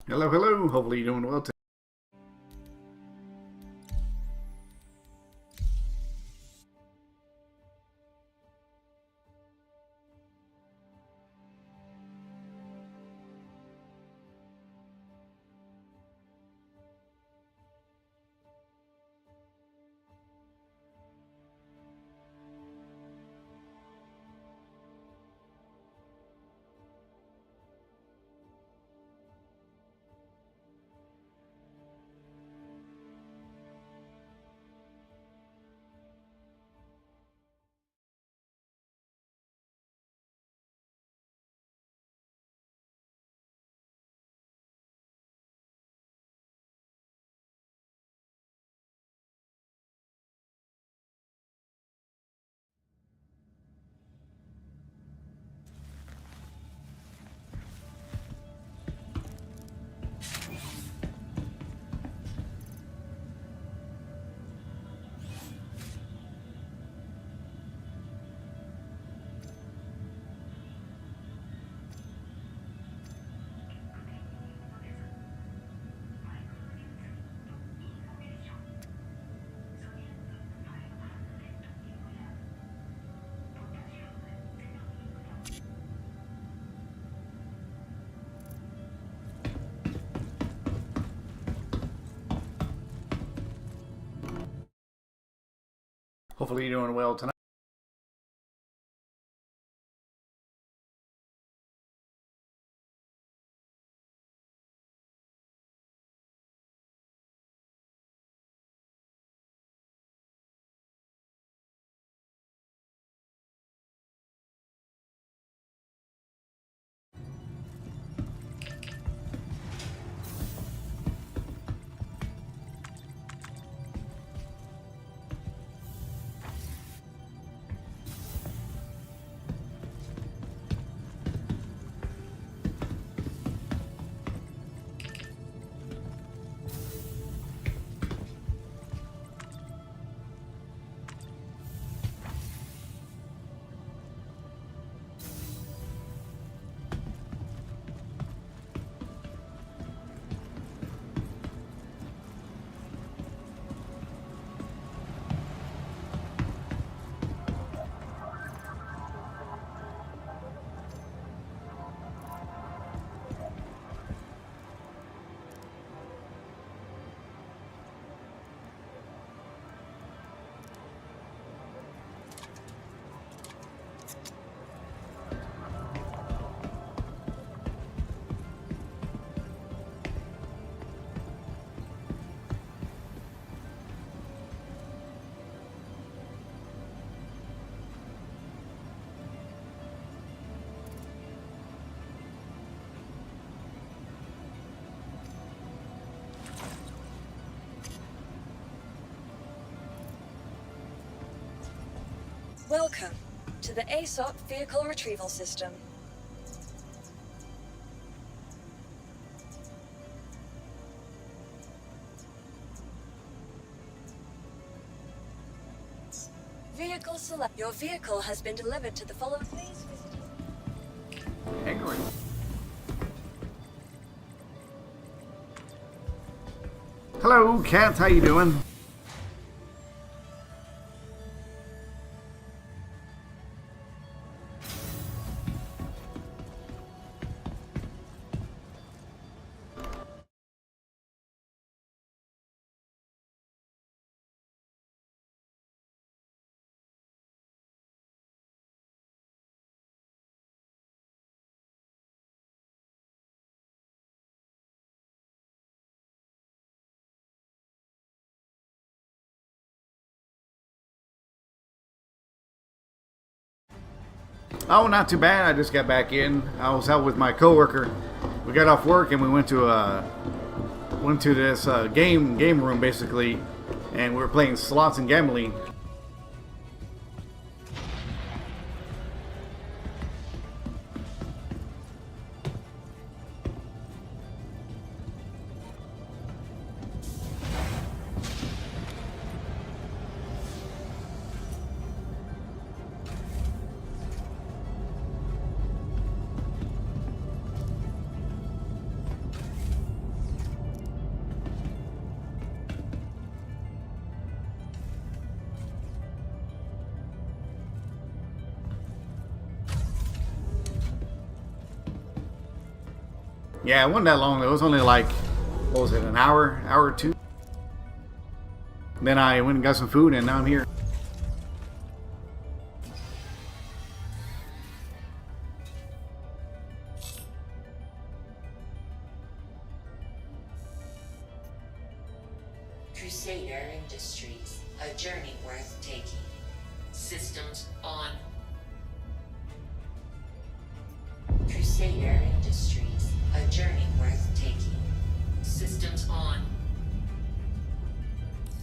Hello, hello. Hopefully you're doing well today. Hopefully you're doing well tonight. Welcome to the ASOP Vehicle Retrieval System. Vehicle select. Your vehicle has been delivered to the following. Please visit. Angry. Hello, Kat. How you doing? Oh, not too bad. I just got back in. I was out with my coworker. We got off work and we went to this game room basically, and we were playing slots and gambling. Yeah, it wasn't that long. It was only like, what was it, an hour or two? Then I went and got some food, and now I'm here. Crusader Industries, a journey worth taking. Systems on. Crusader Industries, a journey worth taking. Systems on.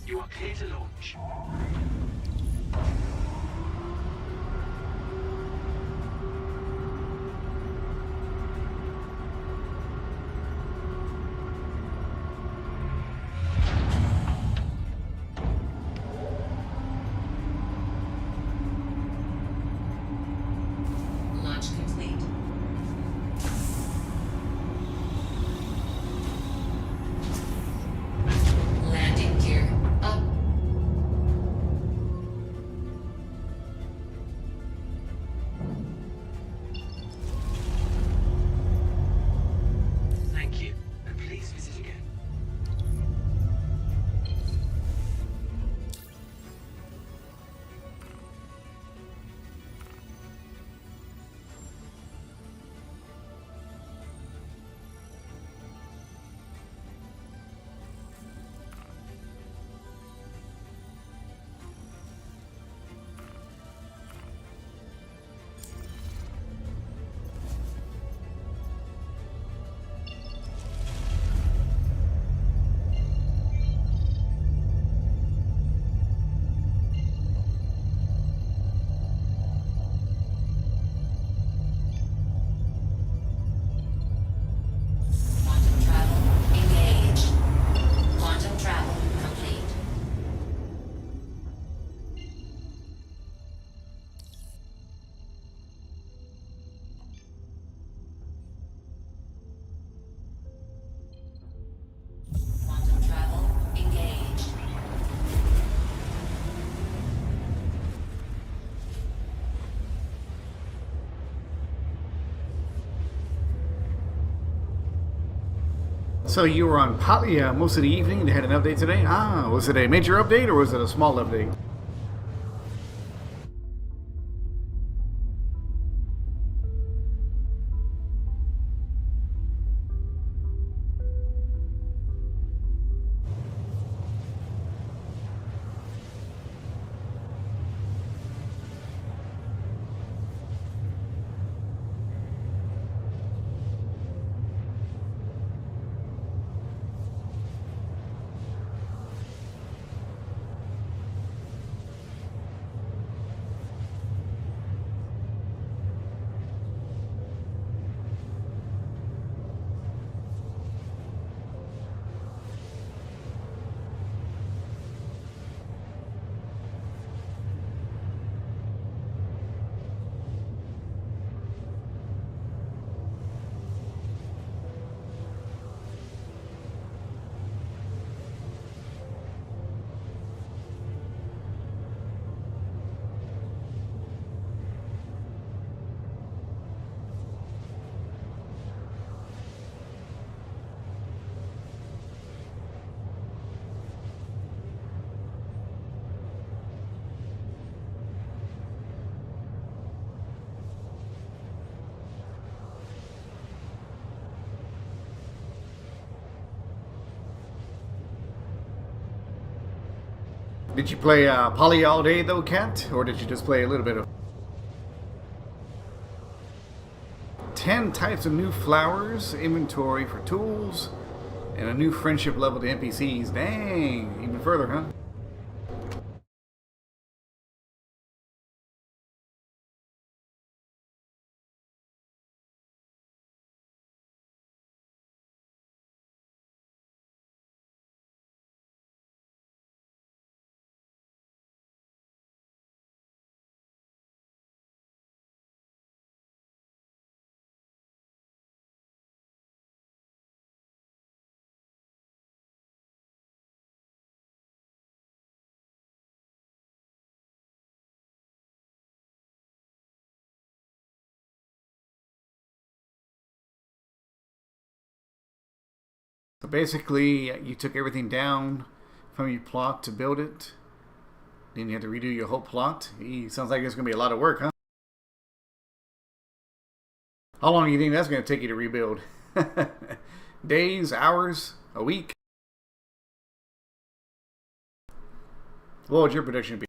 You are clear to launch. Launch complete. Landing gear up. Thank you, and please visit again. Quantum travel engaged. Quantum travel complete. Quantum travel engaged. So you were on Poly most of the evening. They had an update today. Ah, was it a major update or was it a small update? Did you play Poly all day though, Cat? Or did you just play a little bit of 10 types of new flowers, inventory for tools, and a new friendship level to NPCs? Dang, even further, huh? So basically, you took everything down from your plot to build it. Then you had to redo your whole plot. Sounds like it's going to be a lot of work, huh? How long do you think that's going to take you to rebuild? Days, hours, a week? What would your prediction be?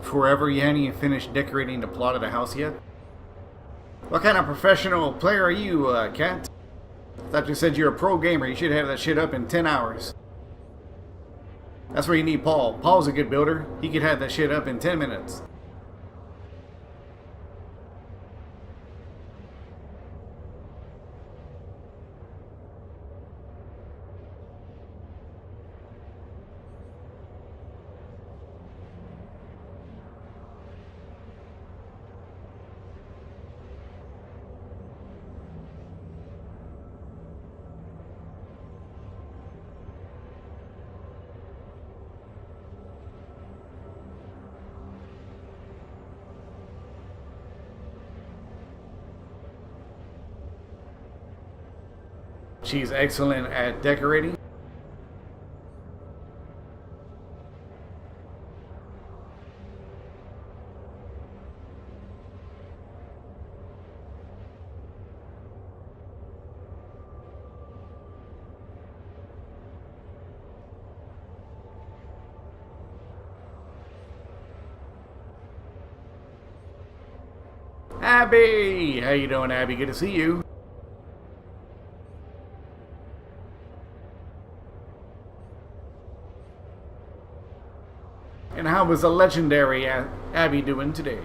Forever, you haven't even finished decorating the plot of the house yet? What kind of professional player are you, Cat? I thought you said you're a pro gamer. You should have that shit up in 10 hours. That's where you need Paul. Paul's a good builder. He could have that shit up in 10 minutes. She's excellent at decorating. Abby! How you doing, Abby? Good to see you. And how was the legendary Abby doing today?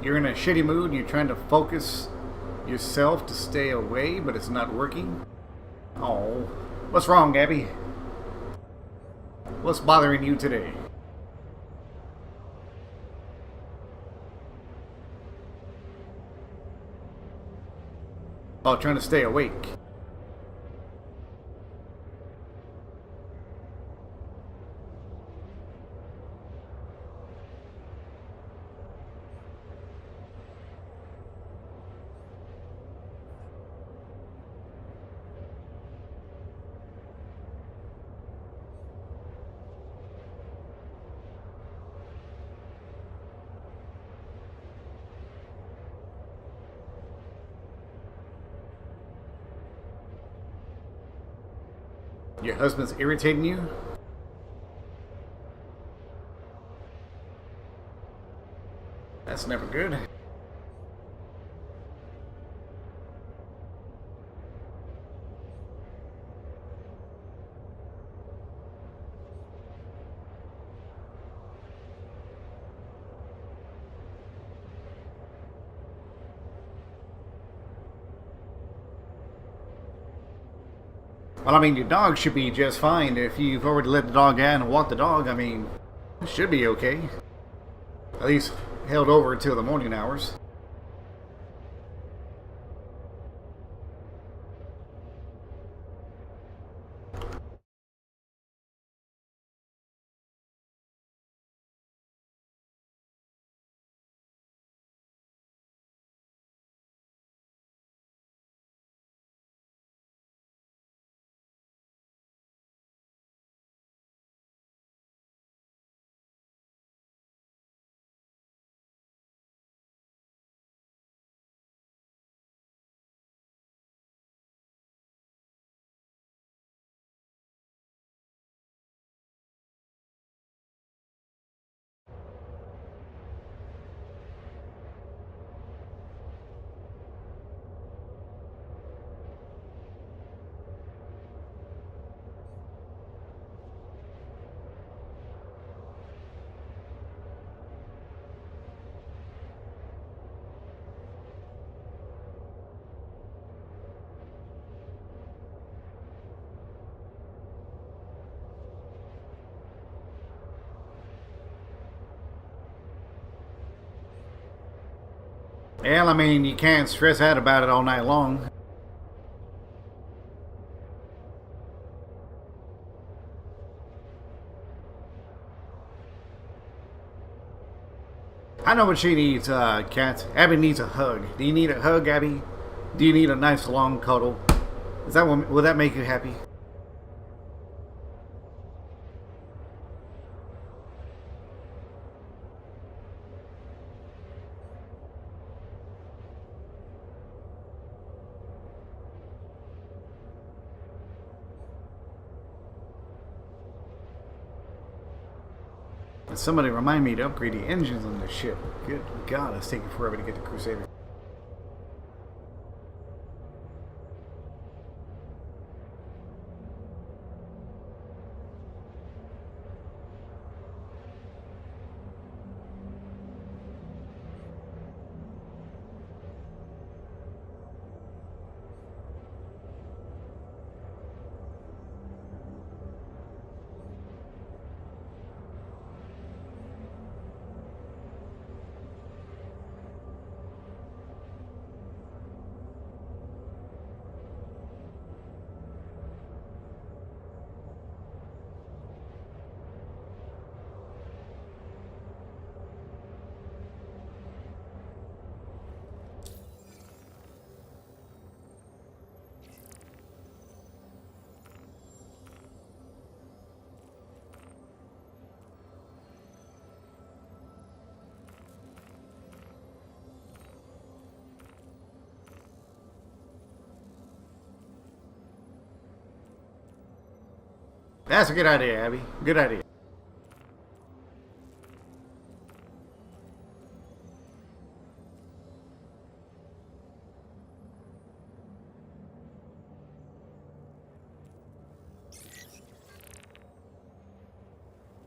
You're in a shitty mood and you're trying to focus yourself to stay away, but it's not working? Oh, what's wrong, Abby? What's bothering you today? Oh, trying to stay awake. Your husband's irritating you? That's never good. Well, I mean, your dog should be just fine. If you've already let the dog out and walked the dog, I mean, it should be okay. At least held over until the morning hours. Well, I mean, you can't stress out about it all night long. I know what she needs, Kat. Abby needs a hug. Do you need a hug, Abby? Do you need a nice long cuddle? Is that what, will that make you happy? And somebody remind me to upgrade the engines on this ship. Good God, it's taking forever to get the Crusader. That's a good idea, Abby. Good idea.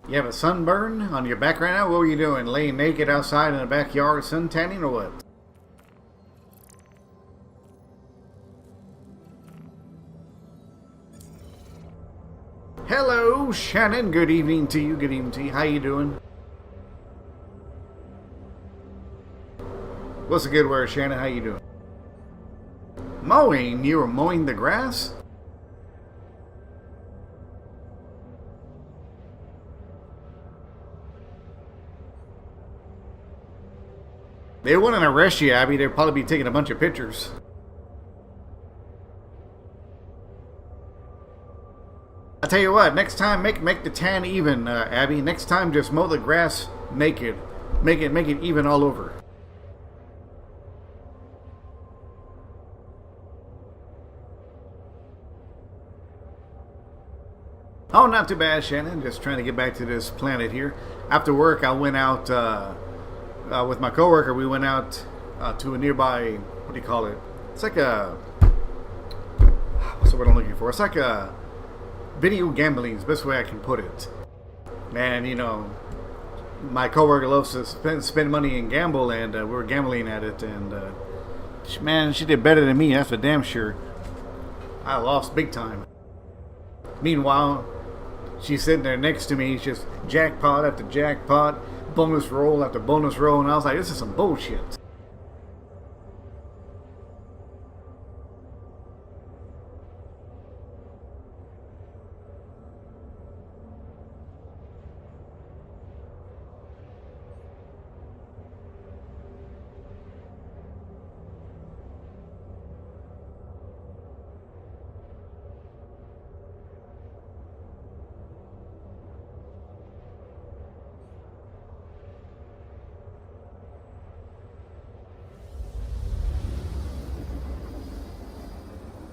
You have a sunburn on your back right now? What were you doing? Laying naked outside in the backyard sun tanning or what? Hello, Shannon. Good evening to you. Good evening to you. How you doing? What's a good word, Shannon? How you doing? Mowing? You were mowing the grass? They wouldn't arrest you, Abby. They'd probably be taking a bunch of pictures. I tell you what, next time make the tan even, Abby. Next time just mow the grass naked. Make it even all over. Oh, not too bad, Shannon. Just trying to get back to this planet here. After work, I went out with my coworker. We went out to a nearby, what do you call it? It's like a, what's the word I'm looking for? It's like a video gambling is the best way I can put it. Man, you know, my coworker loves to spend money and gamble, and we were gambling at it, and man, she did better than me, that's for damn sure. I lost big time. Meanwhile, she's sitting there next to me, just jackpot after jackpot, bonus roll after bonus roll, and I was like, this is some bullshit.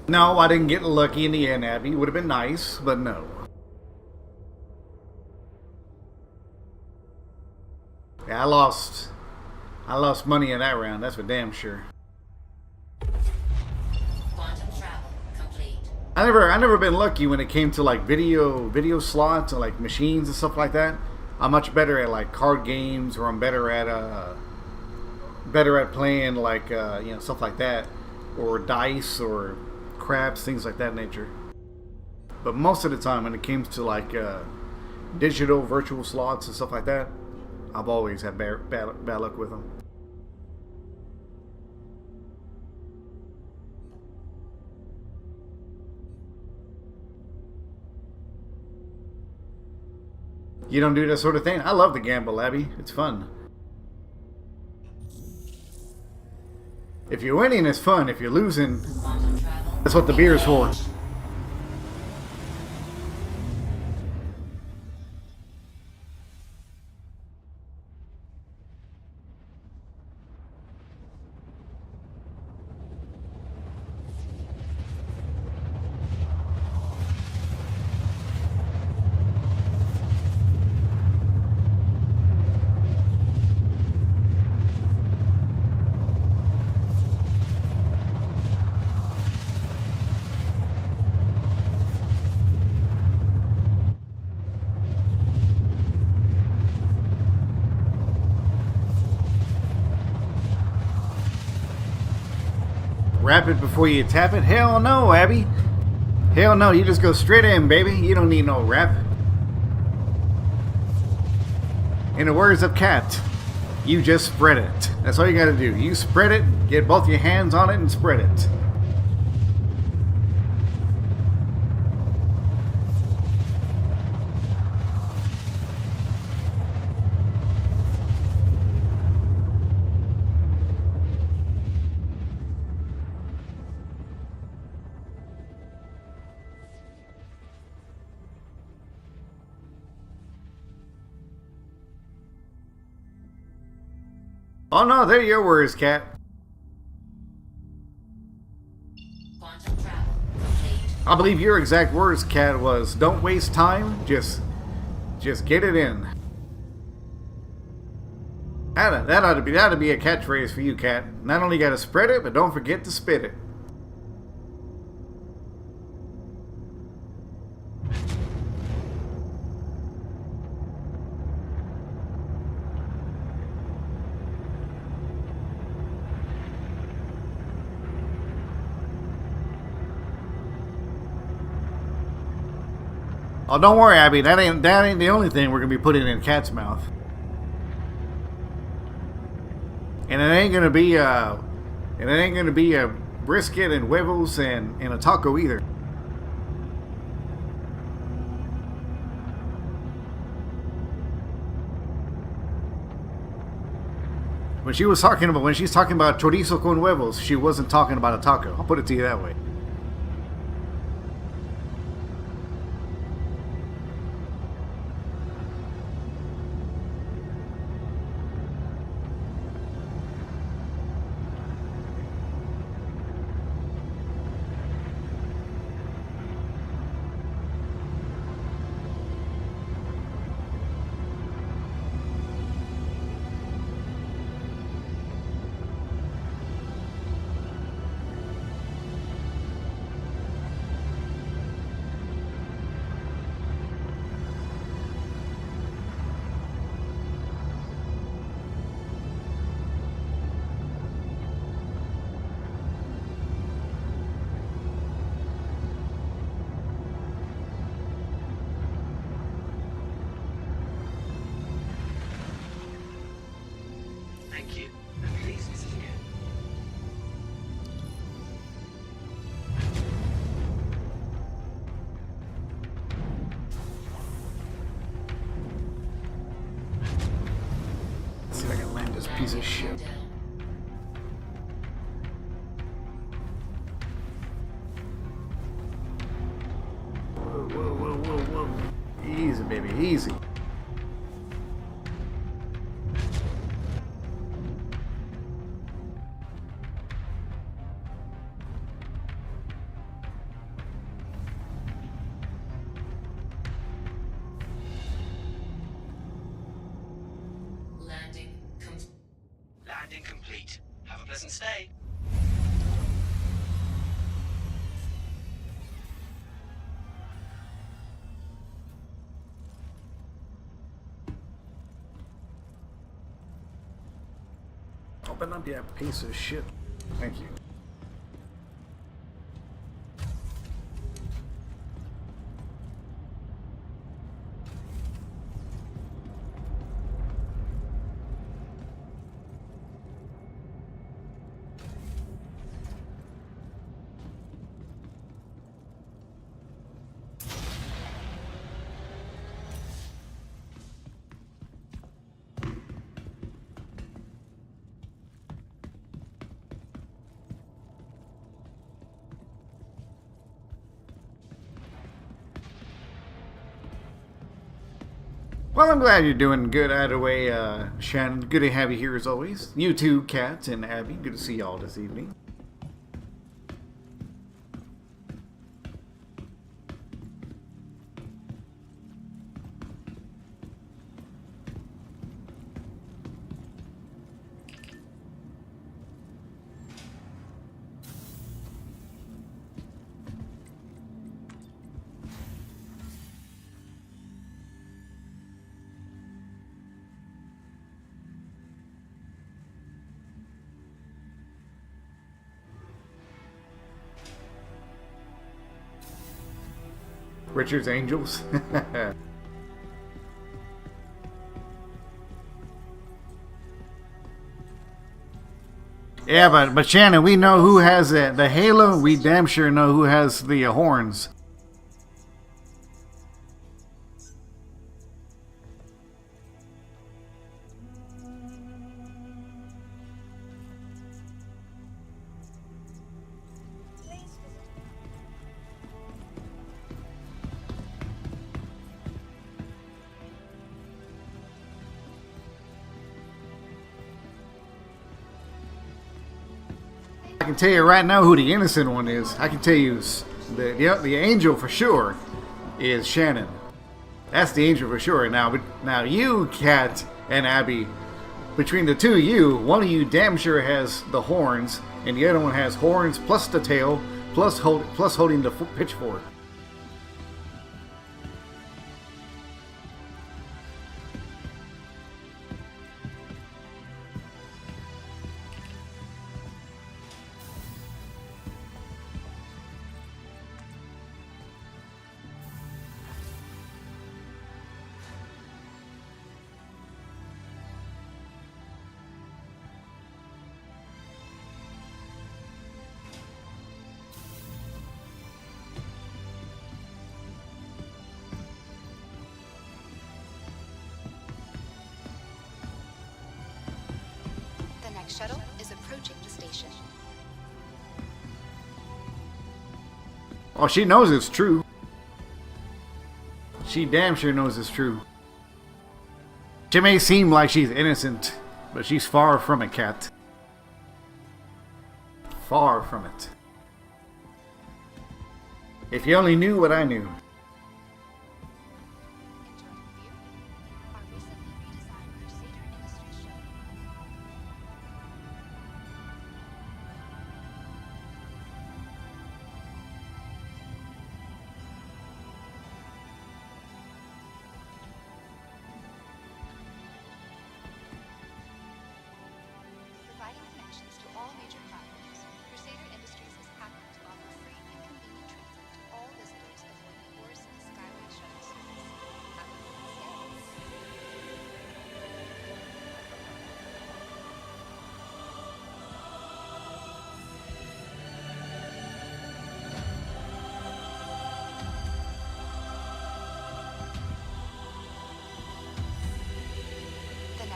No, I didn't get lucky in the end, Abby. It would have been nice, but no. Yeah, I lost money in that round, that's for damn sure. Quantum travel complete. I never been lucky when it came to like video slots and like machines and stuff like that. I'm much better at like card games, or I'm better at playing like you know, stuff like that, or dice or craps, things like that nature. But most of the time when it comes to like digital virtual slots and stuff like that, I've always had bad luck with them. You don't do that sort of thing? I love to gamble, Abby. It's fun. If you're winning, it's fun. If you're losing, Quantum travel. that's what the beer is for. Wrap it before you tap it? Hell no, Abby. Hell no, you just go straight in, baby. You don't need no wrap. In the words of Cat, you just spread it. That's all you gotta do. You spread it, get both your hands on it, and spread it. Oh no, they're your words, Cat. Quantum travel complete. I believe your exact words, Cat, was don't waste time, just get it in. That ought to be a catchphrase for you, Cat. Not only gotta spread it, but don't forget to spit it. Oh, don't worry, Abby. That ain't the only thing we're gonna be putting in Cat's mouth. And it ain't gonna be a brisket and huevos and a taco either. When she's talking about chorizo con huevos, she wasn't talking about a taco. I'll put it to you that way. Thank you. And please visit again. Let's see if I can land this piece of shit. Down. Whoa. Easy, baby, easy. Landing complete. Have a pleasant stay. Open up, you piece of shit. Thank you. Well, I'm glad you're doing good either way, Shannon. Good to have you here as always. You too, Kat and Abby. Good to see y'all this evening. Richard's Angels. Yeah, but Shannon, we know who has the halo. We damn sure know who has the horns. I can tell you right now who the innocent one is. I can tell you the angel for sure is Shannon. That's the angel for sure. Now you, Kat and Abby, between the two of you, one of you damn sure has the horns, and the other one has horns plus the tail plus holding the pitchfork. Shuttle is approaching the station. Oh, she knows it's true. She damn sure knows it's true. She may seem like she's innocent, but she's far from it, Kat. Far from it. If you only knew what I knew.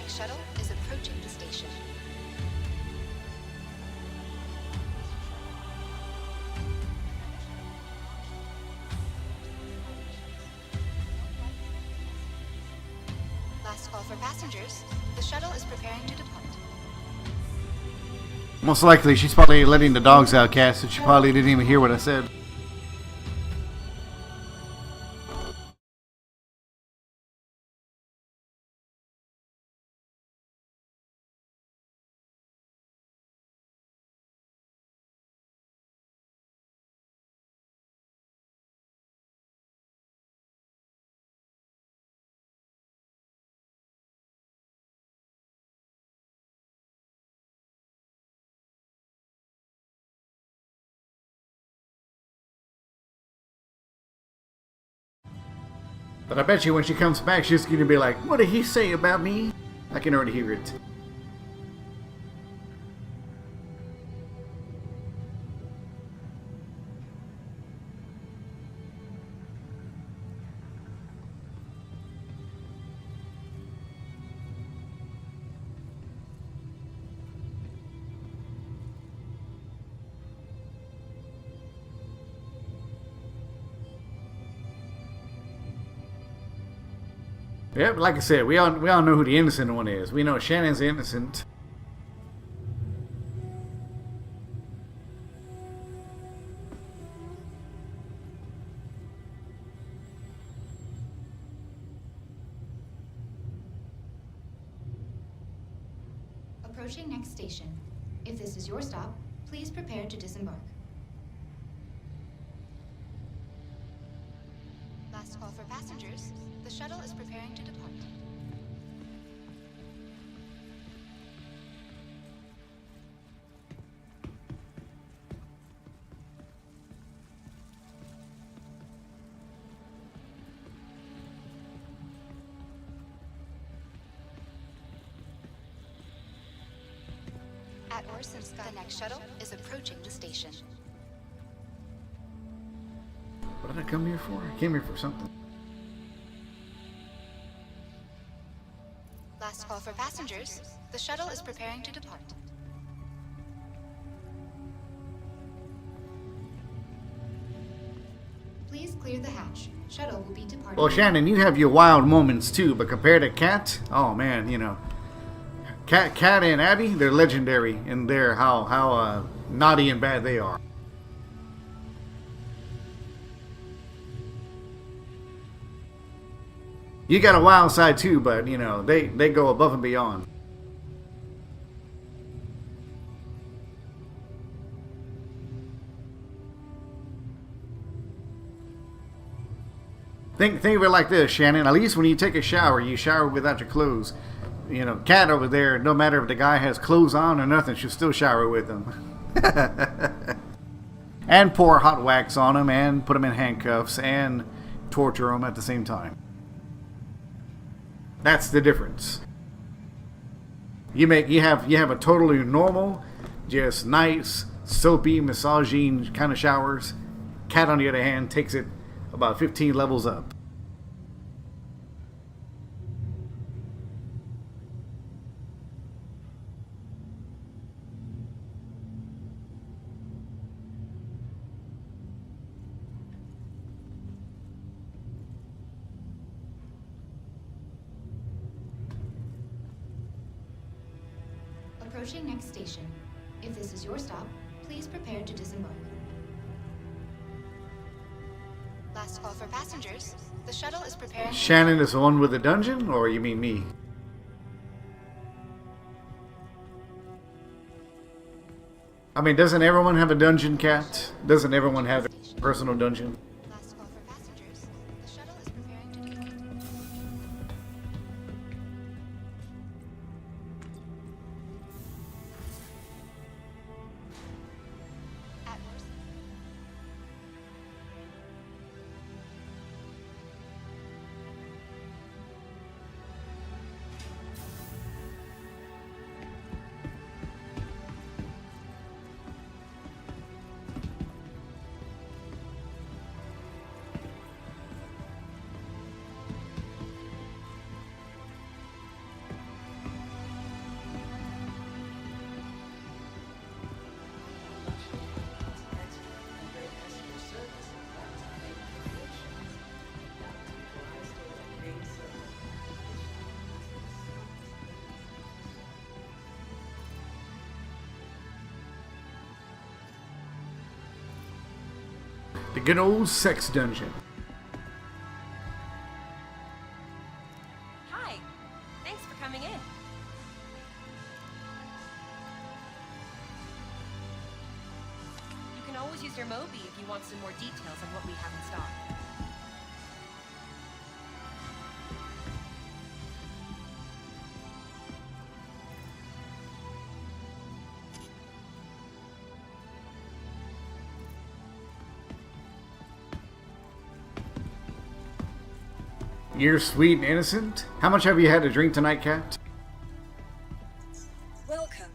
Shuttle is approaching the station. Last call for passengers. The shuttle is preparing to depart. Most likely, she's probably letting the dogs out, Cass, and she probably didn't even hear what I said. But I bet you when she comes back, she's going to be like, what did he say about me? I can already hear it. Yep, like I said, we all know who the innocent one is. We know Shannon's innocent. Approaching next station. If this is your stop, please prepare to disembark. Last call for passengers. The shuttle is preparing to depart. At Orsinska, the next shuttle is approaching the station. What did I come here for? I came here for something. Last call for passengers. The shuttle is preparing to depart. Please clear the hatch. Shuttle will be departing. Well, Shannon, you have your wild moments too, but compared to Kat, oh man, you know, Kat and Abby, they're legendary in their how naughty and bad they are. You got a wild side too, but you know they go above and beyond. Think of it like this, Shannon. At least when you take a shower, you shower without your clothes. You know, Kat over there, no matter if the guy has clothes on or nothing, she'll still shower with him. And pour hot wax on him and put him in handcuffs and torture him at the same time. That's the difference. You have a totally normal, just nice, soapy, massaging kind of showers. Kat, on the other hand, takes it about 15 levels up. Approaching next station. If this is your stop, please prepare to disembark. Last call for passengers. The shuttle is preparing. Shannon is the one with the dungeon, or you mean me? I mean, doesn't everyone have a dungeon, Kat? Doesn't everyone have their personal dungeon? Last call for passengers. The shuttle is preparing to depart. At Orson. The good old sex dungeon. Hi. Thanks for coming in. You can always use your Moby if you want some more details on what we have in stock. You're sweet and innocent. How much have you had to drink tonight, Kat? Welcome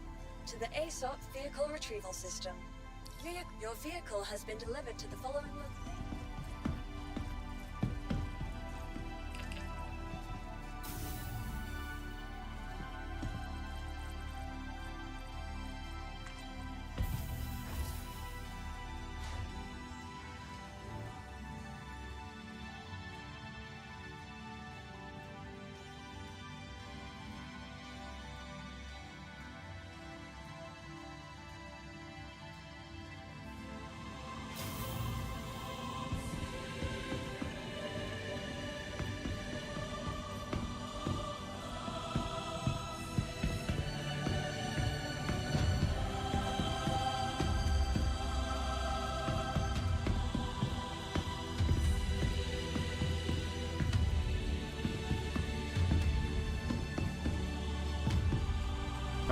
to the ASOP Vehicle Retrieval System. Your vehicle has been delivered to the following location.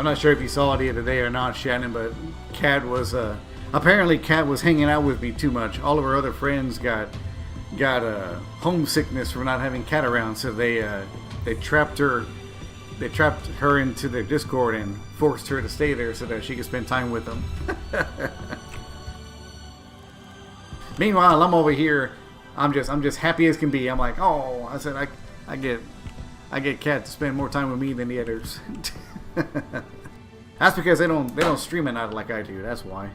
I'm not sure if you saw it the other day or not, Shannon, but Kat was apparently Kat was hanging out with me too much. All of her other friends got homesickness from not having Kat around, so they trapped her. They trapped her into their Discord and forced her to stay there so that she could spend time with them. Meanwhile, I'm over here. I'm just happy as can be. I'm like, oh, I said I get Kat to spend more time with me than the others. That's because they don't stream at night like I do. That's why.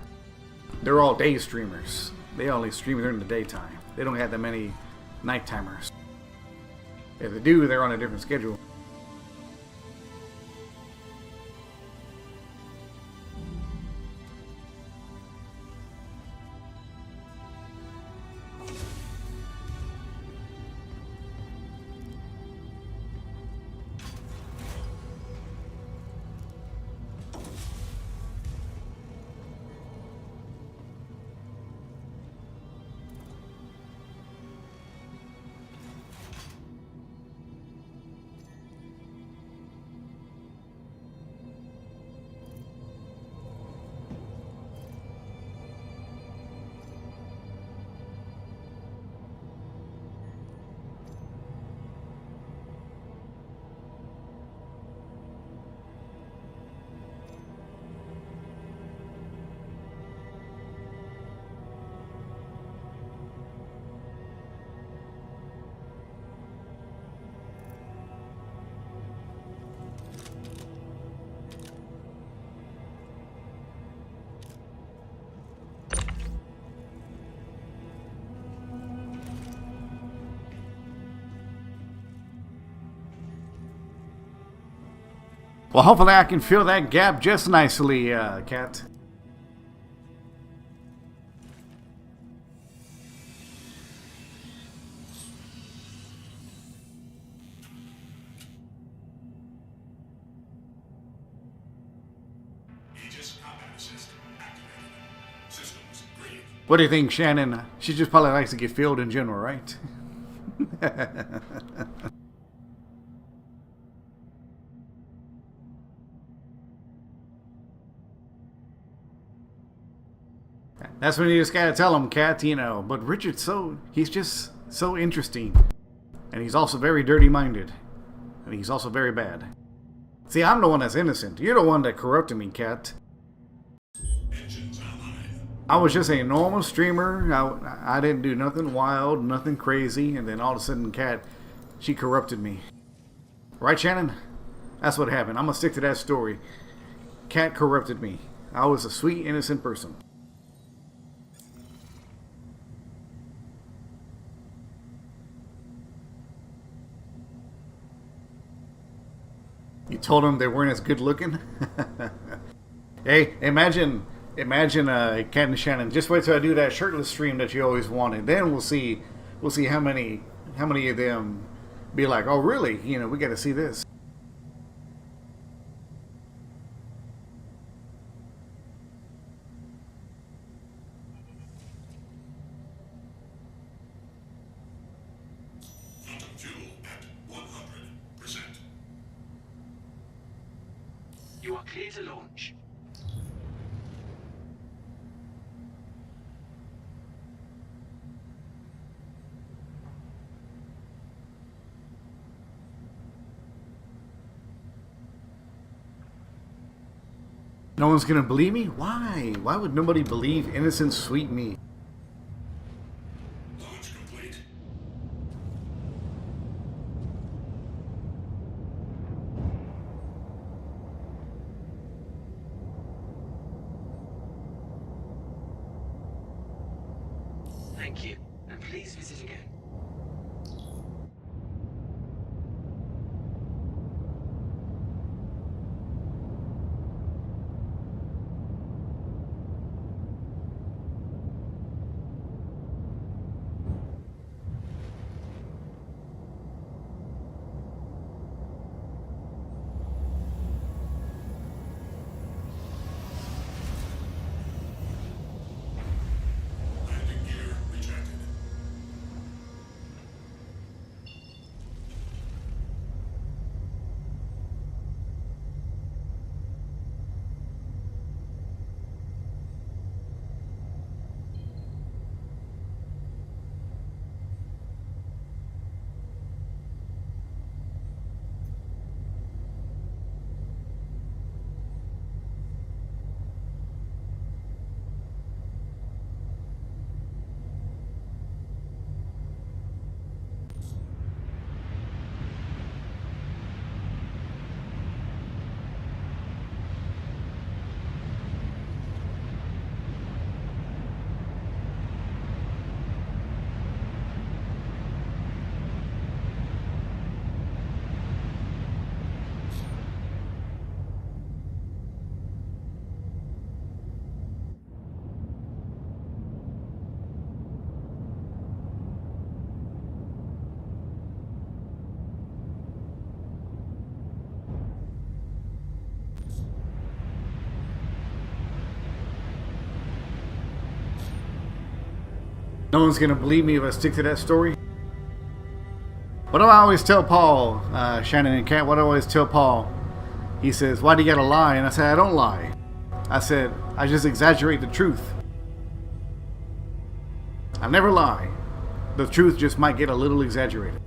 They're all day streamers. They only stream during the daytime. They don't have that many night timers. If they do, they're on a different schedule. Well, hopefully I can fill that gap just nicely, Kat. Aegis combat assist activated. Systems green. What do you think, Shannon? She just probably likes to get filled in general, right? That's when you just gotta tell him, Kat, you know. But Richard's he's just so interesting. And he's also very dirty-minded. And he's also very bad. See, I'm the one that's innocent. You're the one that corrupted me, Kat. Engines online. I was just a normal streamer. I didn't do nothing wild, nothing crazy. And then all of a sudden, Kat, she corrupted me. Right, Shannon? That's what happened. I'm gonna stick to that story. Kat corrupted me. I was a sweet, innocent person. You told them they weren't as good looking? Hey, imagine Kat and Shannon. Just wait till I do that shirtless stream that you always wanted. Then we'll see how many of them be like, oh really? You know, we got to see this. Quantum fuel at 100%. You are clear to launch. No one's gonna believe me? Why? Why would nobody believe innocent, sweet me? Launch complete. Thank you, and please visit again. Landing gear rejected. No one's gonna believe me if I stick to that story. What do I always tell Paul, Shannon and Kat? What do I always tell Paul? He says, "Why do you gotta lie?" And I said, "I don't lie." I said, "I just exaggerate the truth. I never lie. The truth just might get a little exaggerated."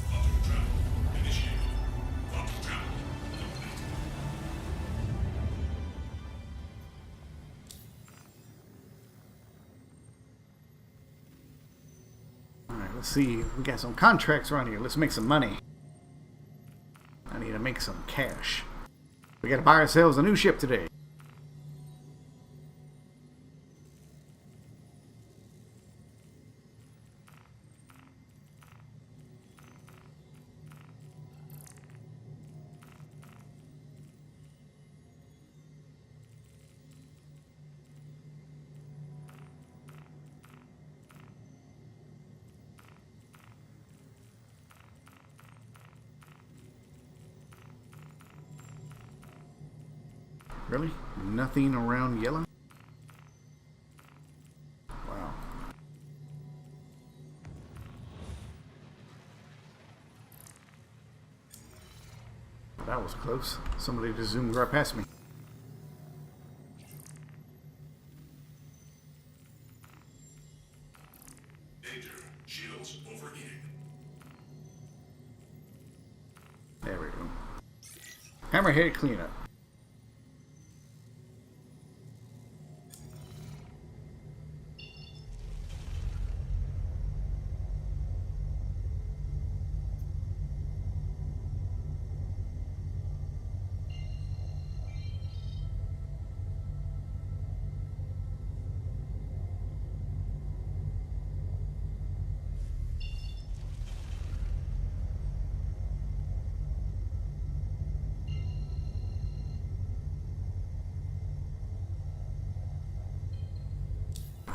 Quantum travel initiated. Quantum travel complete. Alright, let's see. We got some contracts around here. Let's make some money. I need to make some cash. We gotta buy ourselves a new ship today. Really? Nothing around yellow? Wow. That was close. Somebody just zoomed right past me. Danger. Shields overheating. There we go. Hammerhead cleanup.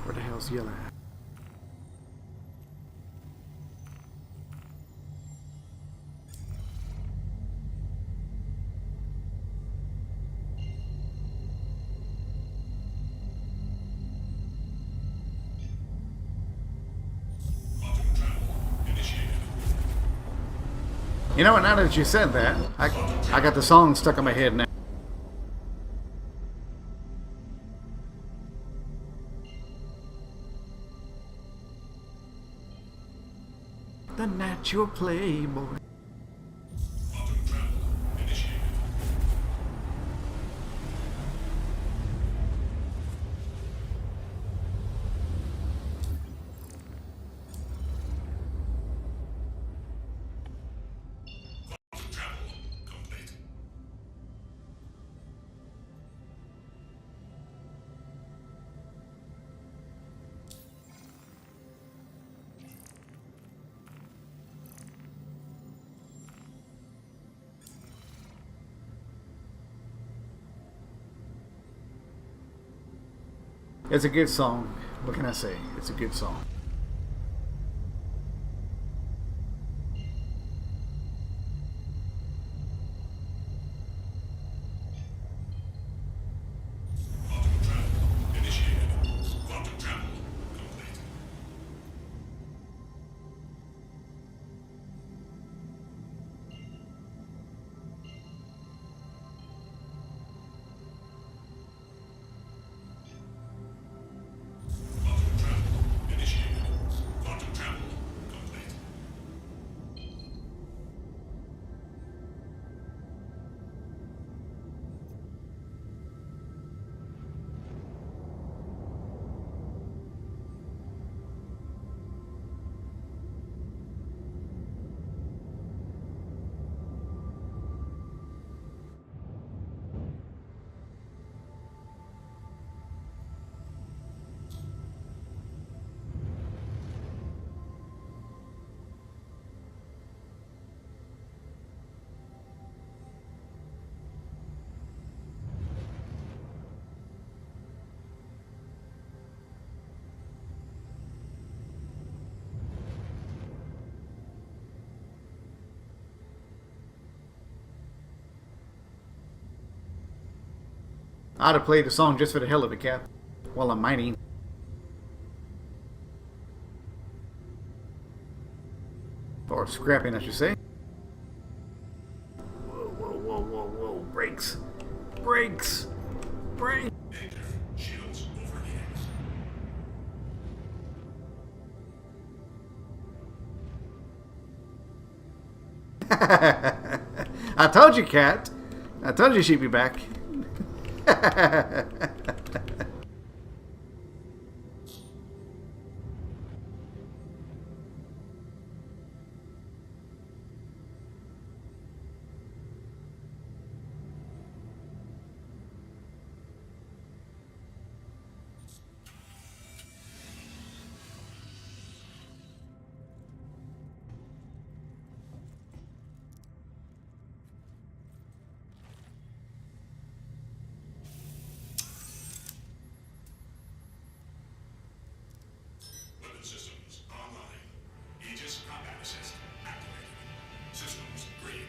Where the hell's yellow at? Quantum travel initiated. You know what, now that you said that, I got the song stuck in my head now. The natural playboy. Quantum travel initiated. It's a good song. What can I say? It's a good song. Quantum travel initiated. Quantum travel complete. Quantum travel initiated. Quantum travel complete. I'd have played the song just for the hell of it, Cap. While I'm mining. Or scrapping, I should say. Whoa, whoa, whoa, whoa, whoa. Brakes. Brakes. Brakes. Enter. Shields overheating. I told you, Cat. I told you she'd be back. Weapon systems online. Aegis combat assist activated. Systems green.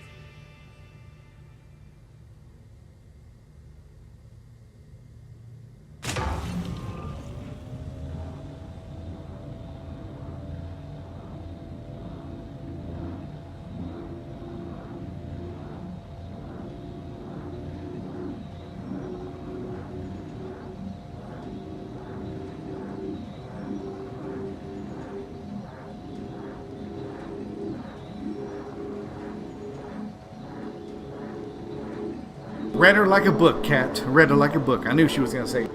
Read her like a book, Cat. Read her like a book. I knew she was going to say.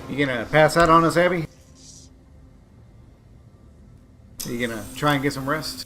You gonna pass out on us, Abby? Are you gonna try and get some rest?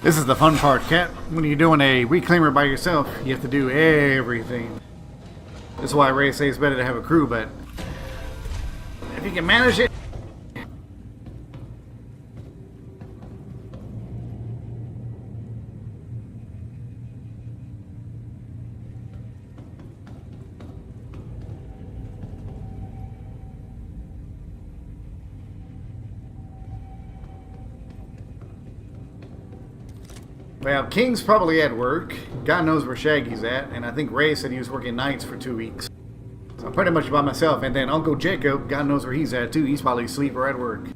This is the fun part, Cat. When you're doing a reclaimer by yourself, you have to do everything. That's why Ray says it's better to have a crew, but if you can manage it. Well, King's probably at work. God knows where Shaggy's at, and I think Ray said he was working nights for 2 weeks. So I'm pretty much by myself, and then Uncle Jacob, God knows where he's at too. He's probably asleep or at work.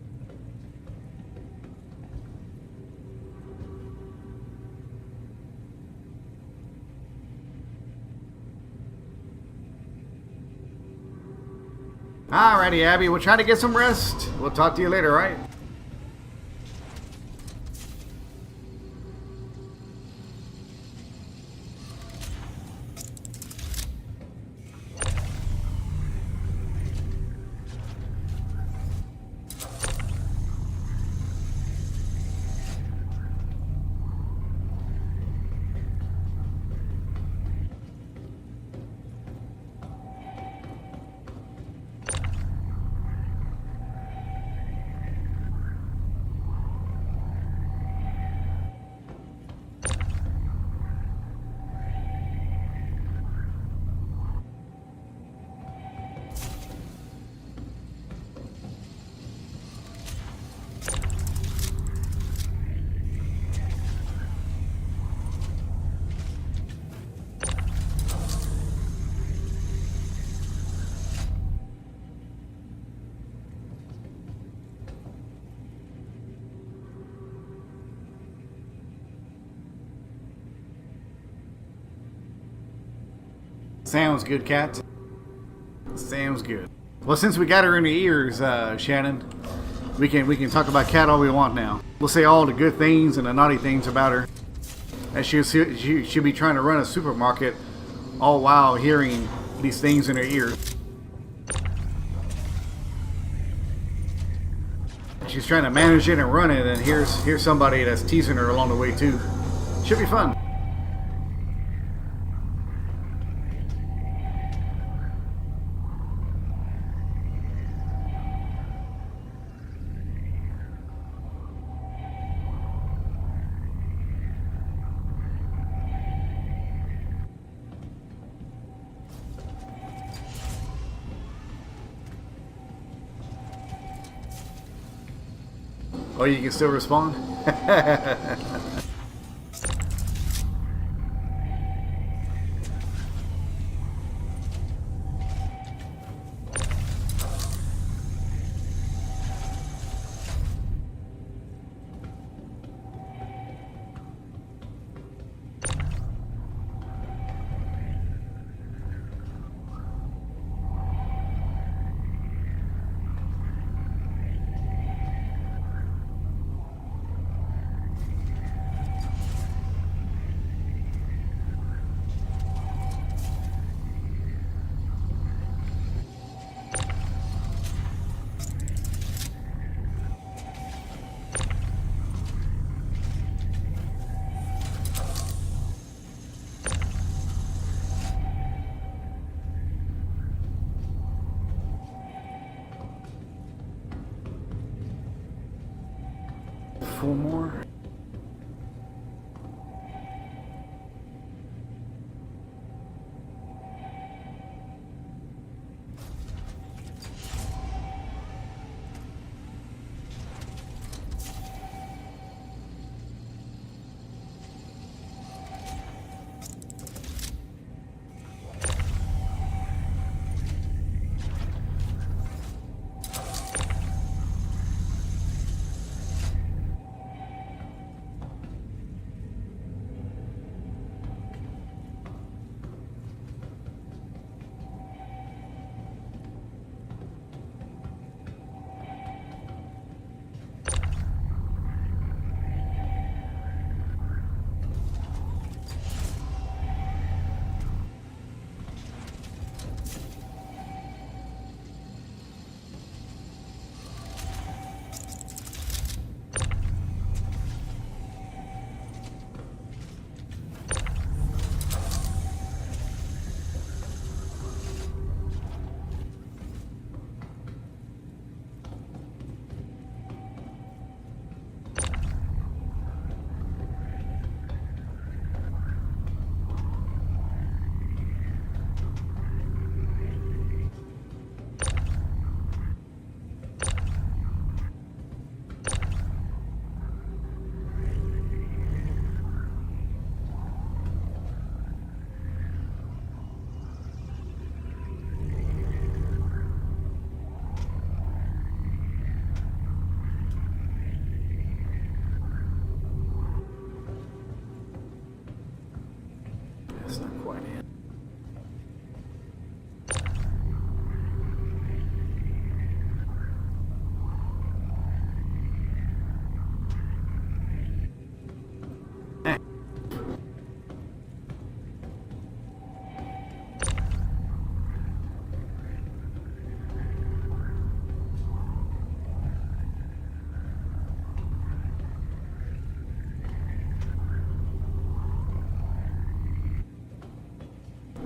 Alrighty, Abby, we'll try to get some rest. We'll talk to you later, right? Sounds good, Cat. Sounds good. Well, since we got her in the ears, Shannon, we can talk about Cat all we want now. We'll say all the good things and the naughty things about her. And she'll be trying to run a supermarket all while hearing these things in her ears. She's trying to manage it and run it, and here's somebody that's teasing her along the way too. Should be fun. Oh, you can still respond? Four more.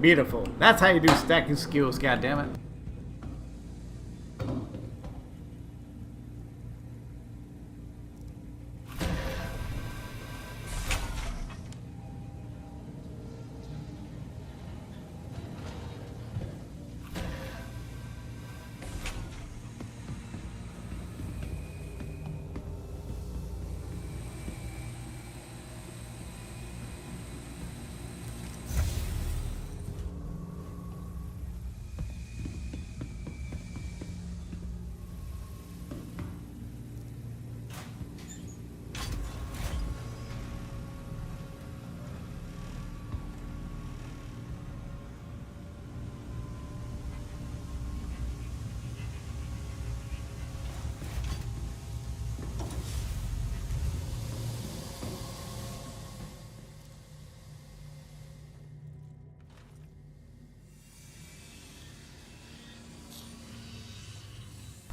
Beautiful. That's how you do stacking skills, goddammit.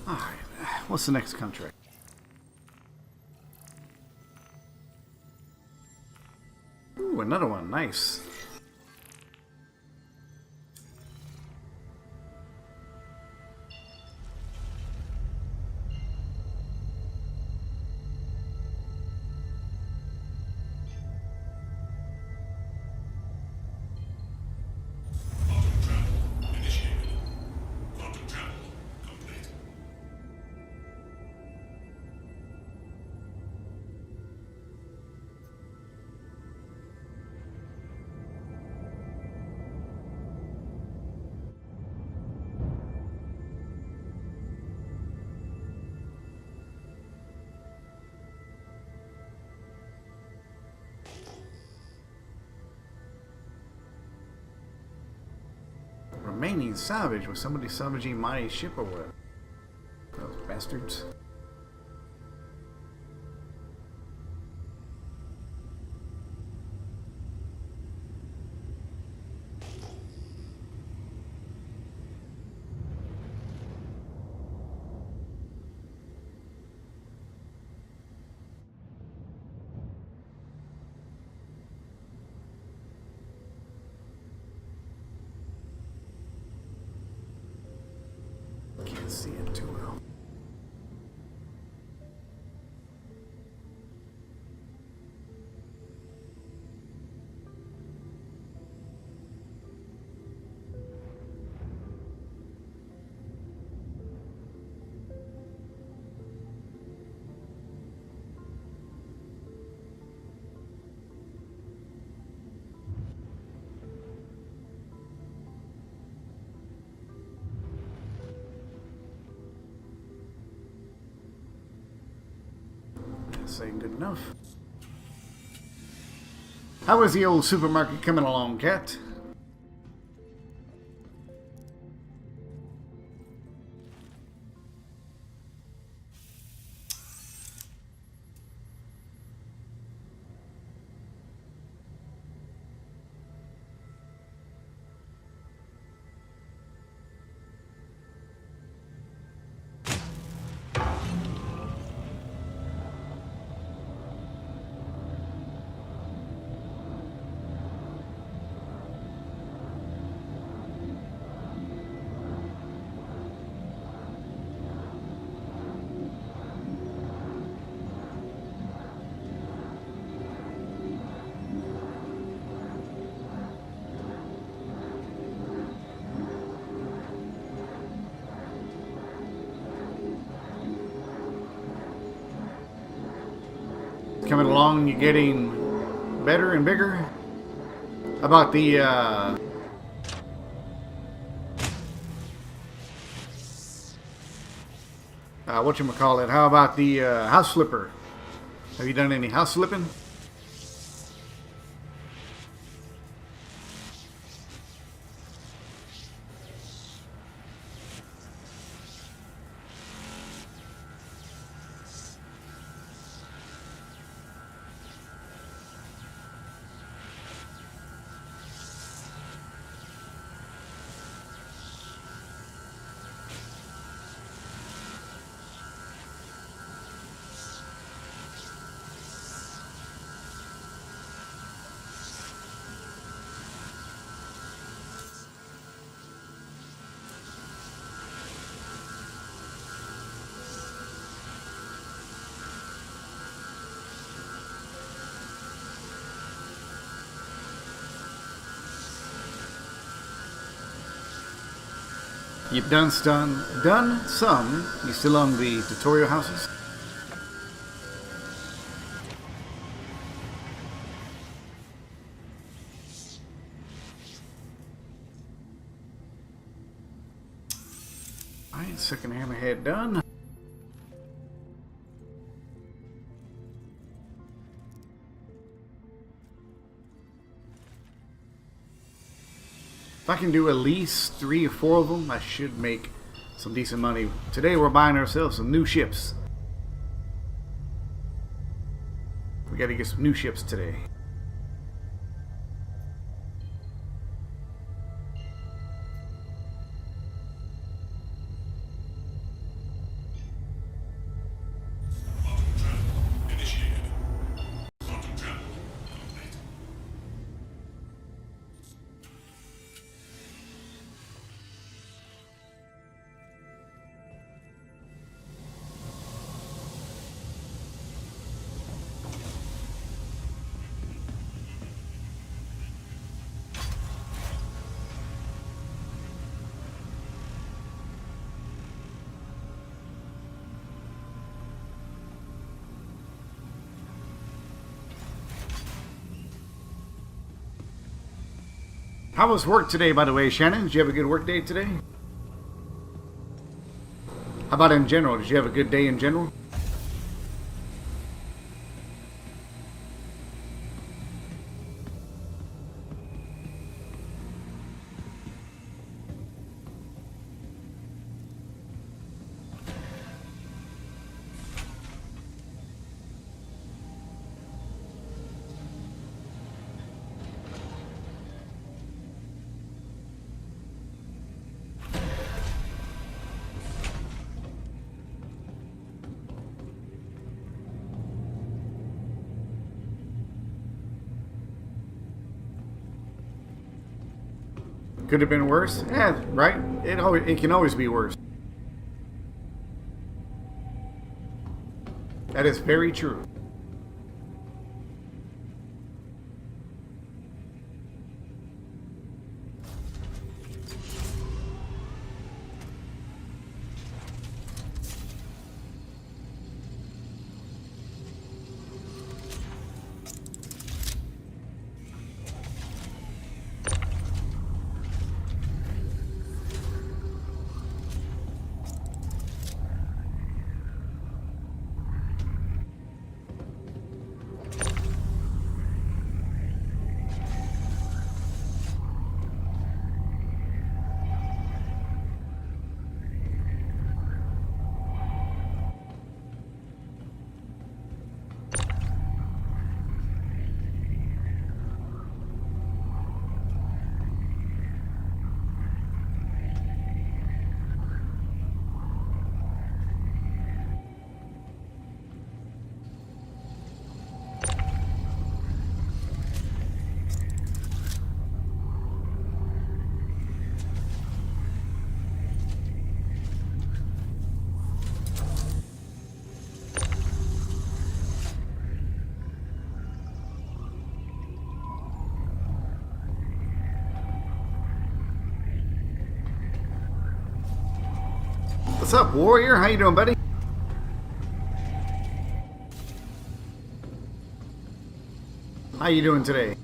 Alright, what's the next contract? Ooh, another one. Nice. Quantum travel initiated. Quantum travel complete. Remaining salvage. Was somebody salvaging my ship or what? Those bastards. Can't see it too well. This ain't good enough. How is the old supermarket coming along, Cat? Coming along, you're getting better and bigger. About the whatchamacallit, how about the house flipper? Have you done any house flipping? You've done some. You still on the tutorial houses? Alright, second hammerhead done. If I can do at least 3 or 4 of them, I should make some decent money. Today we're buying ourselves some new ships. We gotta get some new ships today. Quantum travel initiated. Quantum travel complete. How was work today, by the way, Shannon? Did you have a good work day today? How about in general? Did you have a good day in general? Could have been worse? Yeah, right? It can always be worse. That is very true. What's up, Warrior? How you doing, buddy? How you doing today?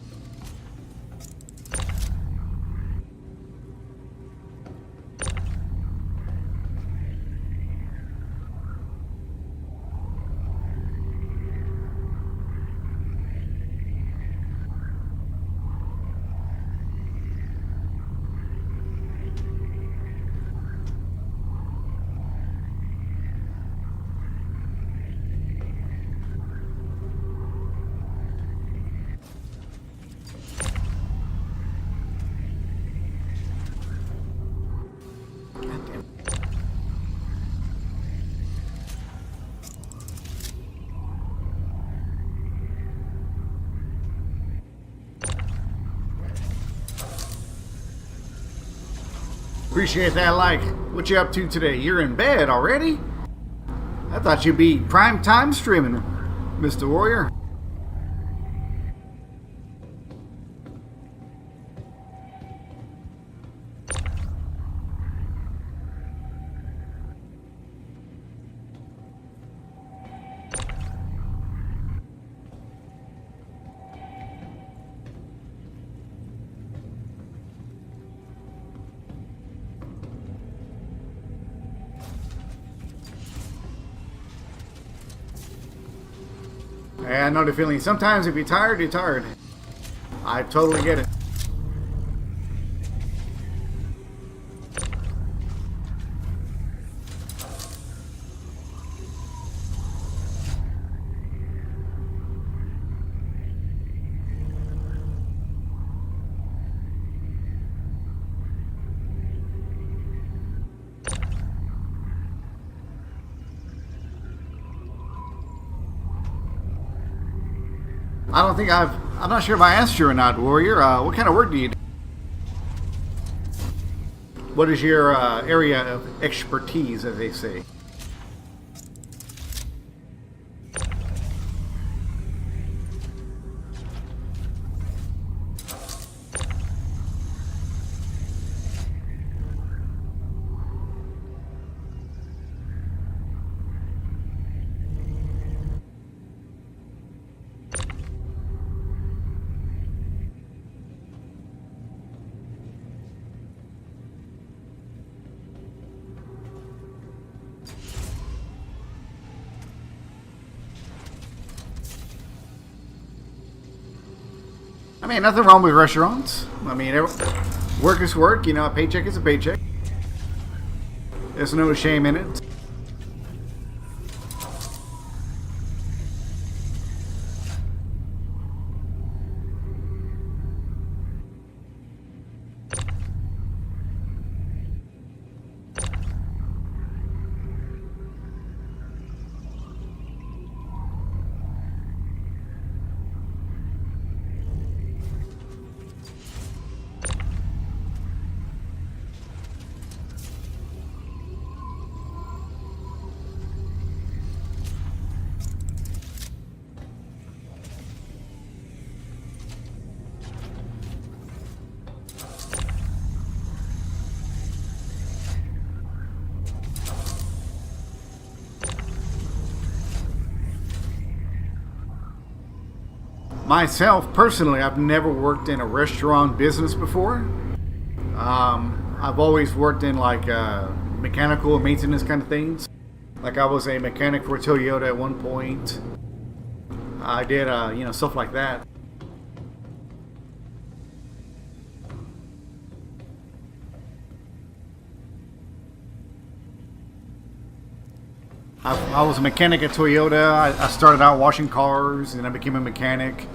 Appreciate that like. What you up to today? You're in bed already? I thought you'd be prime time streaming, Mr. Warrior. And I know the feeling. Sometimes if you're tired, you're tired. I totally get it. I'm not sure if I asked you or not, Warrior. What kind of work do you do? What is your area of expertise, as they say? I mean, nothing wrong with restaurants. I mean, work is work. You know, a paycheck is a paycheck. There's no shame in it. Myself, personally, I've never worked in a restaurant business before. I've always worked in like mechanical maintenance kind of things. Like I was a mechanic for Toyota at one point. I did, stuff like that. I was a mechanic at Toyota. I started out washing cars, and I became a mechanic.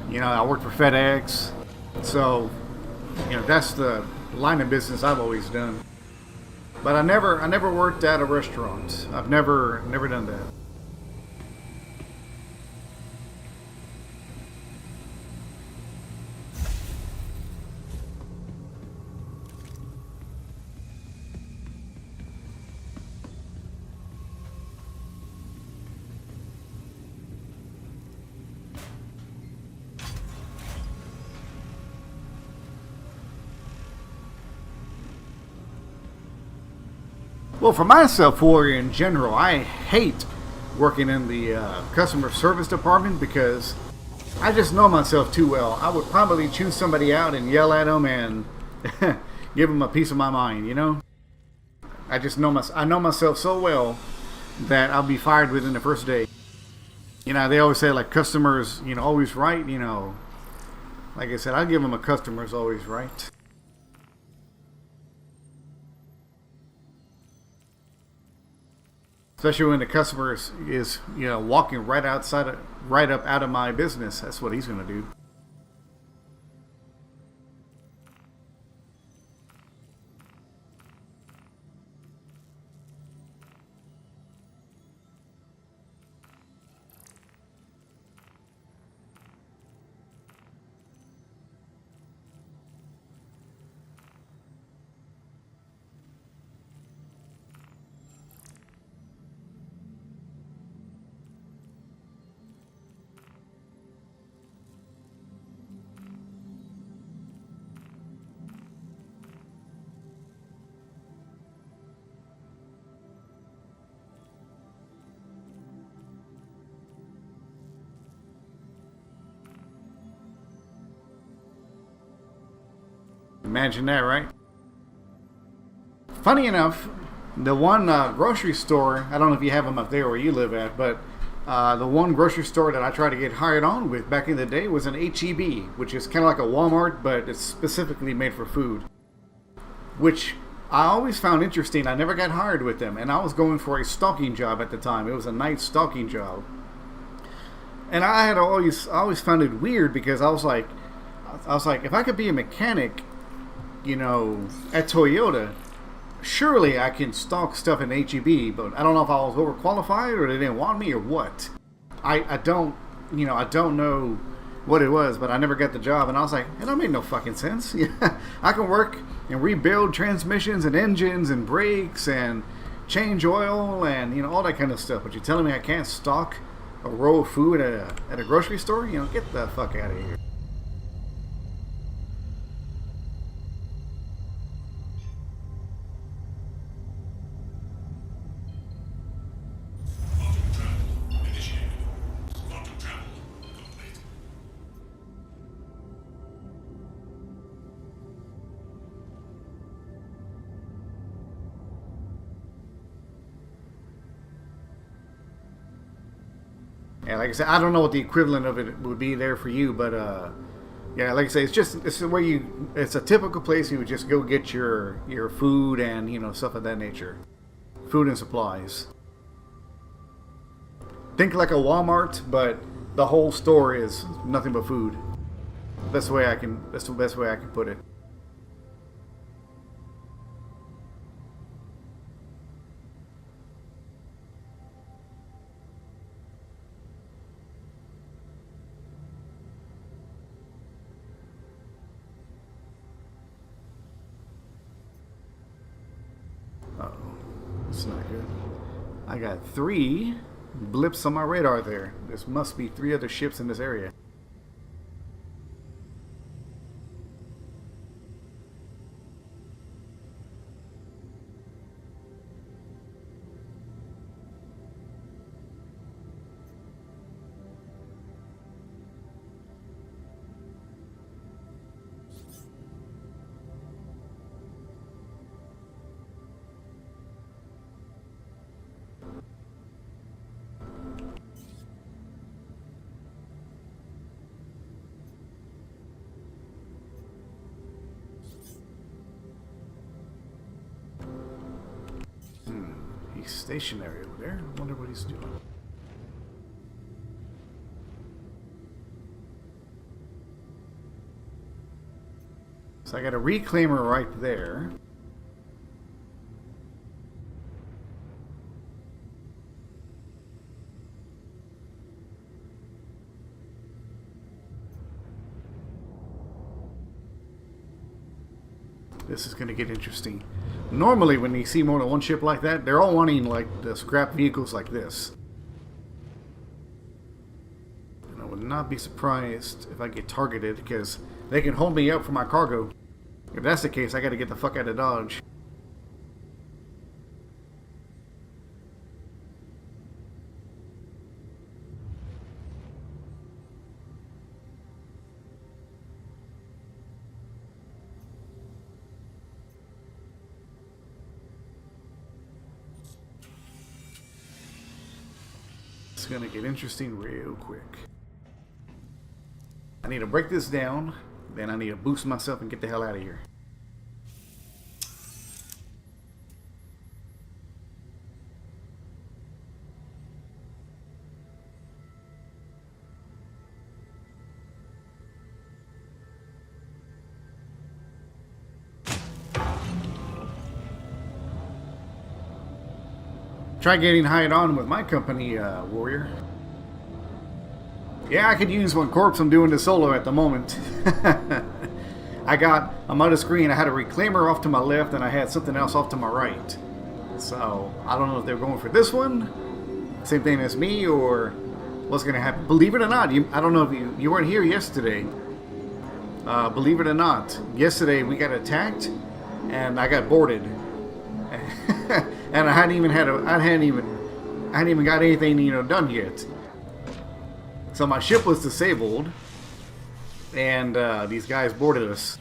You know, I worked for FedEx. So, that's the line of business I've always done. But I never worked at a restaurant. I've never done that. Well, for myself, Warrior, in general, I hate working in the customer service department because I just know myself too well. I would probably choose somebody out and yell at them and give them a piece of my mind, I just know I know myself so well that I'll be fired within the first day. They always say, like, customers, always right, Like I said, I give them a customer's always right. Especially when the customer is walking right up out of my business. That's what he's going to do. Imagine that, right? Funny enough, the one grocery store, I don't know if you have them up there where you live at, but The one grocery store that I tried to get hired on with back in the day was an HEB, which is kind of like a Walmart, but it's specifically made for food. Which I always found interesting. I never got hired with them, and I was going for a stalking job at the time. It was a night stalking job. And I always found it weird because I was like, if I could be a mechanic, you know, at Toyota, surely I can stalk stuff in HEB, but I don't know if I was overqualified or they didn't want me or what. I don't know what it was, but I never got the job, and I was like, it don't make no fucking sense. Yeah, I can work and rebuild transmissions and engines and brakes and change oil and, you know, all that kind of stuff, but you're telling me I can't stalk a row of food at a grocery store? You know, get the fuck out of here. Quantum travel initiated. Quantum travel complete. Yeah, like I said, I don't know what the equivalent of it would be there for you, but yeah, like I say, it's where it's a typical place you would just go get your food and, you know, stuff of that nature, food and supplies. Think like a Walmart, but the whole store is nothing but food. That's the best way I can put it. That's not good. I got 3 blips on my radar there. There must be 3 other ships in this area. He's stationary over there. I wonder what he's doing. So I got a reclaimer right there. This is going to get interesting. Normally, when you see more than one ship like that, they're all wanting like the scrap vehicles like this. And I would not be surprised if I get targeted because they can hold me up for my cargo. If that's the case, I got to get the fuck out of Dodge. It's gonna get interesting real quick. I need to break this down, then I need to boost myself and get the hell out of here. Try getting hired on with my company, Warrior. Yeah, I could use one corpse. I'm doing the solo at the moment. I'm out of screen. I had a reclaimer off to my left and I had something else off to my right. So, I don't know if they're going for this one. Same thing as me or what's going to happen. Believe it or not, I don't know if you weren't here yesterday. Believe it or not, yesterday we got attacked and I got boarded. And I hadn't even got anything, done yet. So my ship was disabled, and these guys boarded us.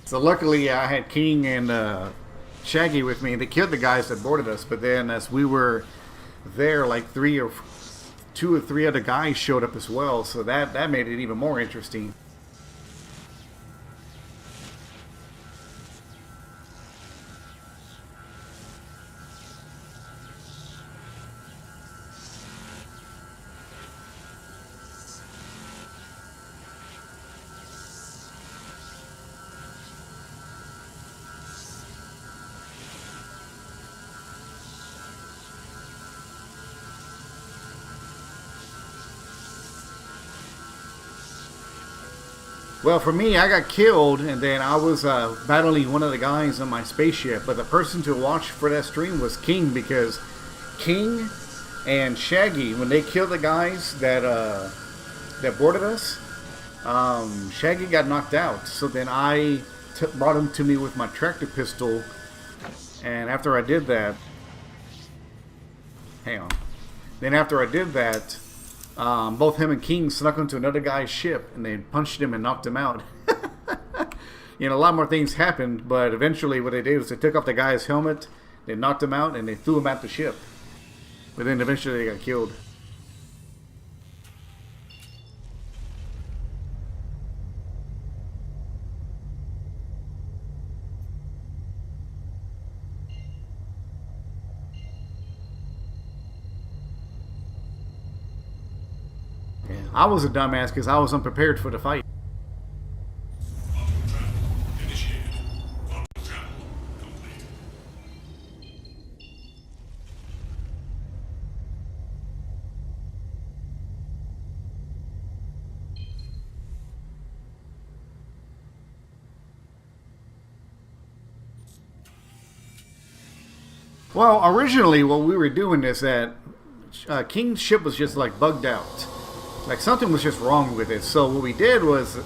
So luckily, I had King and Shaggy with me. They killed the guys that boarded us, but then as we were there, like two or three other guys showed up as well, so that made it even more interesting. Well, for me, I got killed, and then I was battling one of the guys on my spaceship. But the person to watch for that stream was King, because King and Shaggy, when they killed the guys that boarded us, Shaggy got knocked out. So then I brought him to me with my tractor pistol, and after I did that, hang on. Then after I did that, both him and King snuck onto another guy's ship, and they punched him and knocked him out. You know, a lot more things happened, but eventually what they did was they took off the guy's helmet, they knocked him out, and they threw him at the ship. But then eventually they got killed. I was a dumbass because I was unprepared for the fight. Quantum travel initiated. Quantum travel complete. Well, originally what we were doing is that King's ship was just like bugged out. Like something was just wrong with it. So what we did was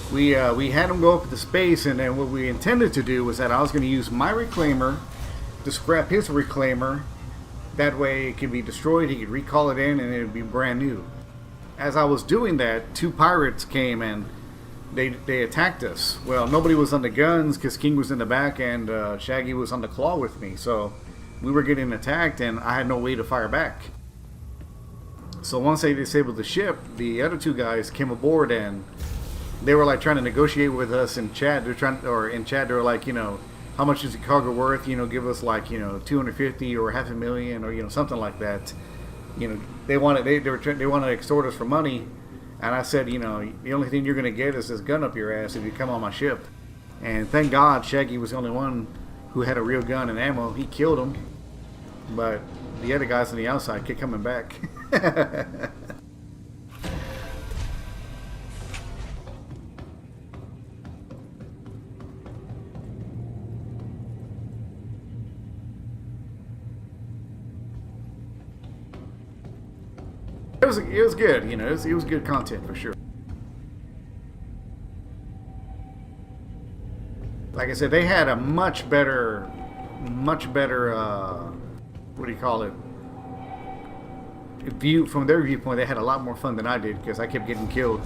we had him go up into space, and then what we intended to do was that I was going to use my reclaimer to scrap his reclaimer. That way it could be destroyed, he could recall it in, and it would be brand new. As I was doing that, two pirates came and they attacked us. Well, nobody was on the guns because King was in the back and Shaggy was on the claw with me. So we were getting attacked, and I had no way to fire back. So once they disabled the ship, the other two guys came aboard, and they were like trying to negotiate with us in chat. They were like, you know, how much is the cargo worth? You know, give us like, you know, 250 or $500,000 or, you know, something like that. You know, they wanted to extort us for money, and I said, you know, the only thing you're gonna get is this gun up your ass if you come on my ship. And thank God Shaggy was the only one who had a real gun and ammo. He killed him, but the other guys on the outside kept coming back. It was good, you know, it was good content for sure. Like I said, they had a much better, what do you call it? View from their viewpoint. They had a lot more fun than I did because I kept getting killed.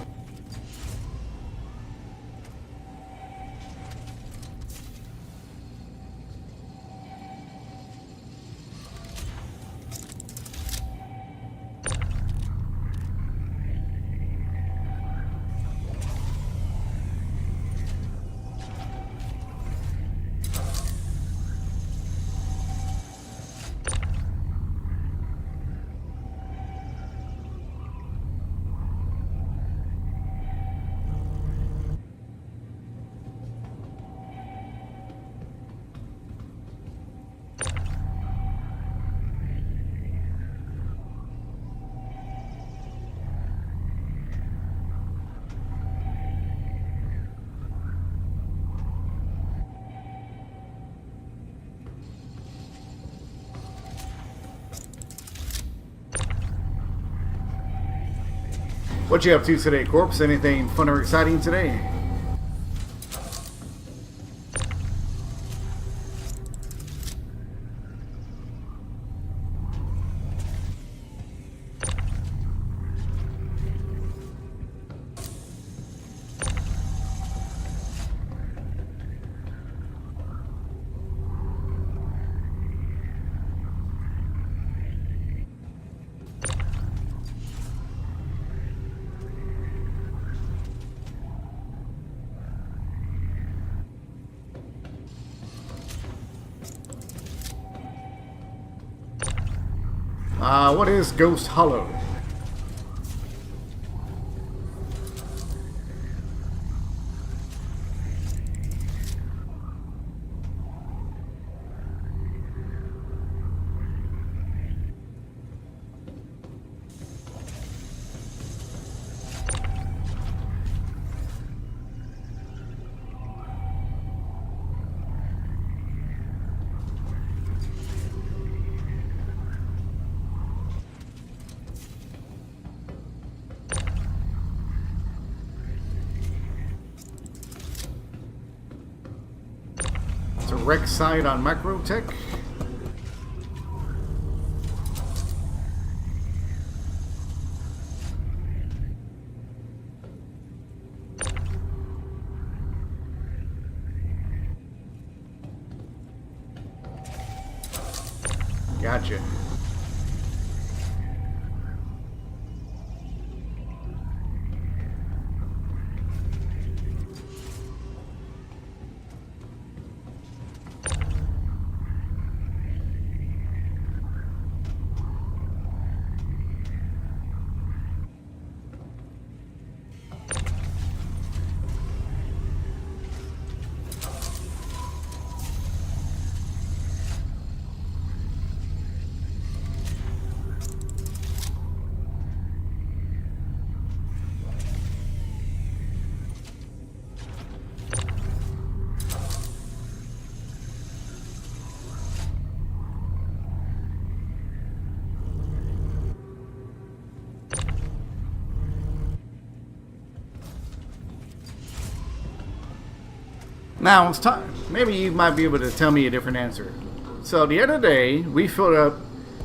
What you up to today, Corpse? Anything fun or exciting today? What is Ghost Hollow? It's a wreck site on Macrotech. Gotcha. Now it's time. Maybe you might be able to tell me a different answer. So the other day, we filled up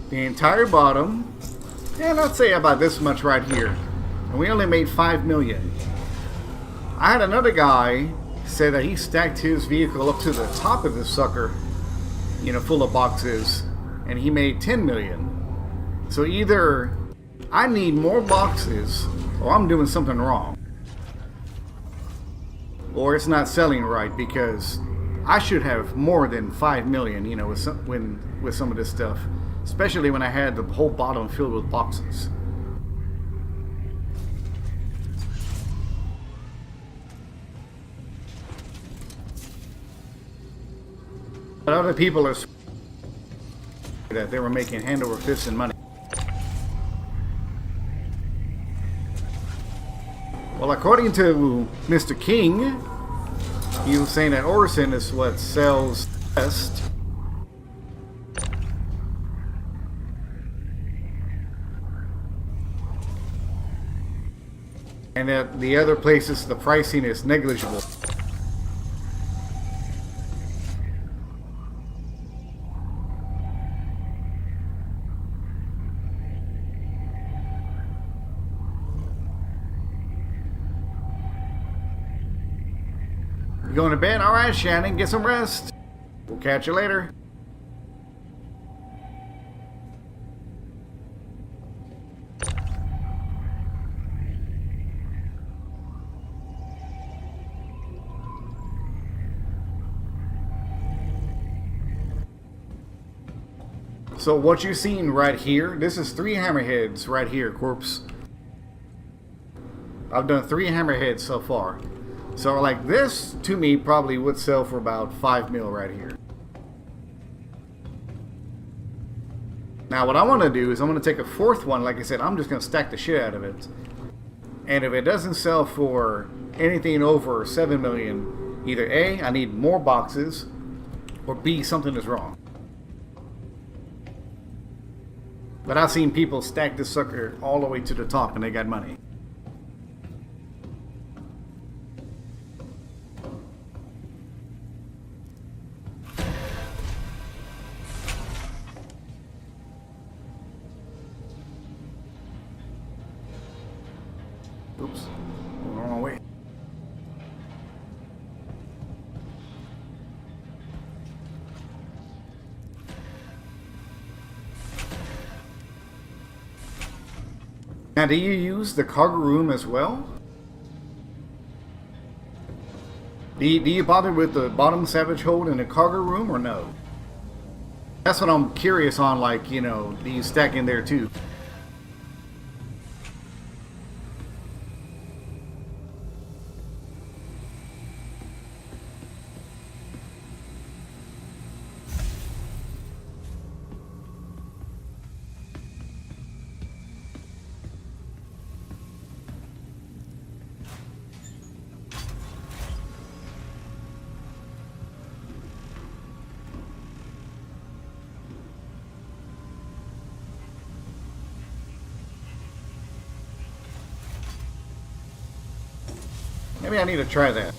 the entire bottom, and let's say about this much right here, and we only made 5 million. I had another guy say that he stacked his vehicle up to the top of this sucker, you know, full of boxes, and he made 10 million. So either I need more boxes, or I'm doing something wrong. Or it's not selling right, because I should have more than 5 million, you know, with some of this stuff, especially when I had the whole bottom filled with boxes. But other people are that they were making hand over fist in money. Well, according to Mr. King, he was saying that Orison is what sells best. And that the other places, the pricing is negligible. You going to bed? Alright, Shannon, get some rest. We'll catch you later. So what you're seeing right here, this is 3 hammerheads right here, corpse. I've done 3 hammerheads so far. So like this, to me, probably would sell for about 5 mil right here. Now what I want to do is I'm going to take a 4th one. Like I said, I'm just going to stack the shit out of it. And if it doesn't sell for anything over 7 million, either A, I need more boxes, or B, something is wrong. But I've seen people stack this sucker all the way to the top and they got money. Oops, going the wrong way. Now, do you use the cargo room as well? Do you bother with the bottom salvage hold in the cargo room or no? That's what I'm curious on, like, you know, do you stack in there too? Maybe I need to try that.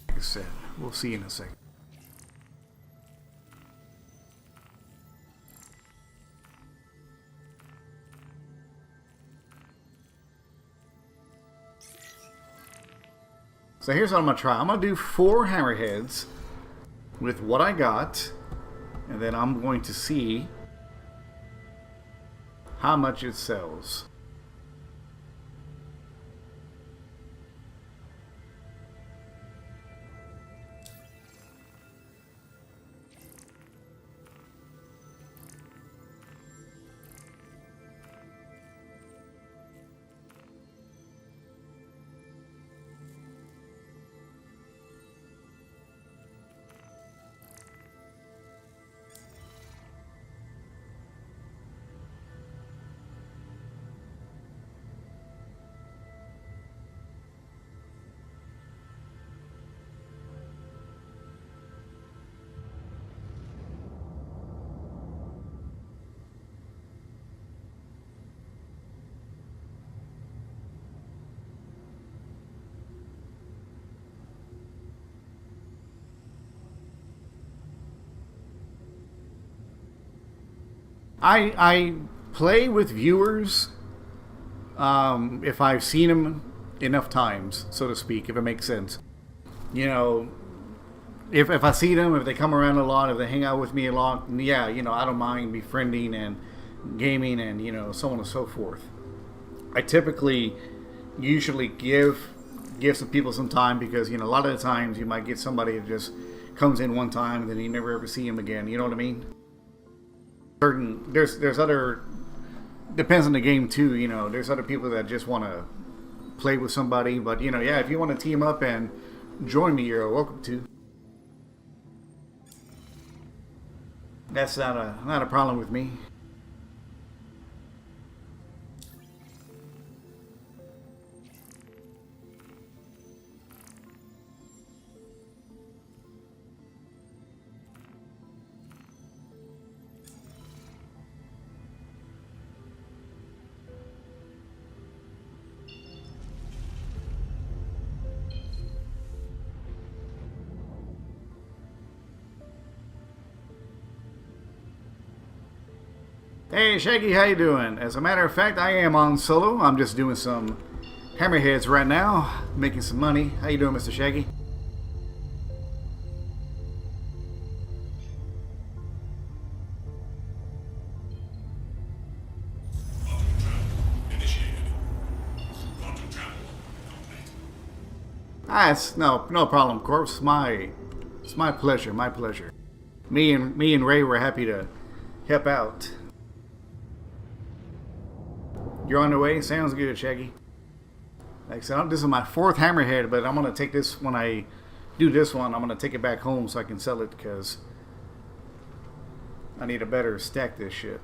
Like I said, we'll see in a second. So here's what I'm going to try. I'm going to do 4 hammerheads with what I got, and then I'm going to see how much it sells. I play with viewers if I've seen them enough times, so to speak, if it makes sense. You know, if I see them, if they come around a lot, if they hang out with me a lot, yeah, you know, I don't mind befriending and gaming and, you know, so on and so forth. I typically usually give some people some time because, you know, a lot of the times you might get somebody that just comes in one time and then you never ever see him again. You know what I mean? There's other, depends on the game too, you know, there's other people that just want to play with somebody, but you know, yeah, if you want to team up and join me, you're welcome to. That's not a problem with me. Hey Shaggy, how you doing? As a matter of fact, I am on solo. I'm just doing some hammerheads right now, making some money. How you doing, Mr. Shaggy? Quantum travel initiated. Quantum travel complete. Ah, it's no problem, Corpse. It's my pleasure, my pleasure. Me and Ray were happy to help out. You're on the way? Sounds good, Shaggy. Like I said, this is my 4th hammerhead, but I'm going to take this, when I do this one, I'm going to take it back home so I can sell it because I need to better stack this shit.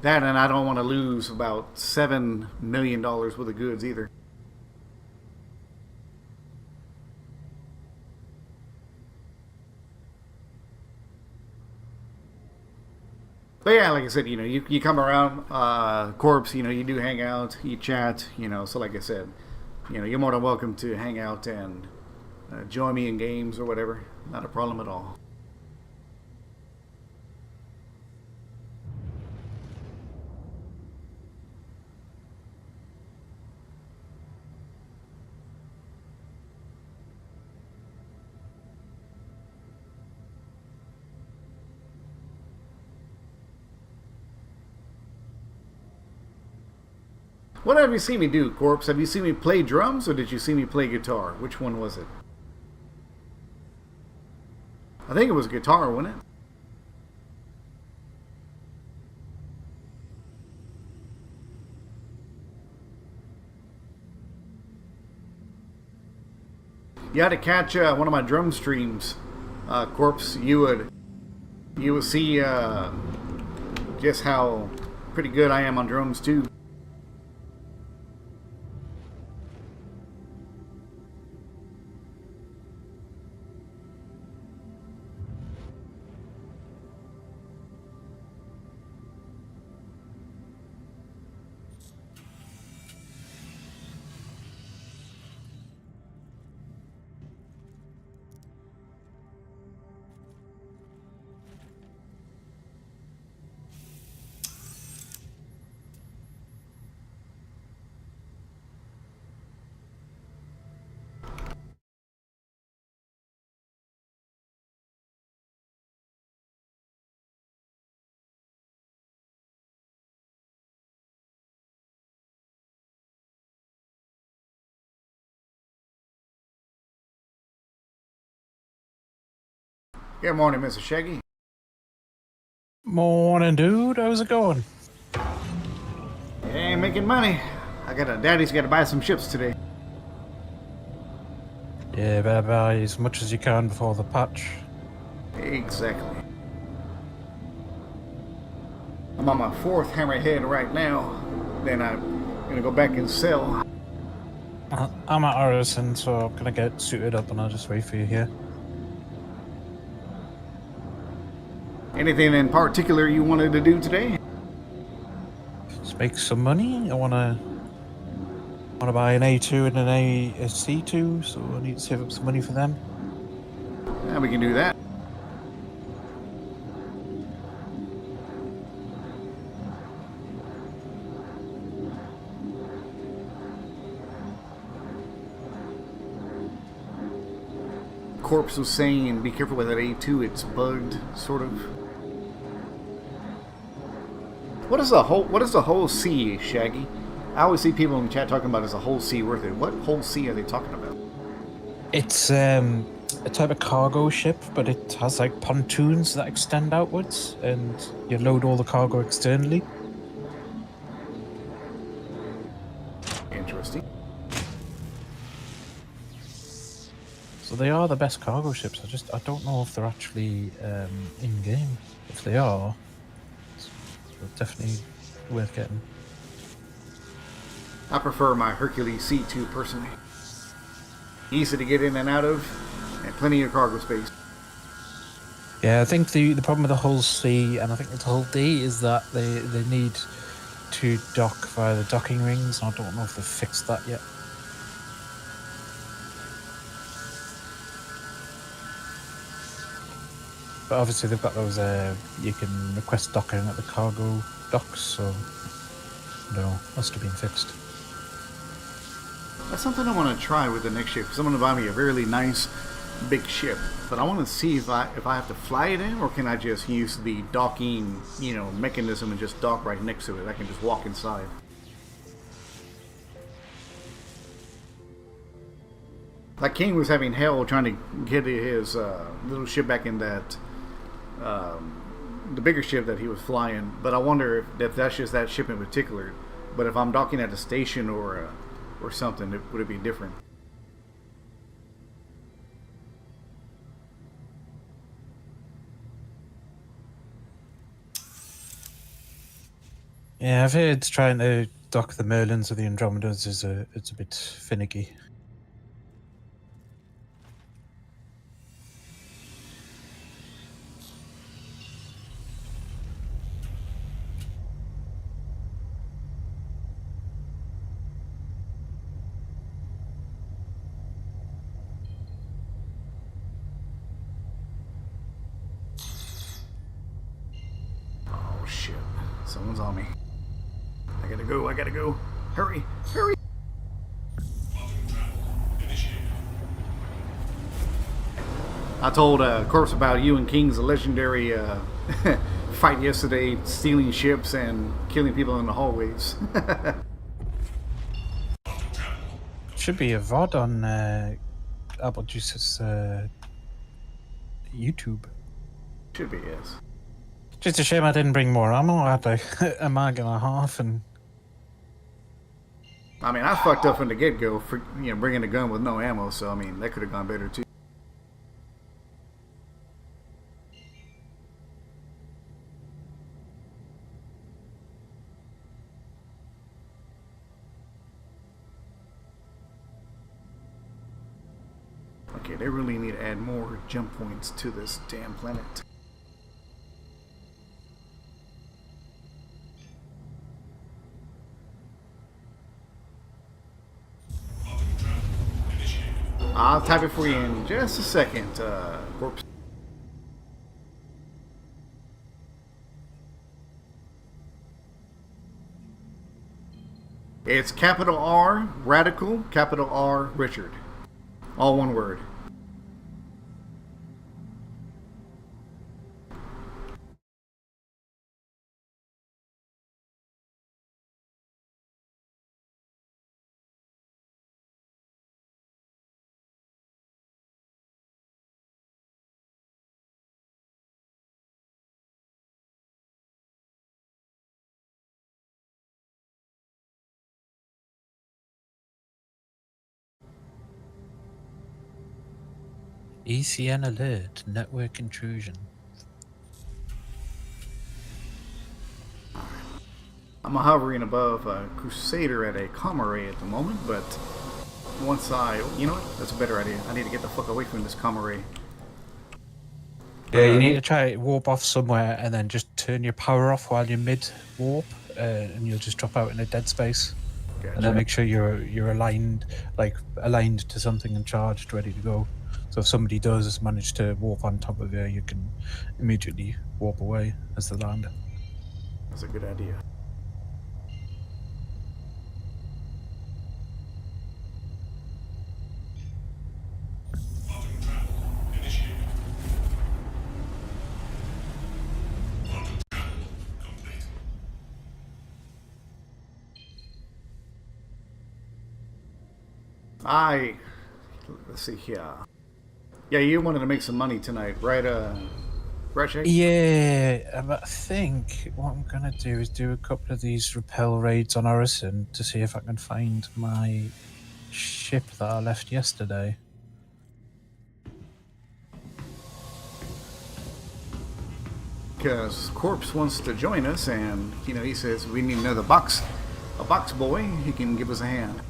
That, and I don't want to lose about $7 million worth of goods either. But yeah, like I said, you know, you come around, Corpse, you know, you do hang out, you chat, you know, so like I said, you know, you're more than welcome to hang out and join me in games or whatever. Not a problem at all. What have you seen me do, Corpse? Have you seen me play drums or did you see me play guitar? Which one was it? I think it was guitar, wasn't it? You had to catch one of my drum streams, Corpse. You would see just how pretty good I am on drums too. Good morning, Mr. Shaggy. Morning, dude. How's it going? Ain't making money. Daddy's got to buy some ships today. Yeah, better buy as much as you can before the patch. Exactly. I'm on my 4th hammerhead right now. Then I'm gonna go back and sell. I'm at Arison, so I'm gonna get suited up and I'll just wait for you here. Anything in particular you wanted to do today? Just make some money. I wanna buy an A2 and a C2, so I need to save up some money for them. Yeah, we can do that. Corpse was saying, be careful with that A2, it's bugged, sort of. What is the whole C, Shaggy? I always see people in the chat talking about is a whole C worth it. What whole C are they talking about? It's a type of cargo ship, but it has like pontoons that extend outwards, and you load all the cargo externally. Interesting. So they are the best cargo ships. I don't know if they're actually in game. If they are, it's definitely worth getting. I prefer my Hercules C2 personally. Easy to get in and out of, and plenty of cargo space. Yeah, I think the problem with the hull C and I think the hull D is that they need to dock via the docking rings, and I don't know if they've fixed that yet. But obviously they've got those, you can request docking at the cargo docks, so no, must have been fixed. That's something I want to try with the next ship, because I'm going to buy me a really nice big ship. But I want to see if I have to fly it in, or can I just use the docking, mechanism and just dock right next to it. I can just walk inside. Like King was having hell trying to get his little ship back in that, the bigger ship that he was flying. But I wonder if that's just that ship in particular. But if I'm docking at a station or something, would it be different? Yeah, I've heard trying to dock the Merlins or the Andromedas it's a bit finicky. Oh shit! Someone's on me. I gotta go. Hurry! I told Corpse about you and King's legendary fight yesterday, stealing ships and killing people in the hallways. should be a VOD on Apple Juice's YouTube. Should be, yes. Just a shame I didn't bring more ammo. I had like a mag and a half, and I mean, I fucked up from the get-go for bringing a gun with no ammo. So I mean, that could have gone better too. Okay, they really need to add more jump points to this damn planet. I'll type it for you in just a second, Corpse. It's capital R, Radical, capital R, Richard. All one word. ECN alert, network intrusion. I'm hovering above Crusader at a comma ray at the moment, but once you know what? That's a better idea. I need to get the fuck away from this comma ray. Yeah, you need to try warp off somewhere and then just turn your power off while you're mid warp, and you'll just drop out in a dead space. Gotcha. And then make sure you're aligned to something and charged, ready to go. So if somebody does manage to warp on top of you can immediately warp away as they land. That's a good idea. Let's see here. Yeah, you wanted to make some money tonight, right? Right, Shake? Yeah, but I think what I'm gonna do is do a couple of these rappel raids on Orison to see if I can find my ship that I left yesterday. Because Corpse wants to join us, and he says we need another box boy. He can give us a hand.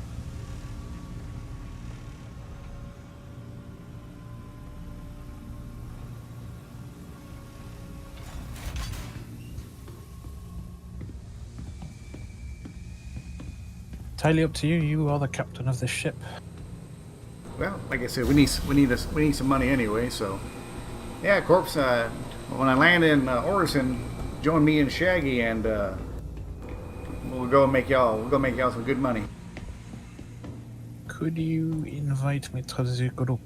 Entirely up to you. You are the captain of this ship. Well, like I said, we need some money anyway. So, yeah, Corpse. When I land in Orison, join me and Shaggy, and we'll go make y'all some good money. Could you invite me to the group?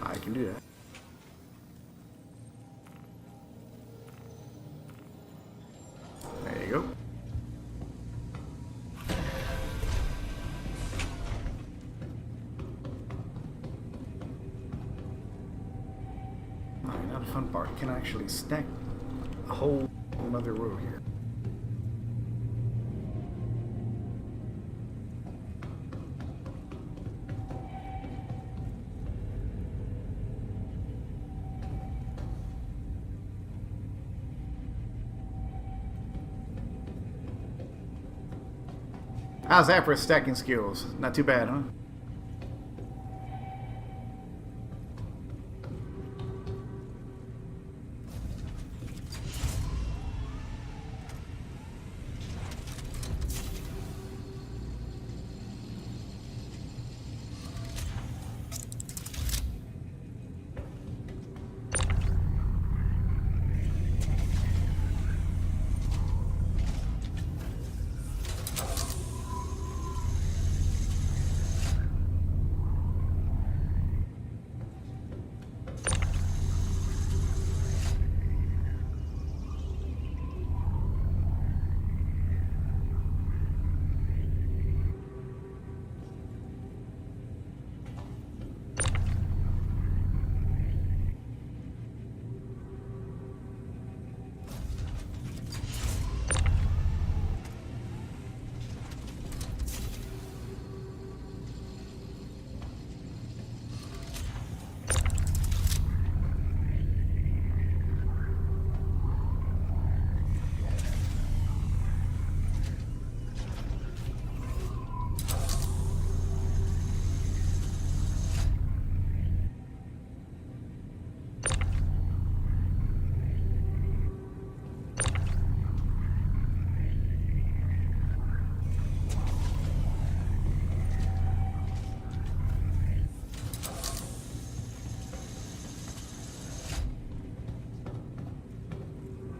I can do that. There you go. Alright, now the fun part. You can actually stack a whole another row here. How's that for stacking skills? Not too bad, huh?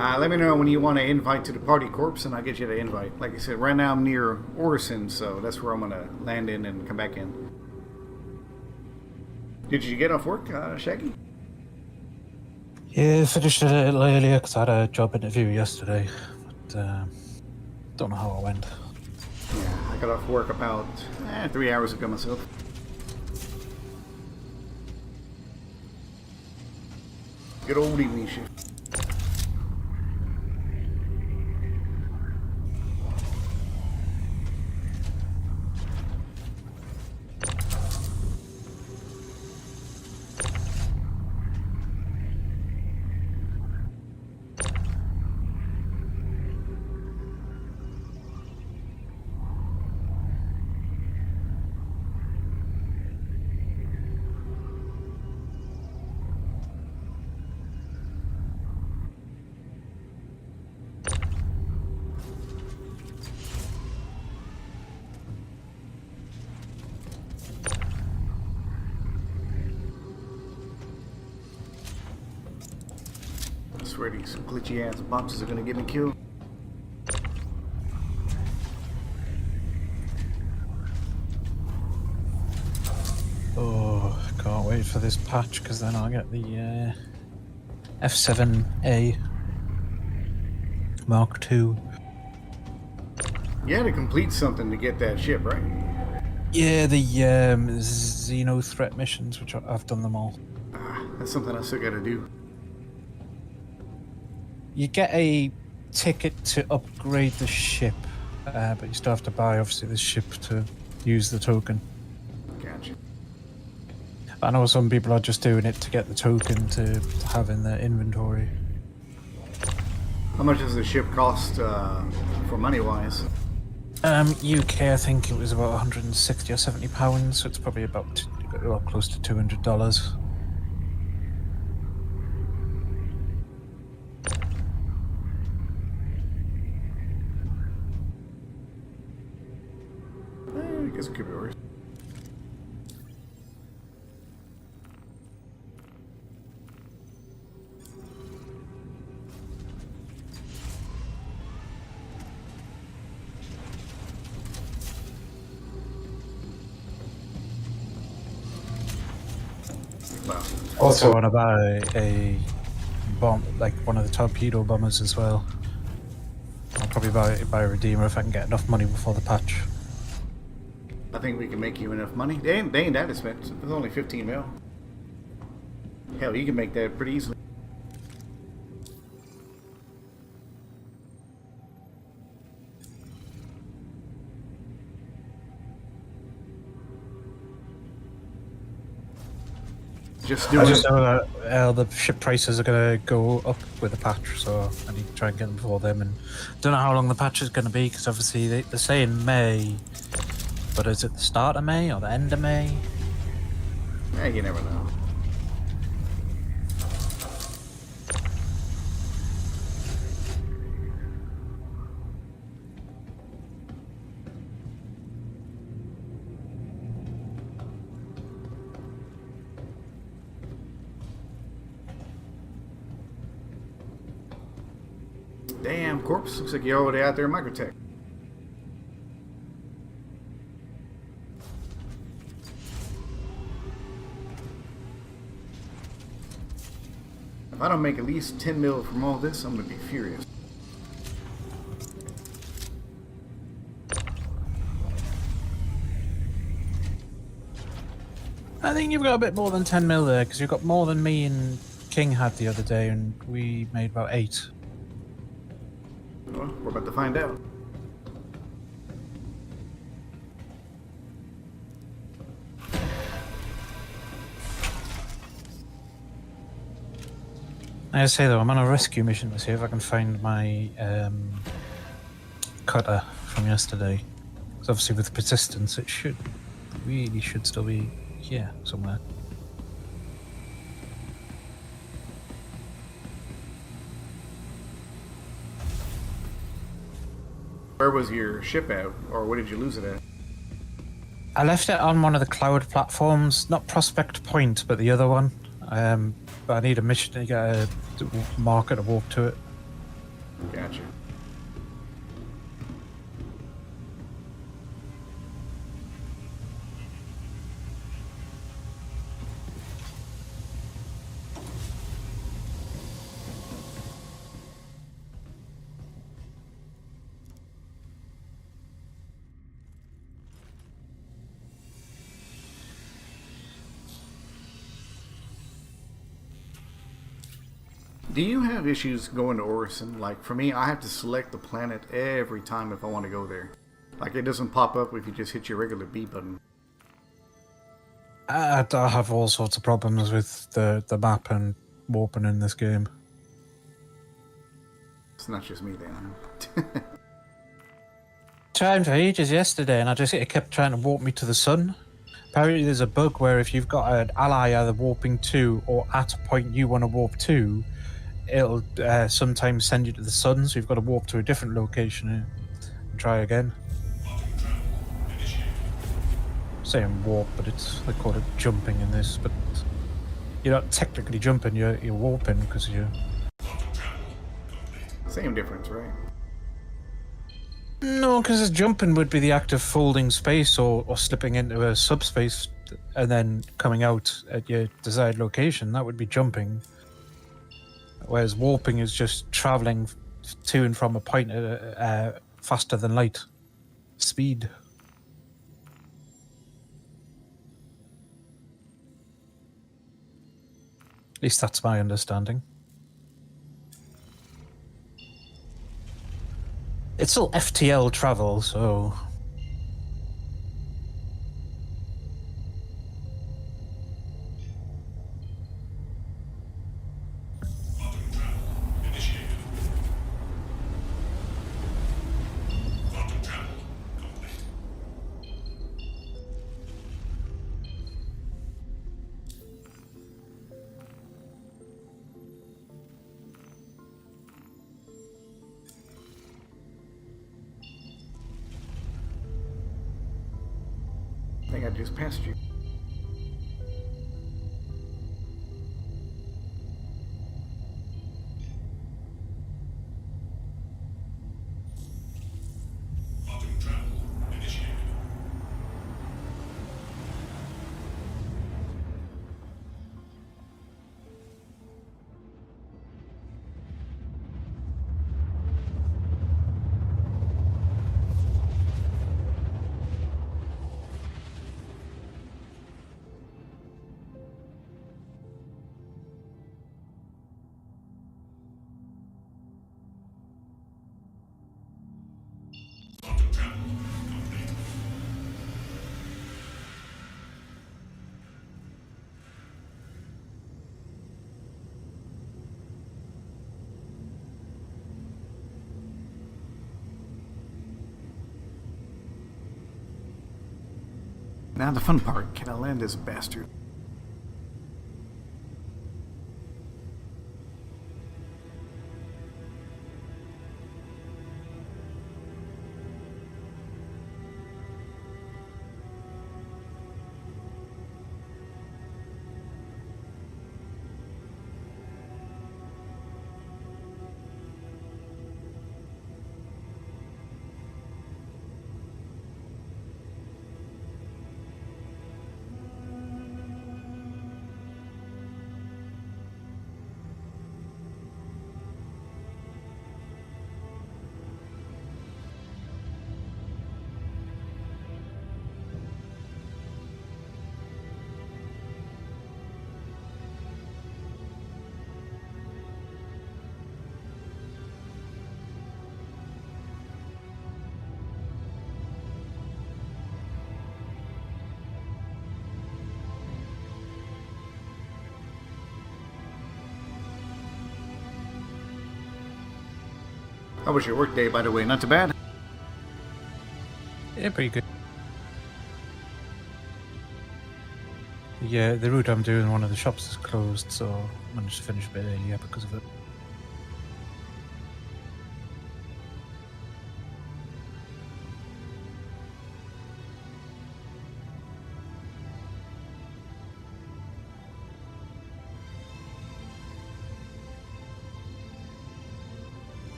Let me know when you want to invite to the party, Corpse, and I'll get you the invite. Like I said, right now I'm near Orison, so that's where I'm going to land in and come back in. Did you get off work, Shaggy? Yeah, finished a little earlier because I had a job interview yesterday. But don't know how it went. Yeah, I got off work about 3 hours ago myself. Good old evening shift. I swear these glitchy ass boxes are gonna get me killed. Oh, can't wait for this patch because then I'll get the F7A Mark II. You had to complete something to get that ship, right? Yeah, the Xeno threat missions, which I've done them all. That's something I still gotta do. You get a ticket to upgrade the ship, but you still have to buy, obviously, the ship to use the token. Gotcha. I know some people are just doing it to get the token to have in their inventory. How much does the ship cost for money-wise? UK, I think it was about 160 or 70 pounds, so it's probably about close to $200. I guess it could be worse. Wow. Also want to buy a bomb, like one of the torpedo bombers as well. I'll probably buy a Redeemer if I can get enough money before the patch. I think we can make you enough money. They ain't that expensive. It's only 15 mil. Hell, you can make that pretty easily. Just do I it. just know that the ship prices are going to go up with the patch, so I need to try and get them before them. And don't know how long the patch is going to be, because obviously they're saying May, but is it the start of May or the end of May? Yeah, you never know. Damn, Corpse. Looks like you're already out there in Microtech. If I don't make at least 10 mil from all this, I'm gonna be furious. I think you've got a bit more than 10 mil there, because you've got more than me and King had the other day, and we made about 8. Well, we're about to find out. I say though, I'm on a rescue mission to see if I can find my cutter from yesterday. Because obviously with persistence, it should still be here somewhere. Where was your ship at, or where did you lose it at? I left it on one of the cloud platforms, not Prospect Point, but the other one. But I need a mission to get a marker to walk to it. Gotcha. Do you have issues going to Orison? Like, for me, I have to select the planet every time if I want to go there. Like, it doesn't pop up if you just hit your regular B button. I have all sorts of problems with the map and warping in this game. It's not just me then. Trying for ages yesterday, and it kept trying to warp me to the sun. Apparently, there's a bug where if you've got an ally either warping to or at a point you want to warp to, it'll sometimes send you to the sun, so you've got to warp to a different location and try again. Saying warp, but they call it jumping in this, but you're not technically jumping, you're warping because you're... Same difference, right? No, because jumping would be the act of folding space or slipping into a subspace and then coming out at your desired location. That would be jumping. Whereas warping is just traveling to and from a point at faster than light speed. At least that's my understanding. It's still FTL travel, so... I think I just passed you. Now the fun part, can I land this bastard? How was your work day, by the way? Not too bad? Yeah, pretty good. Yeah, the route I'm doing, one of the shops is closed, so I managed to finish a bit earlier because of it.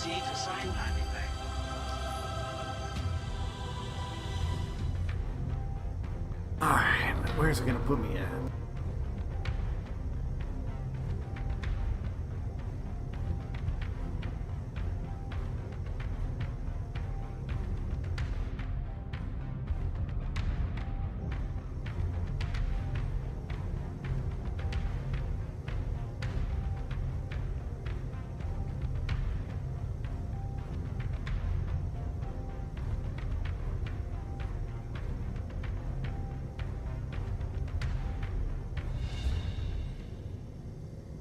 received a signed landing bay. Alright, where's it gonna put me at?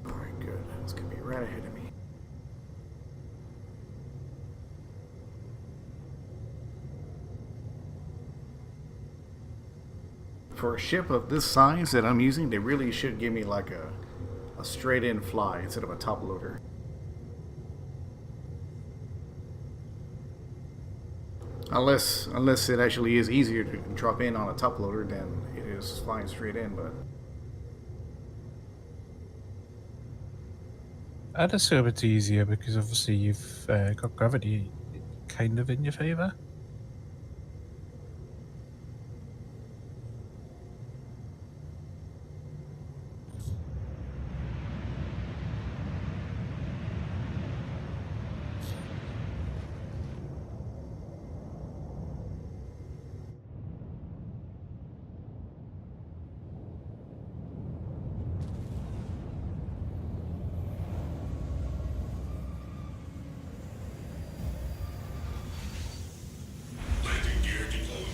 Alright, good. It's gonna be right ahead of me. For a ship of this size that I'm using, they really should give me like a straight in fly instead of a top loader. Unless it actually is easier to drop in on a top loader than it is flying straight in, but I'd assume it's easier because obviously you've got gravity kind of in your favour. Landing gear deployed.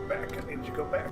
back. I need you to go back.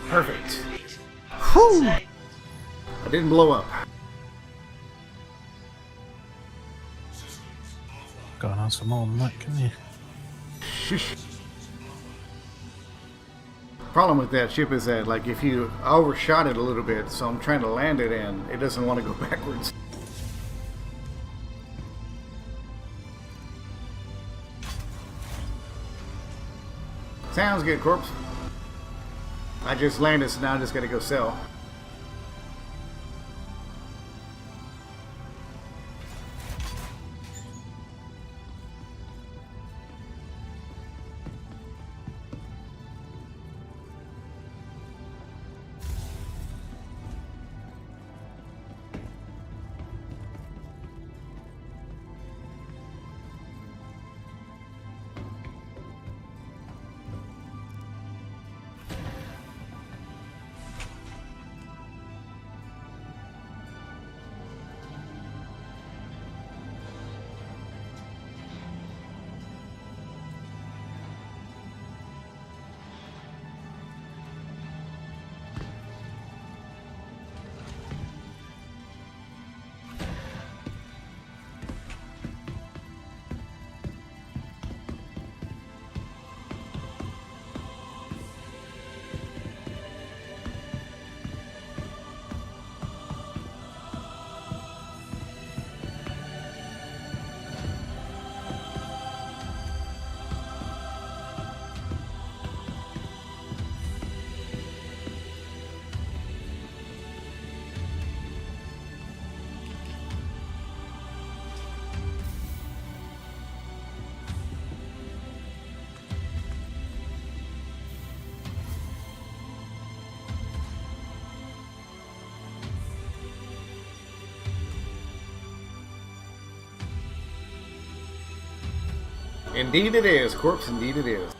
Perfect. Whew! I didn't blow up. Going on some more than that, can you? Shush. Problem with that ship is that, like, if you overshot it a little bit, so I'm trying to land it and it doesn't want to go backwards. Sounds good, Corpse. I just landed, so now I just gotta go sell. Indeed it is, corpse. Indeed it is.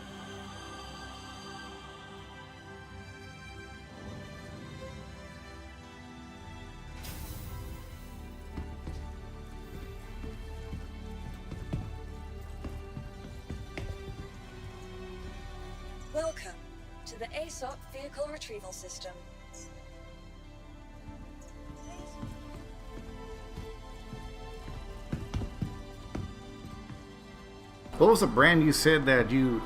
Welcome to the ASOP Vehicle Retrieval System. What was the brand you said that you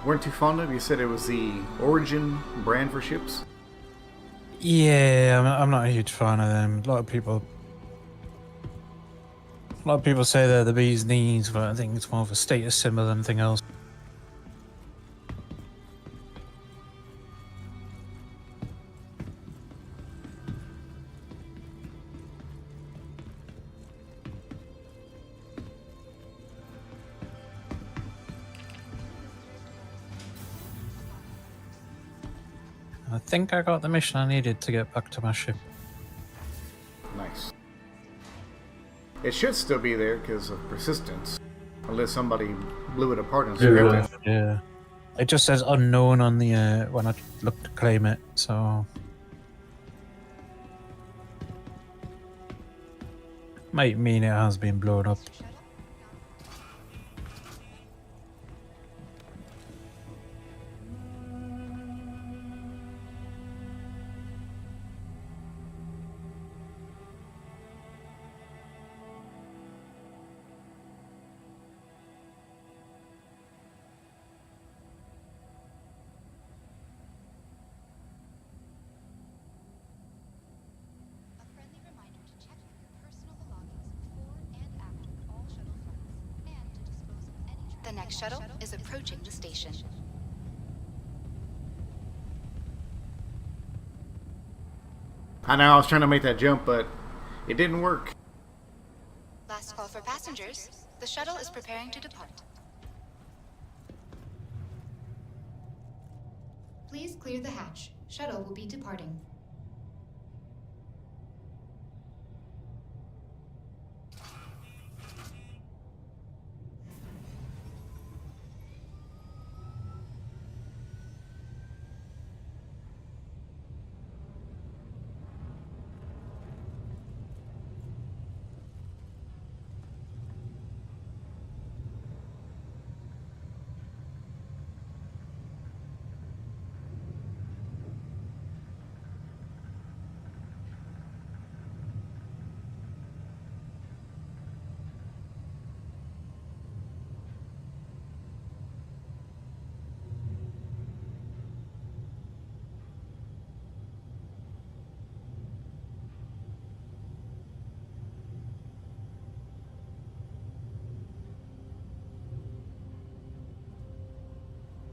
weren't too fond of? You said it was the Origin brand for ships? Yeah, I'm not a huge fan of them. A lot of people say they're the bee's knees, but I think it's more of a status symbol than anything else. I think I got the mission I needed to get back to my ship. Nice. It should still be there because of persistence. Unless somebody blew it apart and scrapped it. Yeah. It just says unknown on the when I look to claim it, so might mean it has been blown up. A friendly reminder to check your personal belongings before and after all shuttle flights, and to dispose of any trash. The next shuttle is approaching the station. I know I was trying to make that jump, but it didn't work. Last call for passengers. The shuttle is preparing to depart. Please clear the hatch. Shuttle will be departing.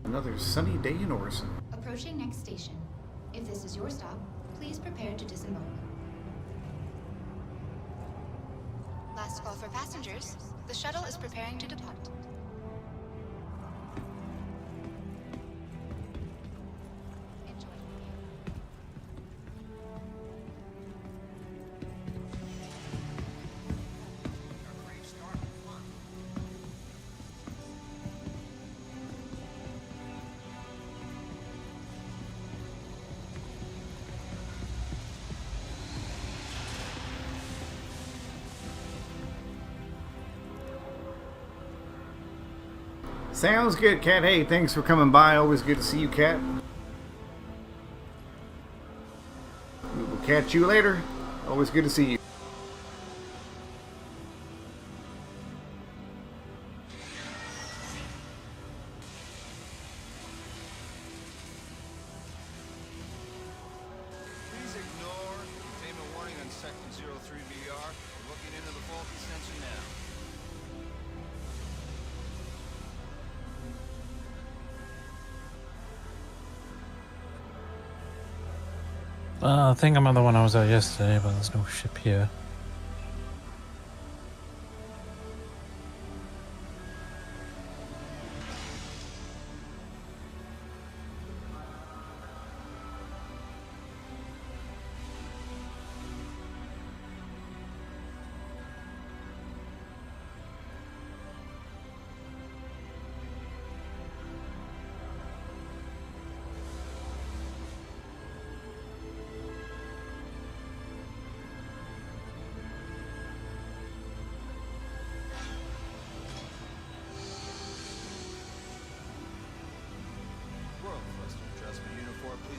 Another sunny day in Orison. Approaching next station. If this is your stop, please prepare to disembark. Last call for passengers. The shuttle is preparing to depart. Enjoy. Sounds good, Cat. Hey, thanks for coming by. Always good to see you, Cat. We will catch you later. Always good to see you. Please ignore containment warning on Sector 03BR. We're looking into the faulty sensor now. I think I'm on the one I was at yesterday, but there's no ship here.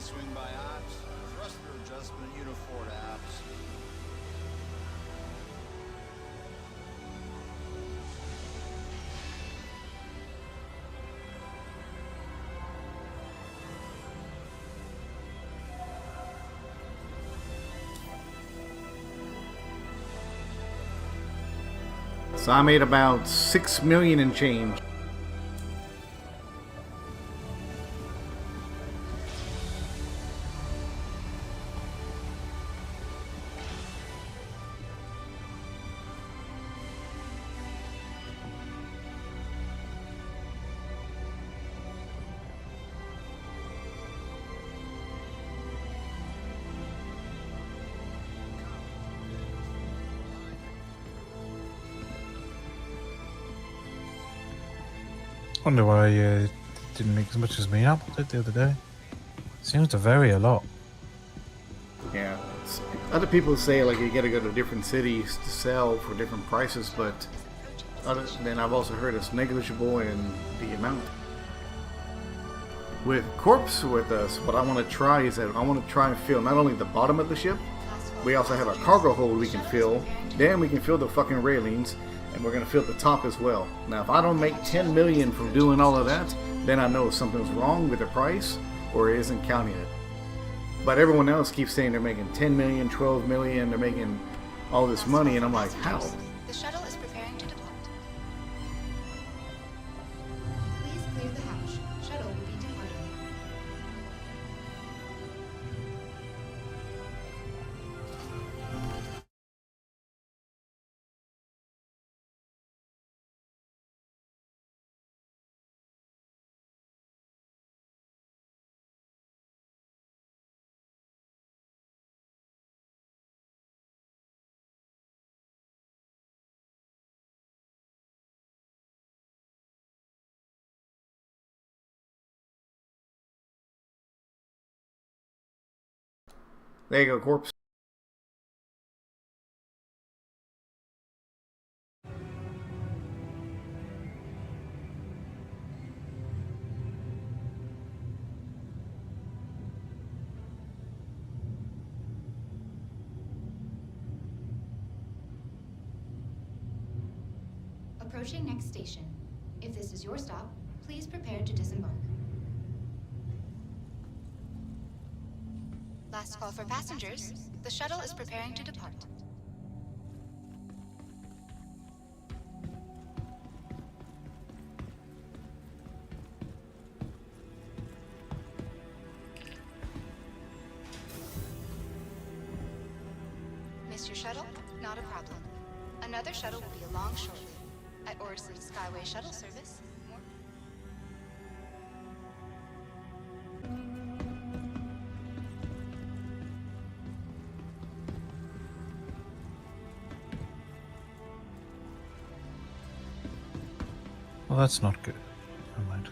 swing by ops, thruster adjustment, uniform ops. So I made about 6 million and change. Wonder why didn't make as much as me and Apple did the other day. Seems to vary a lot. Yeah. Other people say like you gotta go to different cities to sell for different prices, but other than I've also heard it's negligible in the amount. With Corpse with us, what I want to try is that I want to try and fill not only the bottom of the ship, we also have a cargo hold we can fill. Then we can fill the fucking railings, and we're gonna fill the top as well. Now, if I don't make 10 million from doing all of that, then I know something's wrong with the price, or it isn't counting it. But everyone else keeps saying they're making 10 million, 12 million, they're making all this money, and I'm like, how? The shuttle is preparing to depart. Please clear the hatch. Shuttle will be departing. There you go, Corpse. Approaching next station. If this is your stop, please prepare to disembark. Last call for passengers. The shuttle is preparing to depart. Missed your shuttle? Not a problem. Another shuttle will be along shortly. At Orson Skyway Shuttle Service. Well, that's not good. Never mind.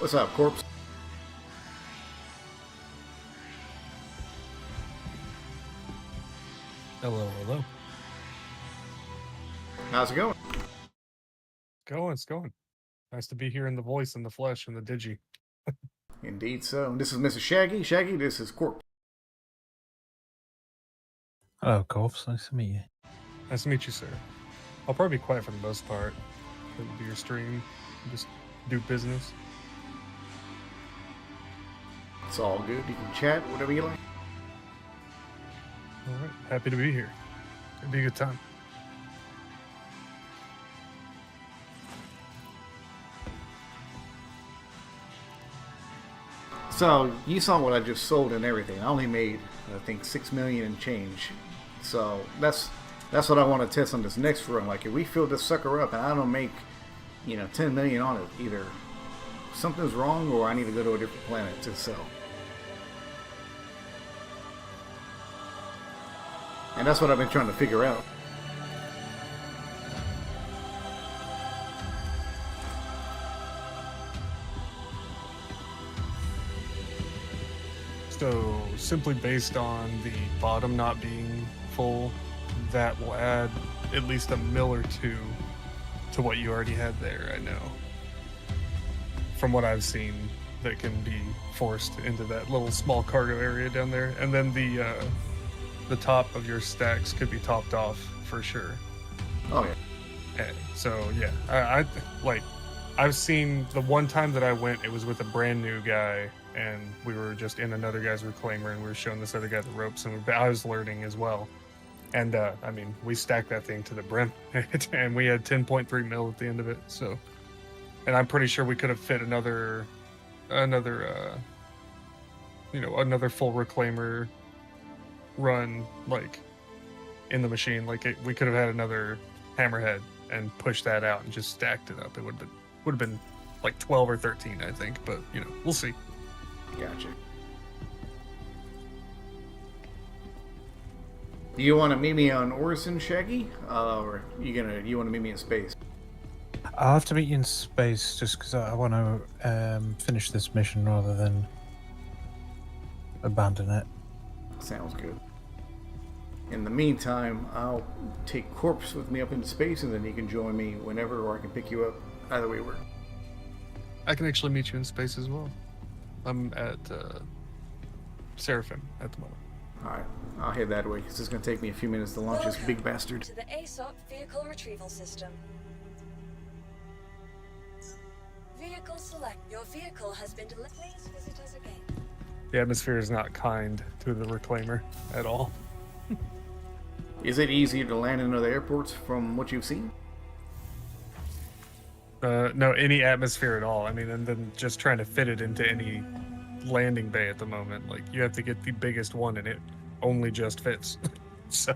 What's up, Corpse? Hello, hello. How's it going? It's going. Nice to be here in the voice and the flesh and the digi. Indeed so. This is Mrs. Shaggy. Shaggy, this is Corpse. Hello, Corpse. Nice to meet you. Nice to meet you, sir. I'll probably be quiet for the most part. It'll be your stream. Just do business. It's all good. You can chat, whatever you like. All right. Happy to be here. It'd be a good time. So you saw what I just sold and everything. I only made, I think, 6 million and change. So that's what I want to test on this next run. Like, if we fill this sucker up and I don't make, 10 million on it, either something's wrong or I need to go to a different planet to sell. And that's what I've been trying to figure out. So simply based on the bottom not being full, that will add at least a mil or two to what you already had there, I know. From what I've seen, that can be forced into that little small cargo area down there. And then the top of your stacks could be topped off for sure. Oh yeah. And so yeah, I like, I've seen the one time that I went, it was with a brand new guy, and we were just in another guy's reclaimer, and we were showing this other guy the ropes, and I was learning as well. And I mean, we stacked that thing to the brim, and we had 10.3 mil at the end of it. So, and I'm pretty sure we could have fit another full reclaimer run, like, in the machine. Like, we could have had another hammerhead and pushed that out and just stacked it up. It would have been like 12 or 13, I think. But we'll see. Gotcha. Do you want to meet me on Orison, Shaggy? Or you want to meet me in space? I'll have to meet you in space just because I want to finish this mission rather than abandon it. Sounds good. In the meantime, I'll take Corpse with me up into space, and then you can join me whenever, or I can pick you up. Either way works. I can actually meet you in space as well. I'm at Seraphim at the moment. Alright, I'll head that way, because it's going to take me a few minutes to launch this big bastard. To the ASOP Vehicle Retrieval System. Vehicle select. Your vehicle has been delivered. Please visit us again. The atmosphere is not kind to the reclaimer at all. Is it easier to land in other airports from what you've seen? No, any atmosphere at all. I mean, and then just trying to fit it into any landing bay at the moment. Like, you have to get the biggest one, and it only just fits. So...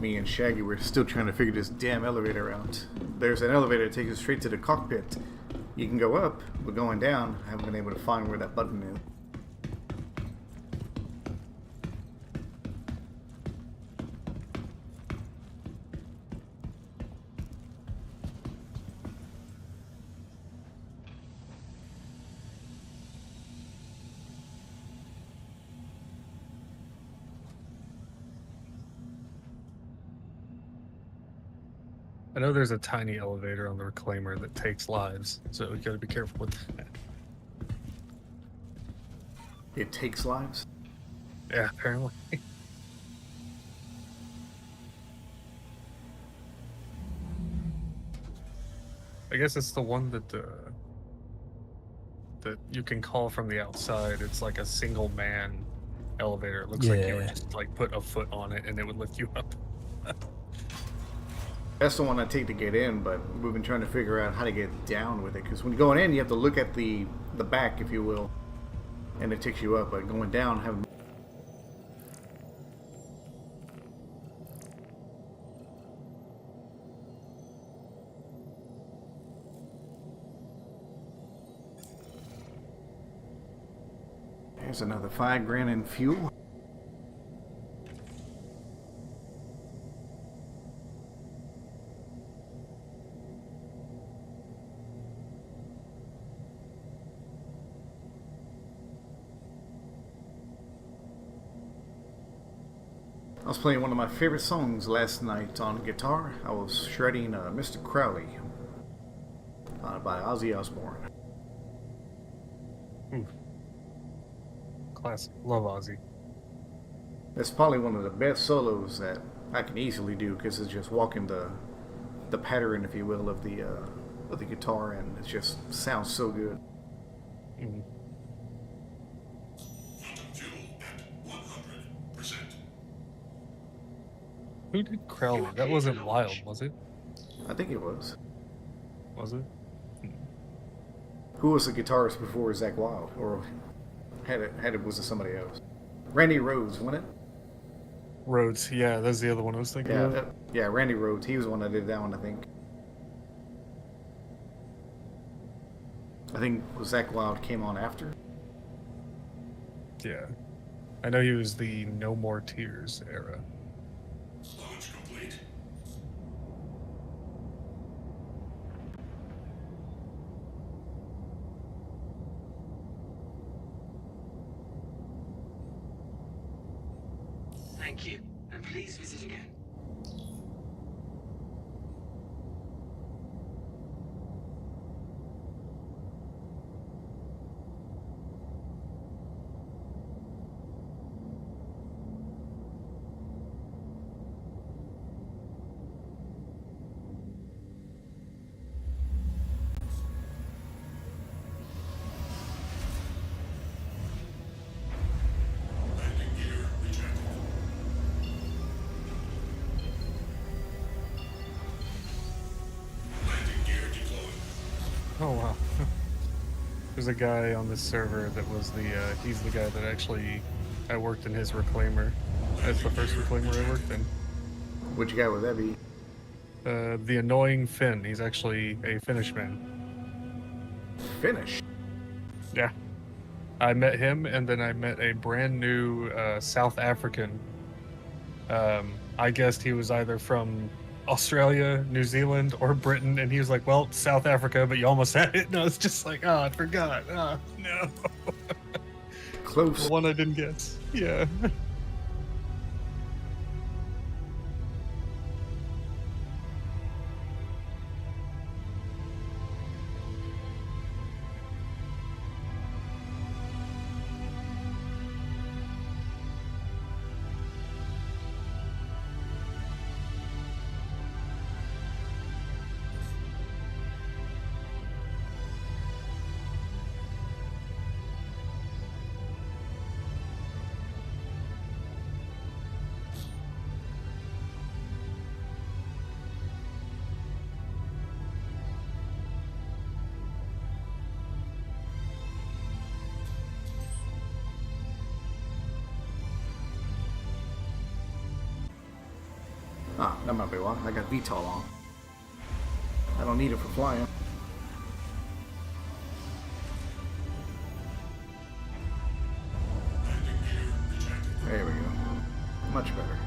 Me and Shaggy were still trying to figure this damn elevator out. There's an elevator that takes us straight to the cockpit. You can go up, but going down, I haven't been able to find where that button is. I know there's a tiny elevator on the reclaimer that takes lives, so you gotta be careful with that. It takes lives? Yeah, apparently. I guess it's the one that that you can call from the outside. It's like a single man elevator. It looks like you would just like put a foot on it and it would lift you up. That's the one I take to get in, but we've been trying to figure out how to get down with it. Because when you're going in, you have to look at the back, if you will, and it takes you up. But going down, having... There's another $5,000 in fuel. I was playing one of my favorite songs last night on guitar. I was shredding Mr. Crowley by Ozzy Osbourne. Classic. Love Ozzy. It's probably one of the best solos that I can easily do because it's just walking the pattern, if you will, of the guitar, and it just sounds so good. Mhm. Quantum fuel at 100%. Who did Crowley? That wasn't Wild, was it? I think it was. Was it? Who was the guitarist before Zach Wild, or had it was it somebody else? Randy Rhoads, wasn't it? Rhodes. Yeah, that's the other one I was thinking Yeah, of. yeah, Randy Rhoads. He was the one that did that one, I think. I think Zach Wild came on after. Yeah. I know he was the No More Tears era. Launch complete. Thank you, and please visit again. Landing gear rejected. Landing gear deployed. Oh wow. There's a guy on this server that was he's the guy that actually I worked in his reclaimer. That's the first reclaimer I worked in. Which guy would that be? The annoying Finn. He's actually a Finnish man. Finnish. Yeah. I met him, and then I met a brand new South African. I guessed he was either from Australia, New Zealand, or Britain, and he was like, well, South Africa, but you almost had it. And I was just like, oh, I forgot. Oh, no. Close. The one I didn't guess. Yeah. Ah, that might be why. I got VTOL on. I don't need it for flying. Landing gear rejected. There we go. Much better.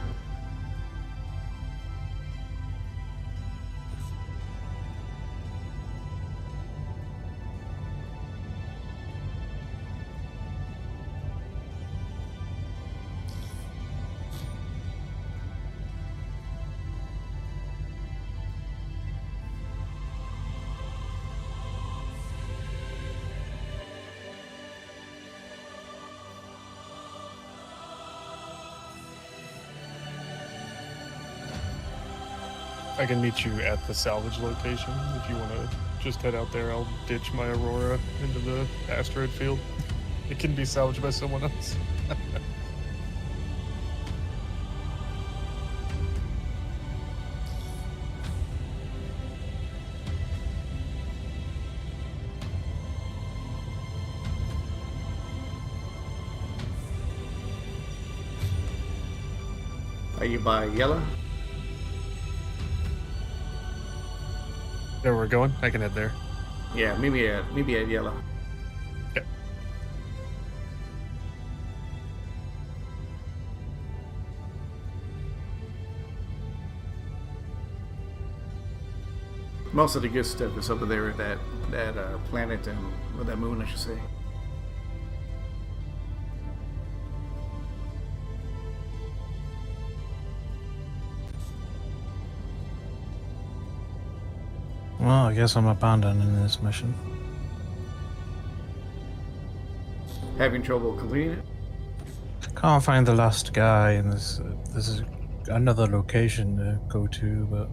I can meet you at the salvage location if you want to just head out there. I'll ditch my Aurora into the asteroid field. It can be salvaged by someone else. Are you by Yellow? There we're going. I can head there. Yeah, maybe at Yellow. Okay. Most of the good stuff is over there at that planet and or that moon, I should say. Well, I guess I'm abandoning this mission. Having trouble completing it? Can't find the last guy, and there's another location to go to, but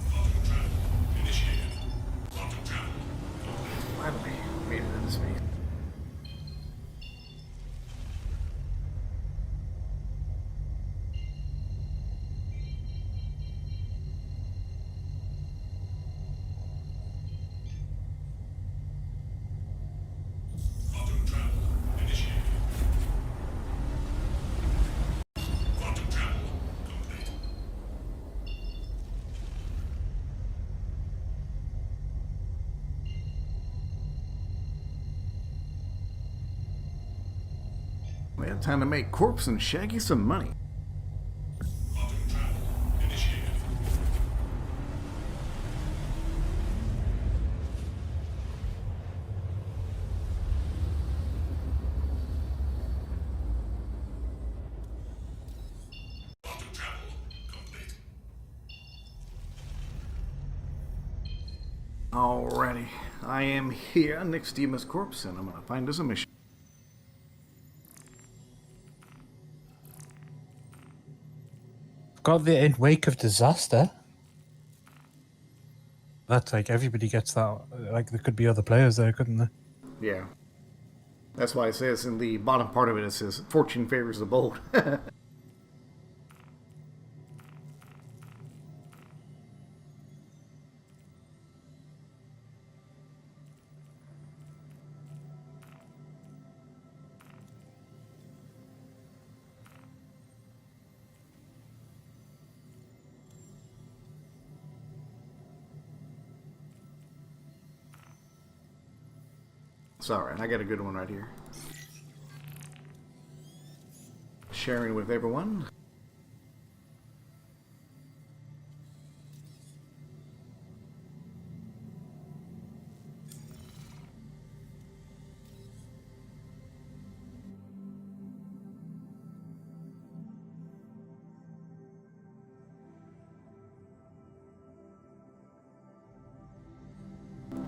Quantum travel initiated. Quantum travel. Finally made it into space. Quantum travel initiated. Quantum travel complete. Well, time to make Corpse and Shaggy some money. Quantum travel initiated. Quantum travel complete. Alrighty, I am here next to Miss Corpse, and I'm gonna find us a mission. got the In Wake of Disaster. That's like everybody gets that. Like there could be other players there, couldn't there? Yeah. That's why it says in the bottom part of it, it says, Fortune favors the bold. It's alright, I got a good one right here. Sharing with everyone.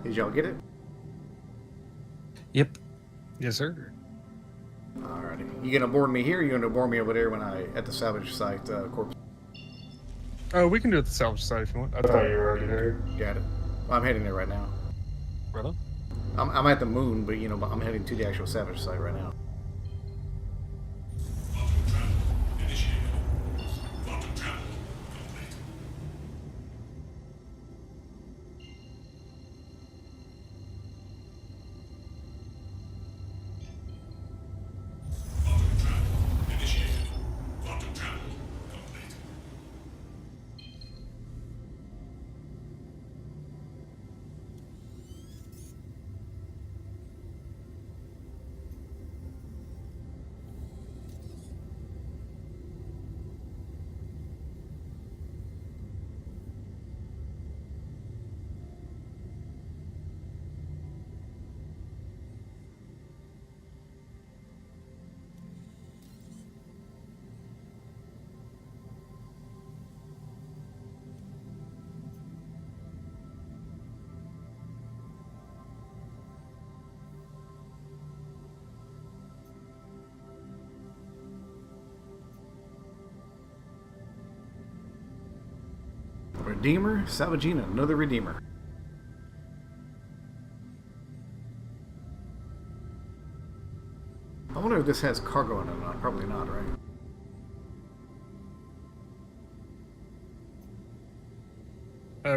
Did y'all get it? Yep. Yes, sir. Alrighty. You gonna board me here or you gonna board me over there when I at the salvage site, Corpse? Oh, we can do it at the salvage site if you want. I thought you were already there. Got it. Well, I'm heading there right now. Right on. I'm at the moon, but you know, I'm heading to the actual salvage site right now. Quantum travel initiated. Quantum travel complete. Quantum travel initiated. Quantum travel complete. Redeemer, salvaging another Redeemer. I wonder if this has cargo in it or not. Probably not, right?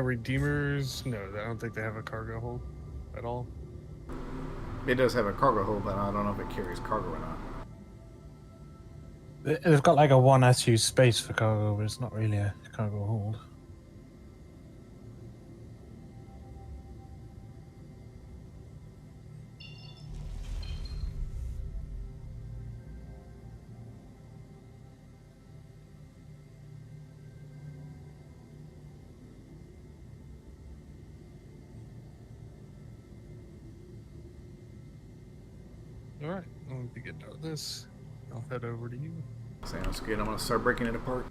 Redeemers? No, I don't think they have a cargo hold at all. It does have a cargo hold, but I don't know if it carries cargo or not. They've got like a 1 SU space for cargo, but it's not really a cargo hold. Alright, I'll be getting out of this. I'll head over to you. Sounds good. I'm gonna start breaking it apart.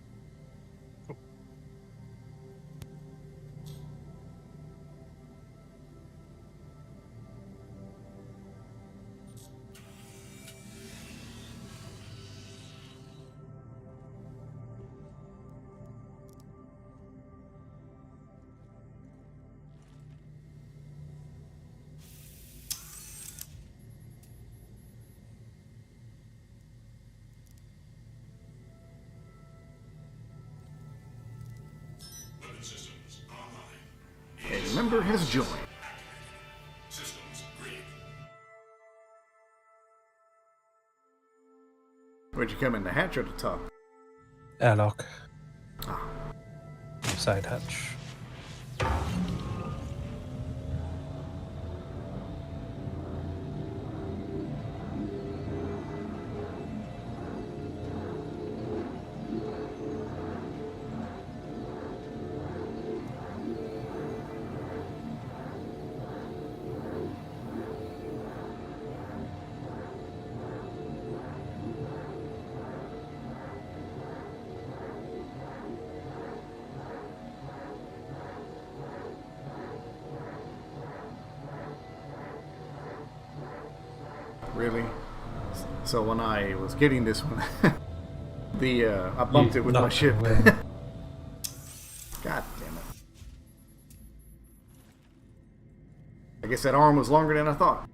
Weapon systems online. A member has joined. Systems green. Where'd you come in, the hatch or the top? Airlock. Side hatch. Really? So when I was getting this one, I bumped it with my ship. God damn it. I guess that arm was longer than I thought.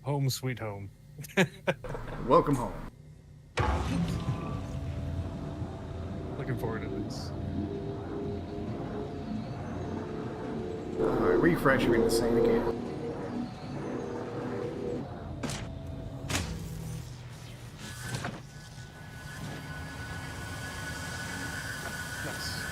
Home sweet home. Welcome home. Looking forward to this. Alright, refresh, read the same again. Nice.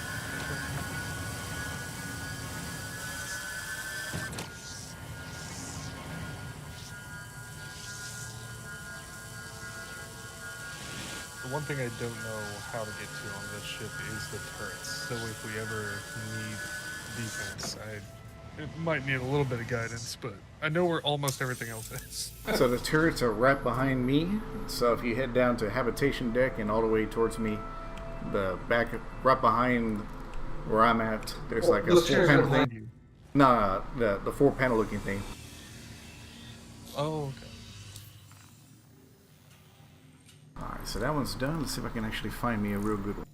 The one thing I don't know how to get to on this ship is the turrets. So if we ever need defense, it might need a little bit of guidance, but I know where almost everything else is. So the turrets are right behind me. So if you head down to habitation deck and all the way towards me, the back right behind where I'm at, there's like a four panel Behind thing. you. No, the four panel looking thing. Oh, okay. Alright, so that one's done. Let's see if I can actually find me a real good one.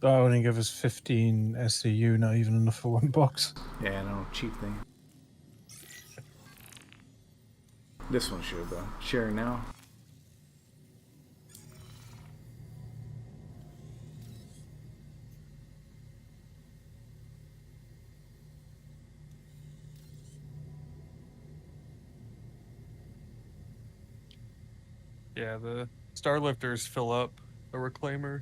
That only give us 15 SCU, not even enough for one box. Yeah, no, cheap thing. This one should though. Share now. Yeah, the Starlifters fill up a Reclaimer.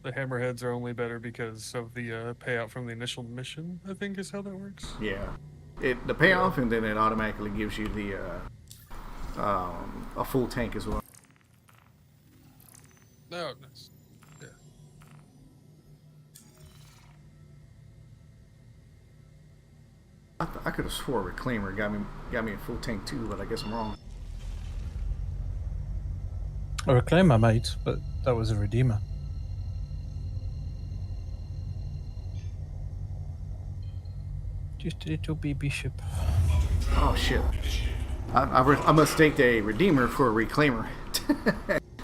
The Hammerheads are only better because of the payout from the initial mission, I think is how that works. Yeah. The payoff, and then it automatically gives you the a full tank as well. Oh, nice. Yeah. I could have swore Reclaimer got me a full tank too, but I guess I'm wrong. A Reclaimer might, but that was a Redeemer. Just a little baby ship. Oh shit! I mistaked a Redeemer for a Reclaimer.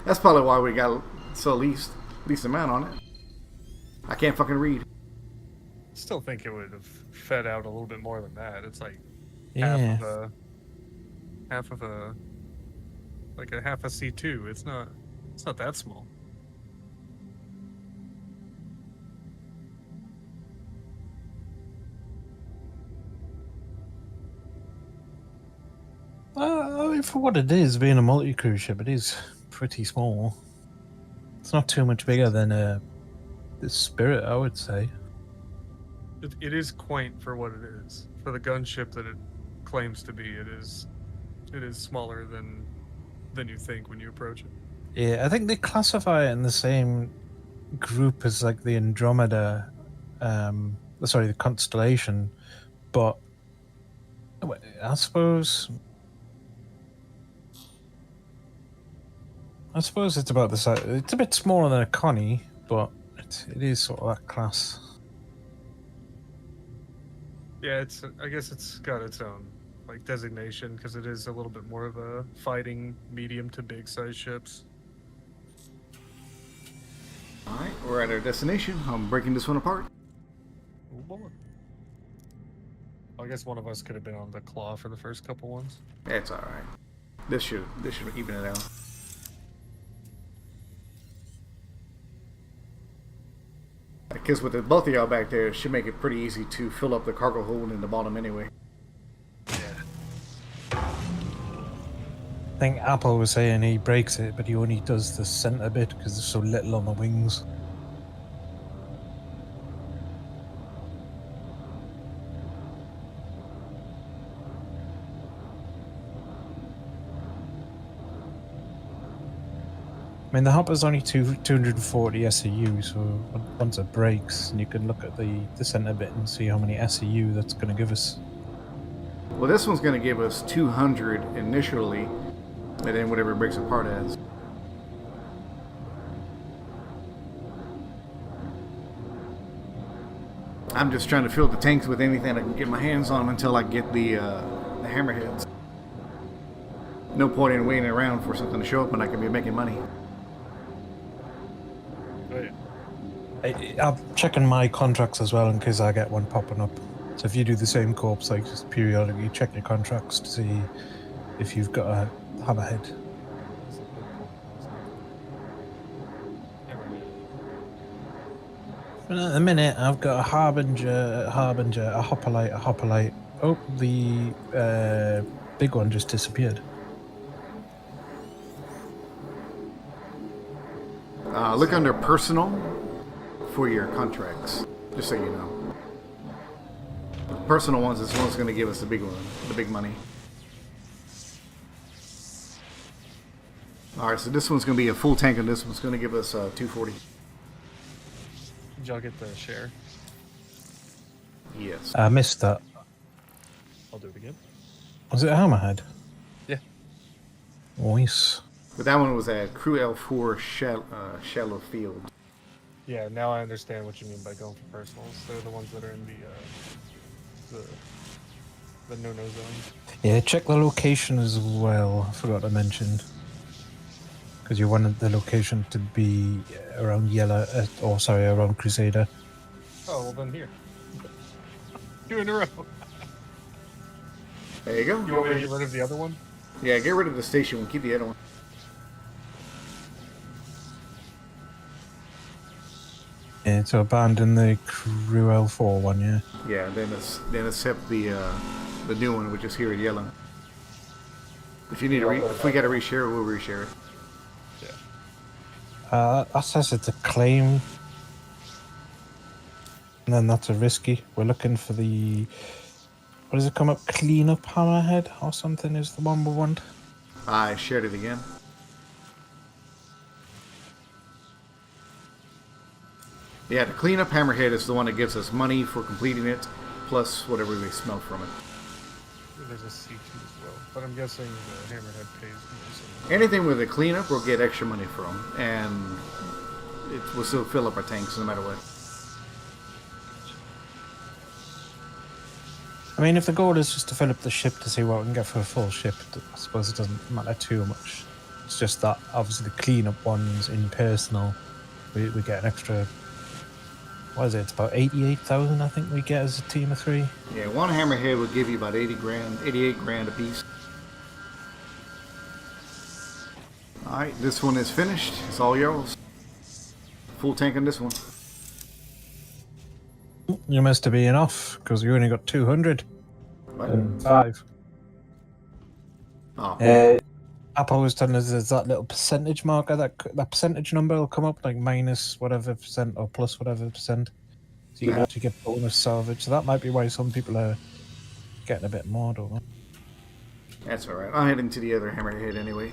That's probably why we got so least amount on it. I can't fucking read. Still think it would have fed out a little bit more than that. It's like Yeah. half of a C2. It's not that small. I mean, for what it is, being a multi-cruise ship, it is pretty small. It's not too much bigger than the Spirit, I would say. It is quaint for what it is. For the gunship that it claims to be, it is smaller than you think when you approach it. Yeah, I think they classify it in the same group as like the Andromeda, the Constellation, but I suppose it's about the size. It's a bit smaller than a Connie, but it is sort of that class. Yeah, I guess it's got its own like designation because it is a little bit more of a fighting medium to big size ships. Alright, we're at our destination. I'm breaking this one apart. Oh boy. I guess one of us could have been on the Claw for the first couple ones. It's alright. This should even it out. Because with both of y'all back there, it should make it pretty easy to fill up the cargo hold in the bottom anyway. I think Apple was saying he breaks it, but he only does the center bit because there's so little on the wings. I mean, the hopper's only 240 SEU, so once it breaks, you can look at the center bit and see how many SEU that's going to give us. Well, this one's going to give us 200 initially, and then whatever it breaks apart as. I'm just trying to fill the tanks with anything I can get my hands on until I get the hammerheads. No point in waiting around for something to show up when I can be making money. I'm checking my contracts as well in case I get one popping up. So if you do the same corps, like just periodically check your contracts to see if you've got a hammerhead. And at the minute, I've got a harbinger, a hoplite. Oh, the big one just disappeared. Look under personal for your contracts, just so you know. The personal ones, this one's going to give us the big one, the big money. Alright, so this one's going to be a full tank, and this one's going to give us 240. Did y'all get the share? Yes. I missed that. I'll do it again. Was it a hammerhead? Yeah. Nice. But that one was at Crew L4 Shallow Field. Yeah, now I understand what you mean by going for personals. They're the ones that are in the no-no zone. Yeah, check the location as well. I forgot to mention. Because you wanted the location to be around around Crusader. Oh, well then here. 2 in a row. There you go. You want me to get rid of the other one? Yeah, get rid of the station and keep the other one. Yeah, to abandon the Crew L4 one, yeah. Yeah, then accept the new one, which is here in yellow. If you need if we got to reshare, we'll reshare it. That says it's a claim. And then that's a risky. We're looking for the... What does it come up? Cleanup hammerhead or something is the one we want. I shared it again. Yeah, the cleanup hammerhead is the one that gives us money for completing it, plus whatever we smelt from it. There's a C2 as well, but I'm guessing the hammerhead pays more. Anything with a cleanup we'll get extra money from, and it will still fill up our tanks no matter what. I mean, if the goal is just to fill up the ship to see what we can get for a full ship, I suppose it doesn't matter too much. It's just that obviously the cleanup ones in personal, we get an extra. What is it? It's about 88,000, I think we get as a team of 3. Yeah, one hammerhead would give you about 80 grand, 88 grand a piece. Alright, this one is finished. It's all yours. Full tank on this one. You must be enough because you only got 200 What? and 5. Oh. Apple was telling us there's that little percentage marker, that percentage number will come up like minus whatever percent or plus whatever percent. So you can actually get bonus salvage. So that might be why some people are getting a bit more, don't they? That's alright. I'll head into the other hammerhead anyway.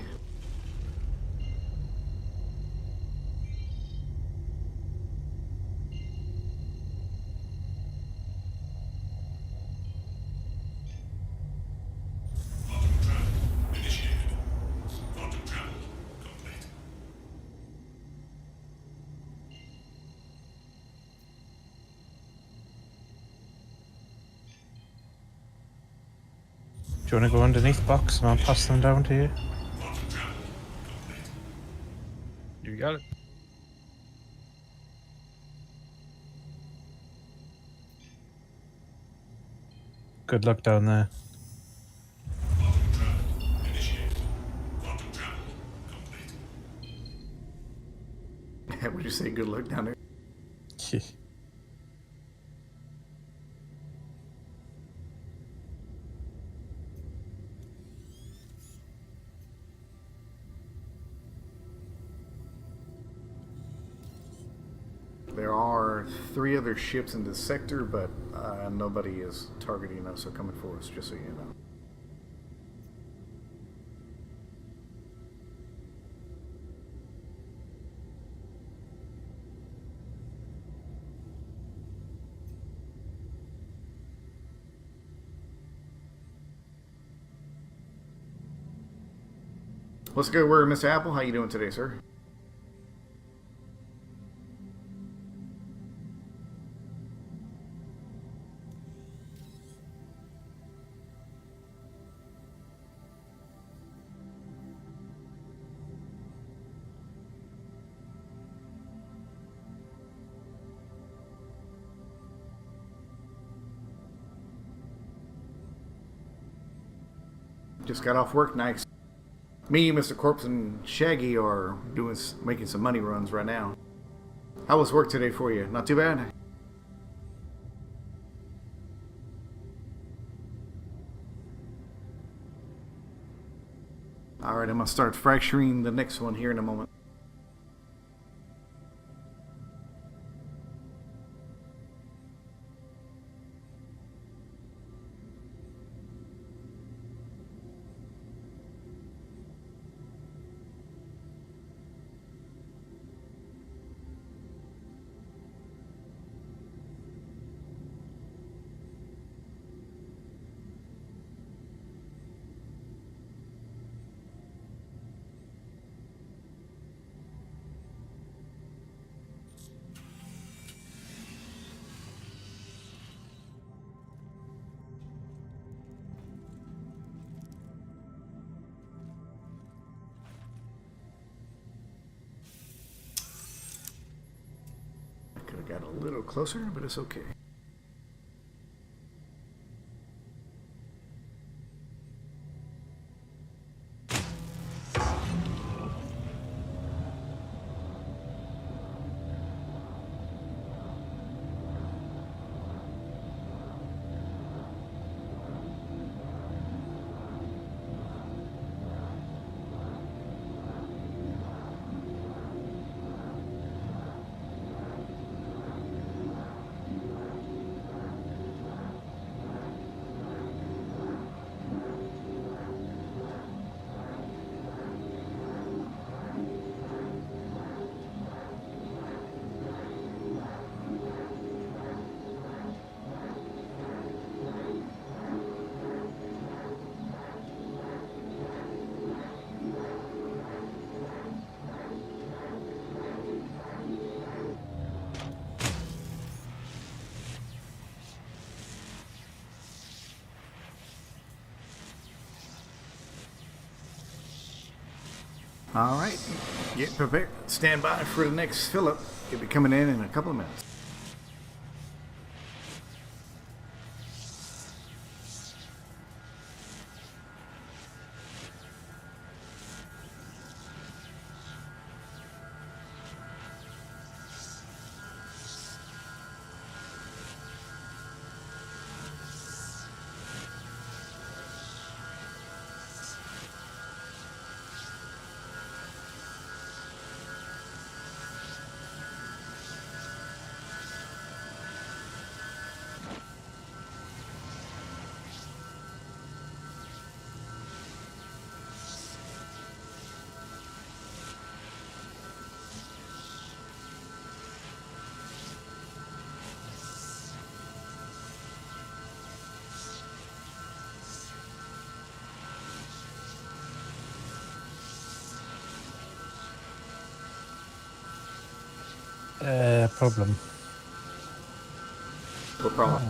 Quantum travel initiated. Quantum travel complete. Do you want to go underneath the box and I'll pass them down to you? Quantum travel complete. You got it. Good luck down there. Quantum travel initiated. Quantum travel complete. Would you say good luck down there? There are 3 other ships in this sector, but nobody is targeting us or coming for us, just so you know. What's good word, Mr. Apple? How you doing today, sir? Just got off work, nice. Me, Mr. Corpse, and Shaggy are making some money runs right now. How was work today for you? Not too bad? Alright, I'm gonna start fracturing the next one here in a moment. Could have got a little closer, but it's okay. All right, get prepared. Stand by for the next fill-up. It'll be coming in a couple of minutes. Problem. No problem.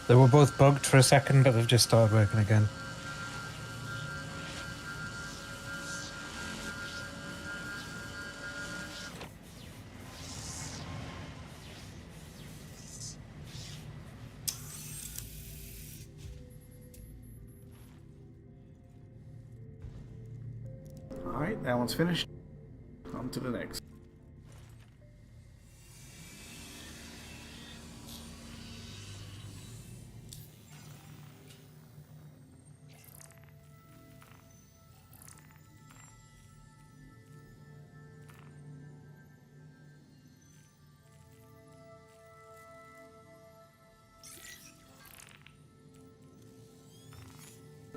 They were both bugged for a second, but they've just started working again. All right, that one's finished. On to the next.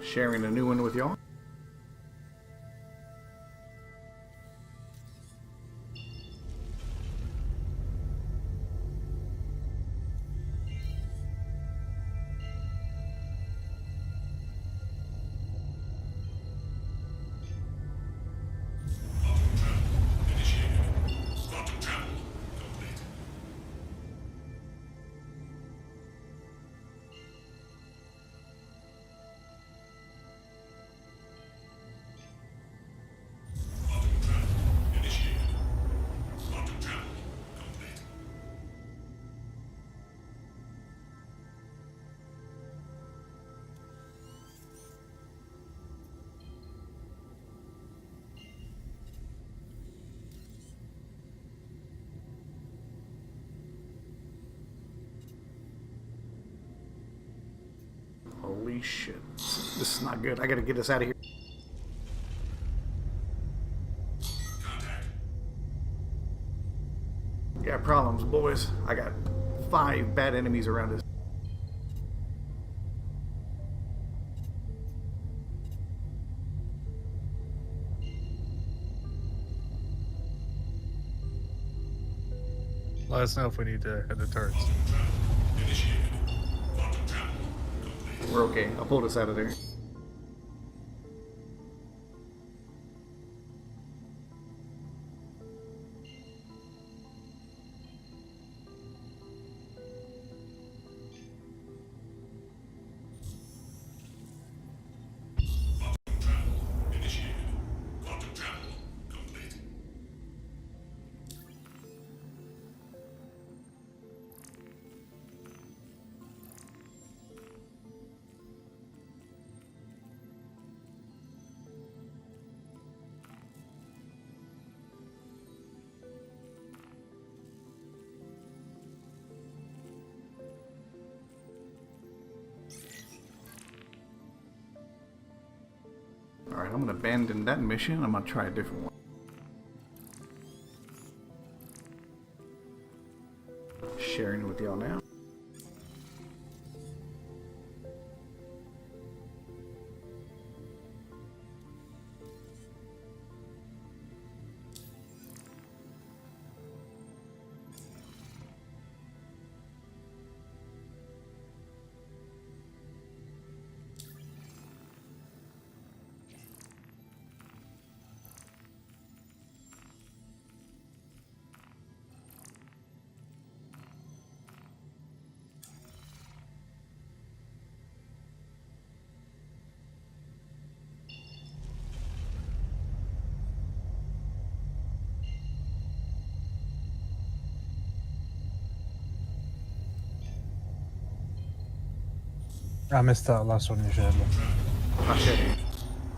Sharing a new one with y'all. Quantum travel complete. Quantum travel initiated. Quantum travel complete. Holy shit. This is not good. I gotta get us out of here. Contact. Got problems, boys. I got 5 bad enemies around us. Let us know if we need to head to turrets. Initiated. Quantum travel complete. We're okay. I pulled us out of there. Quantum travel initiated. Quantum travel complete. Alright, I'm gonna abandon that mission. I'm gonna try a different one. Sharing it with y'all now. I missed that last one you shared. One. Okay.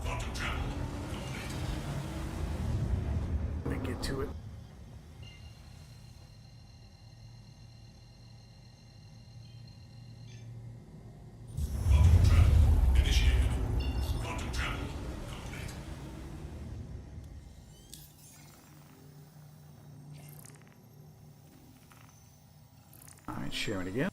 Quantum travel complete. Let me get to it. Quantum travel initiated. Quantum travel complete. All right, sharing again.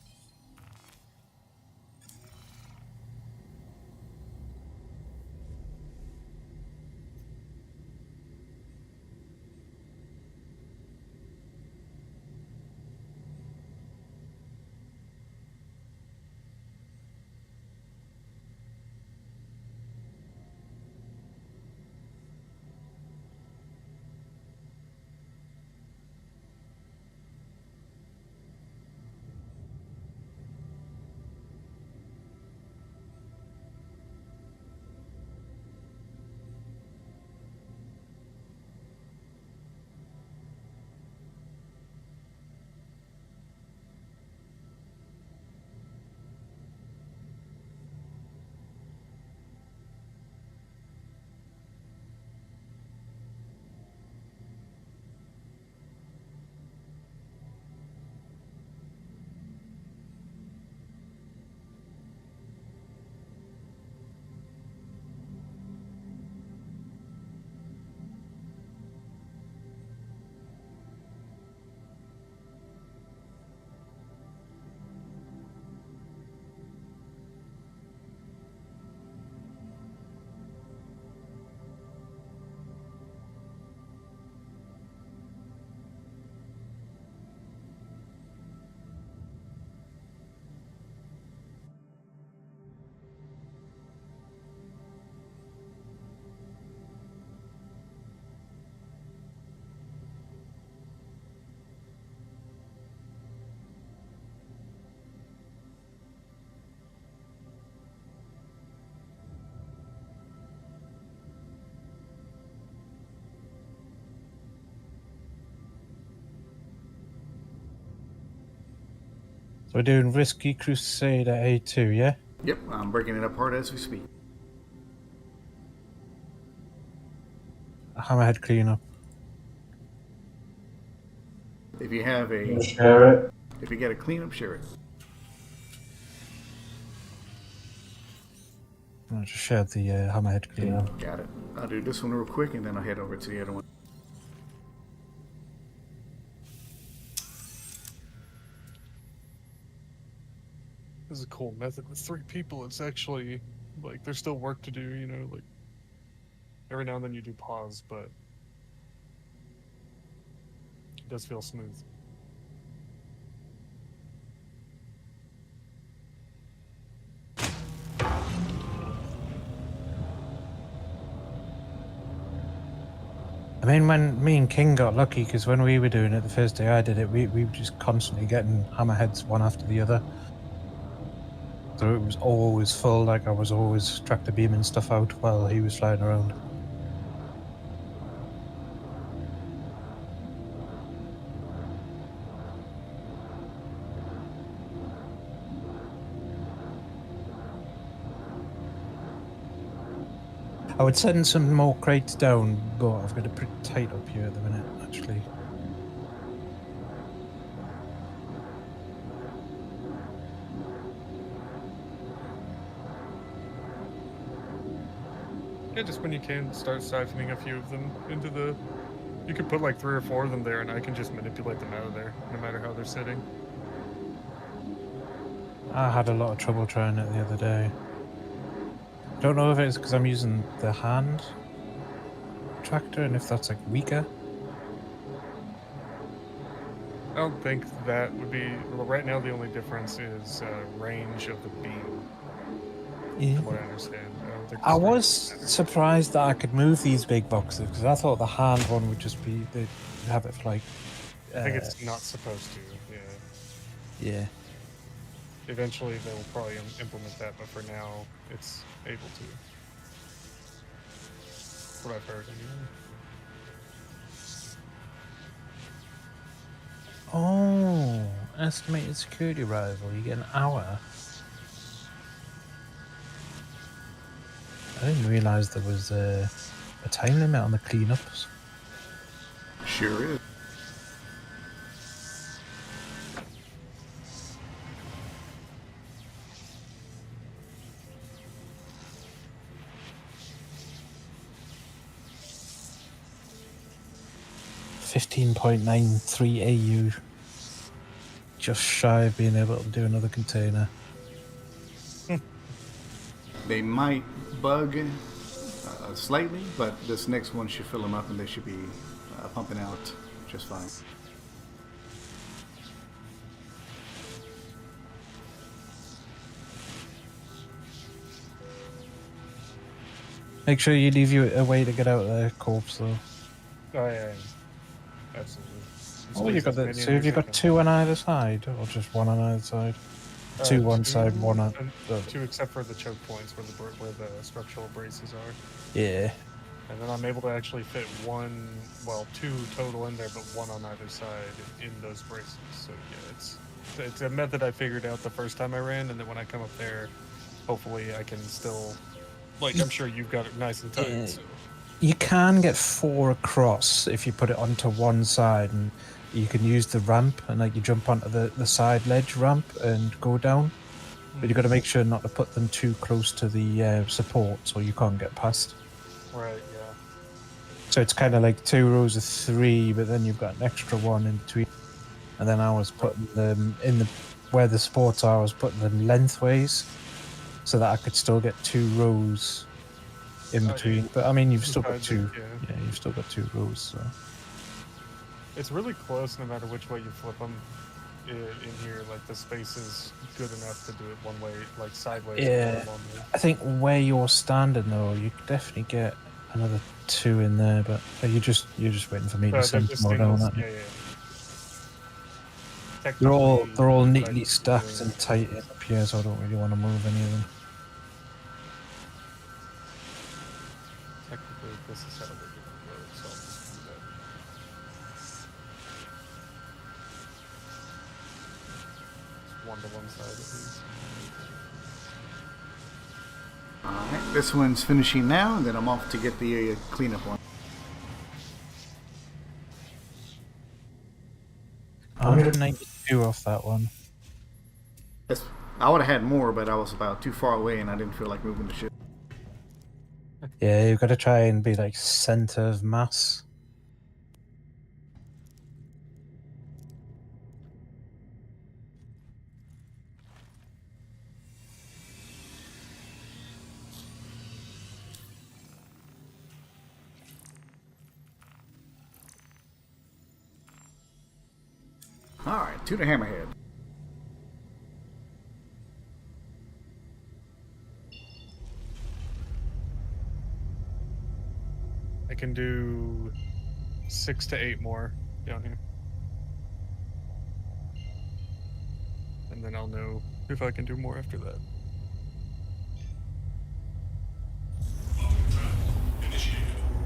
So we're doing Risky Crusader A2, yeah? Yep, I'm breaking it apart as we speak. Hammerhead cleanup. If you have a, Share it. if you get a cleanup, share it. I just shared the Hammerhead cleanup. Got it. I'll do this one real quick and then I'll head over to the other one. This is a cool method. With 3 people, it's actually, like, there's still work to do, you know, like, every now and then you do pause, but it does feel smooth. I mean, when me and King got lucky, because when we were doing it the first day I did it, we were just constantly getting hammerheads one after the other. So it was always full, like I was always tractor beaming stuff out while he was flying around. I would send some more crates down, but I've got it pretty tight up here at the minute, actually. Yeah, just when you can, start siphoning a few of them into the... You could put like 3 or 4 of them there and I can just manipulate them out of there, no matter how they're sitting. I had a lot of trouble trying it the other day. Don't know if it's because I'm using the hand tractor and if that's like weaker. I don't think that would be... Well, right now the only difference is range of the beam, Yeah. from what I understand. I don't think I the was strength- surprised that I could move these big boxes because I thought the hand one would just be they'd have it for like. I think it's not supposed to, yeah. Yeah. Eventually they will probably implement that, but for now it's able to. That's what I've heard anyway. Oh, estimated security arrival. You get an hour. I didn't realise there was a time limit on the cleanups. Sure is. $15.93 AU. Just shy of being able to do another container. They might bug slightly, but this next one should fill them up and they should be pumping out just fine. Make sure you leave you a way to get out of the corpse, though. Oh yeah, absolutely. Oh, you got that. So have you got two on either side, or just one on either side? Two one side, one on. Two, except for the choke points where the structural braces are. Yeah. And then I'm able to actually fit two total in there, but one on either side in those braces. So yeah, it's a method I figured out the first time I ran, and then when I come up there, hopefully I can still, I'm sure you've got it nice and tight. Yeah. So. You can get 4 across if you put it onto one side, and you can use the ramp, and you jump onto the side ledge ramp and go down. But you've got to make sure not to put them too close to the support, so you can't get past. Right. Yeah. So it's kind of like 2 rows of 3, but then you've got an extra one in between. And then I was putting them where the supports are. I was putting them lengthways, so that I could still get 2 rows in between. But I mean, you've still got 2. Yeah, you've still got 2 rows. So it's really close, no matter which way you flip them. In here, the space is good enough to do it one way, sideways. Yeah, I think where you're standing though, you could definitely get another 2 in there, but you're just waiting for me to send more down. Yeah. They're all neatly stacked and tight up here, so I don't really want to move any of them. Technically, this is how they're going to go, so I'll just do that. One to one side at least. Alright, this one's finishing now, and then I'm off to get the cleanup one. 192 off that one. Yes, I would have had more, but I was about too far away and I didn't feel like moving the ship. Yeah, you've got to try and be center of mass. Alright, to the hammerhead. I can do 6 to 8 more down here. And then I'll know if I can do more after that.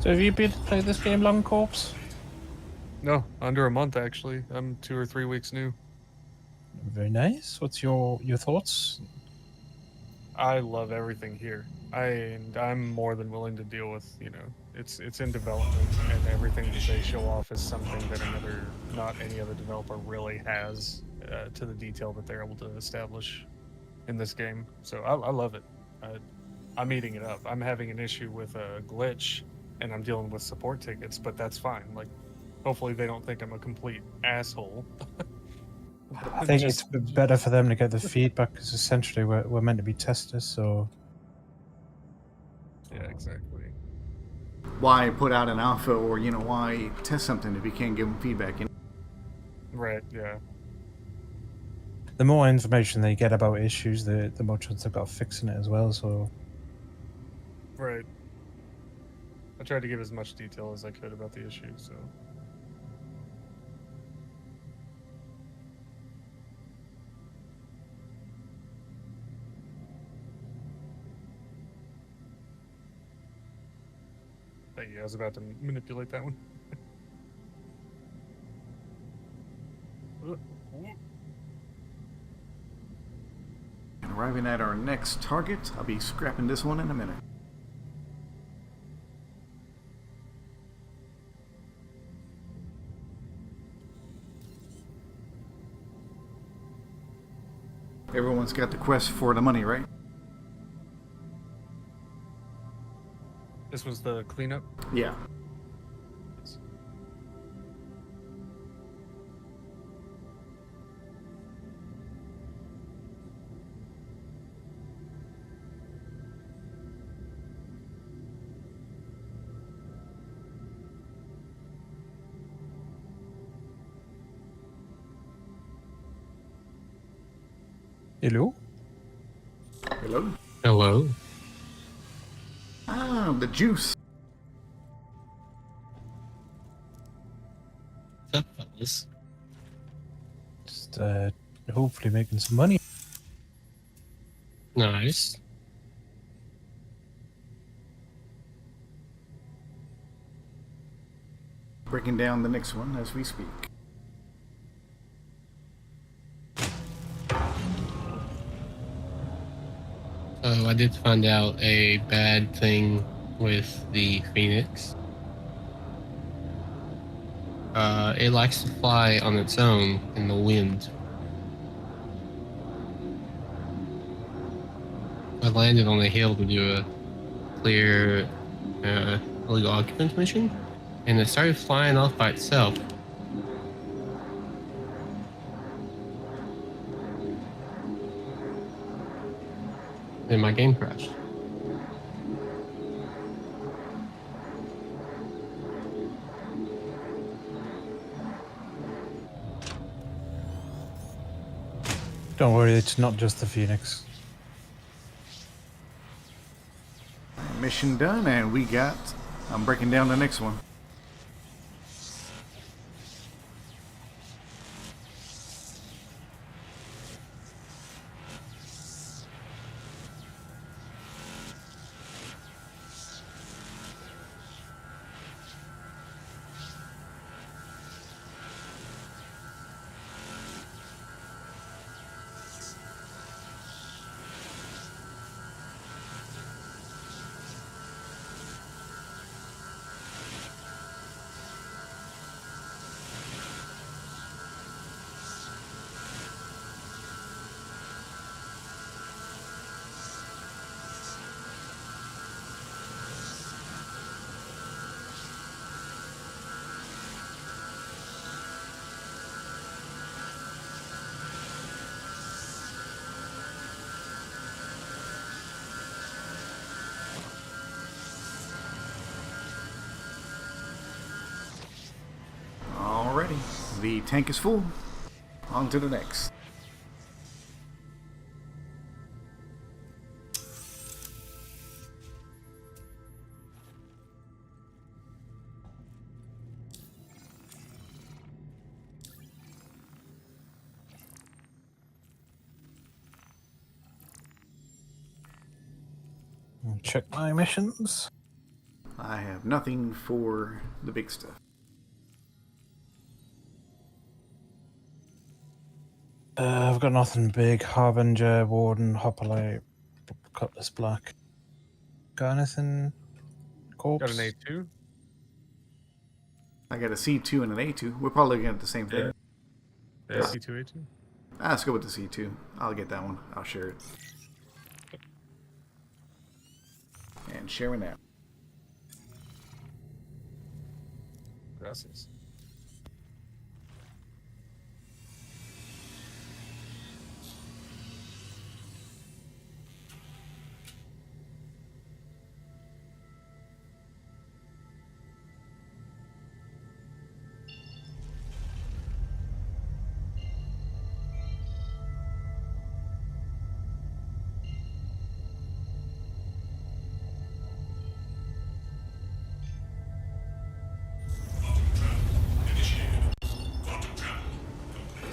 So have you been playing this game long, Corpse? No, under a month actually. I'm 2 or 3 weeks new. Very nice. What's your thoughts? I love everything here. I'm more than willing to deal with, it's in development, and everything that they show off is something that not any other developer really has to the detail that they're able to establish in this game. So I love it. I'm eating it up. I'm having an issue with a glitch, and I'm dealing with support tickets, but that's fine. Hopefully they don't think I'm a complete asshole. I think it's better for them to get the feedback, because essentially we're meant to be testers, so... Yeah, exactly. Why put out an alpha, or, why test something if you can't give them feedback? Right, yeah. The more information they get about issues, the more chance they've got of fixing it as well, so... Right. I tried to give as much detail as I could about the issue, so... Thank you. I was about to manipulate that one. And arriving at our next target, I'll be scrapping this one in a minute. Everyone's got the quest for the money, right? This was the cleanup. Yeah. Hello? Hello? Hello. Ah, the juice. What's up, fellas? Just hopefully making some money. Nice. Breaking down the next one as we speak. So I did find out a bad thing with the Phoenix. It likes to fly on its own in the wind. I landed on a hill to do a clear illegal occupant mission, and it started flying off by itself. Then my game crashed. Don't worry, it's not just the Phoenix. Mission done, and we got... I'm breaking down the next one. Alrighty, the tank is full. On to the next. Check my missions. I have nothing for the big stuff. I've got nothing big. Harbinger, Warden, Hoplite, Cutlass Black. Got anything? Corpse? Got an A2. I got a C2 and an A2. We're probably looking at the same thing. Yeah, C2, A2. Let's go with the C2. I'll get that one. I'll share it. And sharing out. Gracias.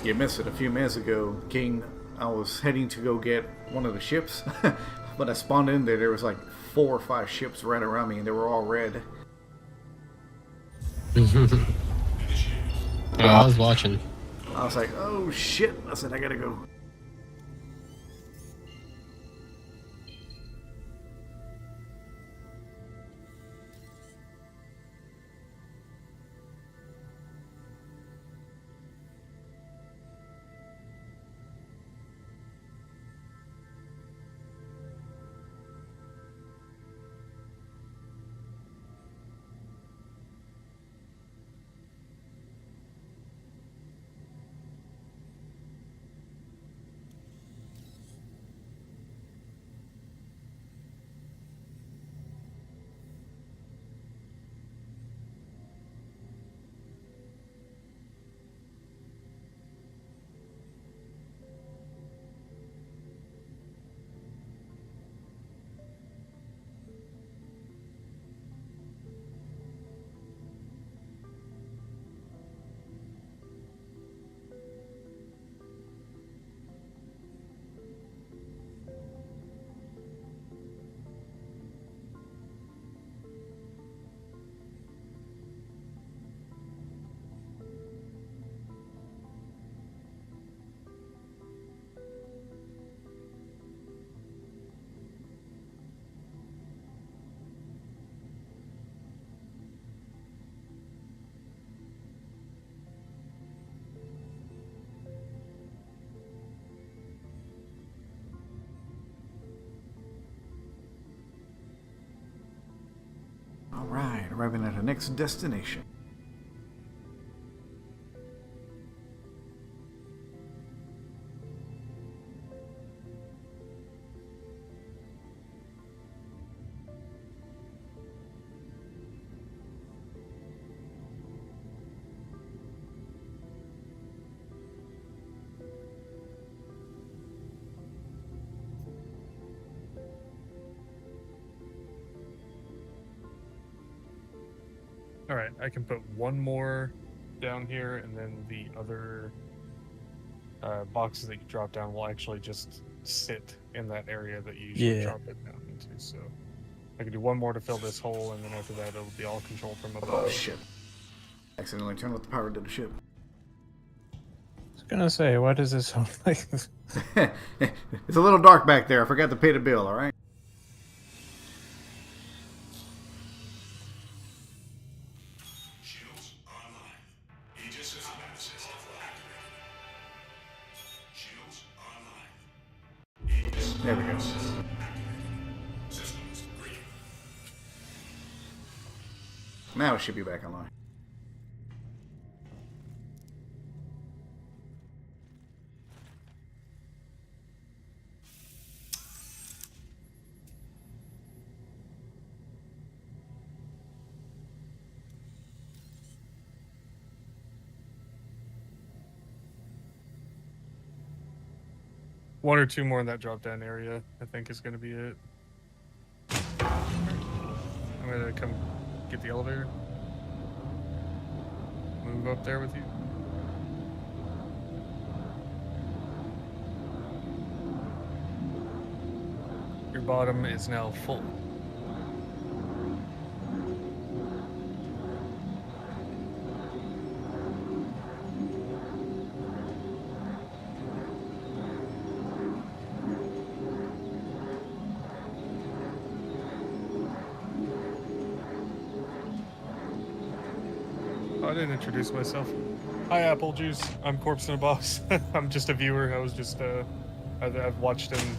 You missed it a few minutes ago, King. I was heading to go get one of the ships, but I spawned in there. There was like 4 or 5 ships right around me, and they were all red. I was watching. I was like, oh shit. I said, I gotta go. arriving at our next destination. All right, I can put one more down here, and then the other boxes that you drop down will actually just sit in that area that you usually Yeah. drop it down into. So I can do one more to fill this hole, and then after that, it'll be all controlled from above. Oh shit. Accidentally turned off the power to the ship. I was gonna say, why does this sound like this? It's a little dark back there. I forgot to pay the bill, alright? Shields online. Aegis combat system activated. Shields online. Aegis There we go. combat system activated. Systems green. Now it should be back online. One or two more in that drop down area, I think, is going to be it. I'm going to come get the elevator. Move up there with you. Your bottom is now full. I didn't introduce myself. Hi, Apple Juice. I'm Corpse in a Box. I'm just a viewer. I was just, I've watched him,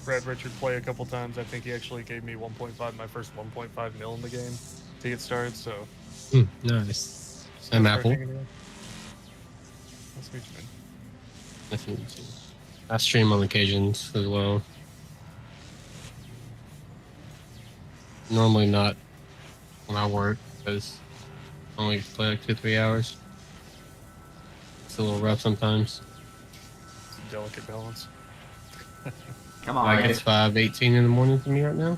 Brad Richard play a couple times. I think he actually gave me 1.5, my first 1.5 mil in the game to get started, so. Nice. I'm Apple. Nice to meet you, man. Nice to meet you too. I stream on occasions as well. Normally not when I work, because I only play like 2-3 hours. It's a little rough sometimes. It's a delicate balance. Come on, Like right? it's 5:18 in the morning for me right now.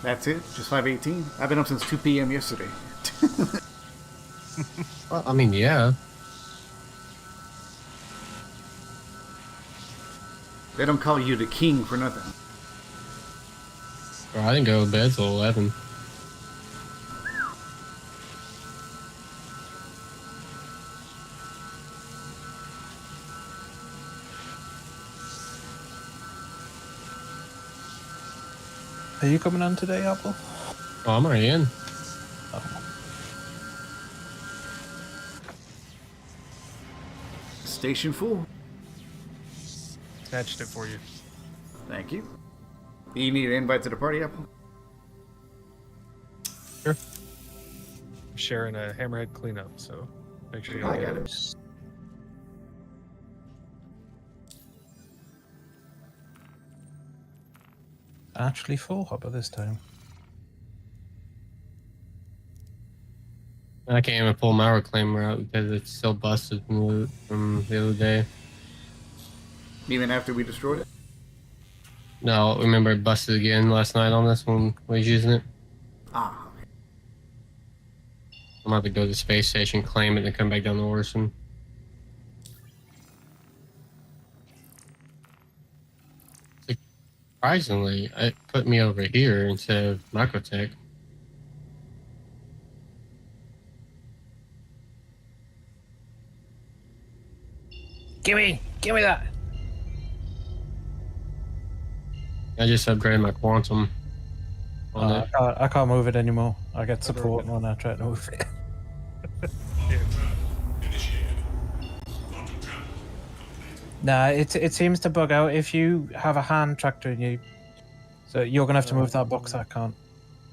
That's it? Just 5:18? I've been up since 2 p.m. yesterday. Well, I mean, yeah. They don't call you the king for nothing. Bro, I didn't go to bed till 11. Are you coming on today, Apple? Oh, I'm already in. Station full. Attached it for you. Thank you. You need an invite to the party, Apple? Sure. I'm sharing a Hammerhead cleanup, so make sure you I get got it. it. Actually full hopper this time. I can't even pull my reclaimer out because it's still busted from the other day. Even after we destroyed it? No, remember it busted again last night on this when we was using it. Ah, okay. I'm about to go to the space station, claim it, and then come back down to Orson. Surprisingly, it put me over here instead of Microtech. Give me that. I just upgraded my quantum on it. I can't move it anymore. I get support when I try to move it. Nah, it seems to bug out if you have a hand tractor and you. So you're gonna have to move that box. I can't.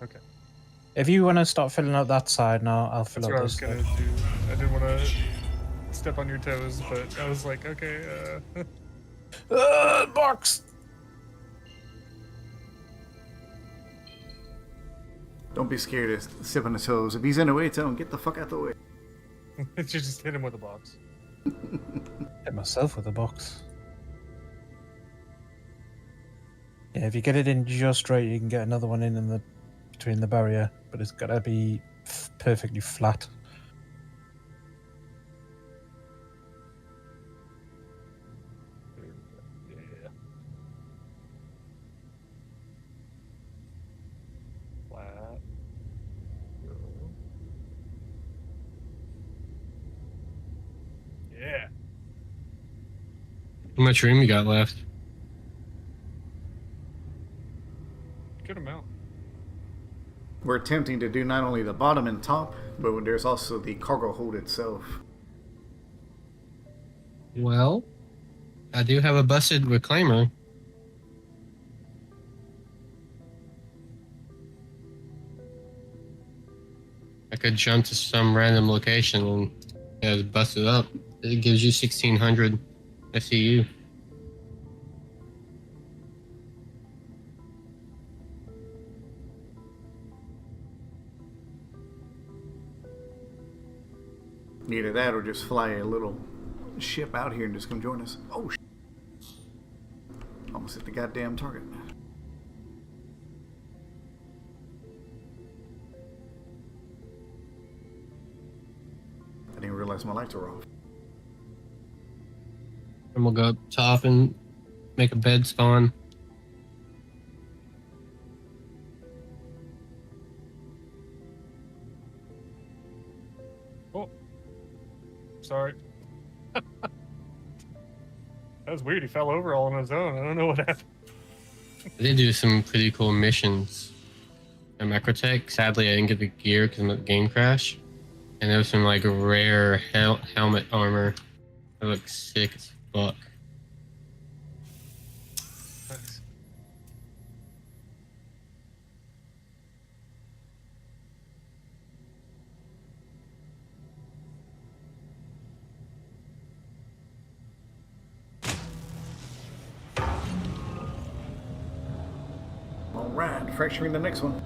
Okay. If you want to start filling out that side now, I'll fill That's what out I was this gonna side. do. I didn't want to step on your toes, but I was like, okay, Box! Don't be scared to step on his toes. If he's in the way, tell him, get the fuck out the way. you just hit him with a box. Hit myself with a box. Yeah, if you get it in just right, you can get another one in the between the barrier, but it's gotta be perfectly flat. Yeah. Flat. Yeah. How much room you got left? Good amount. We're attempting to do not only the bottom and top, but there's also the cargo hold itself. Well, I do have a busted reclaimer. I could jump to some random location and get it busted up. It gives you 1600 SCU. Either that or just fly a little ship out here and just come join us. Oh, almost hit the goddamn target. I didn't realize my lights were off. And we'll go up top and make a bed spawn. Oh. Sorry. That was weird. He fell over all on his own. I don't know what happened. They do some pretty cool missions. At Macrotech, sadly, I didn't get the gear because of the game crash. And there was some like rare helmet armor that looks sick as fuck. Nice. Alright, fracturing the next one.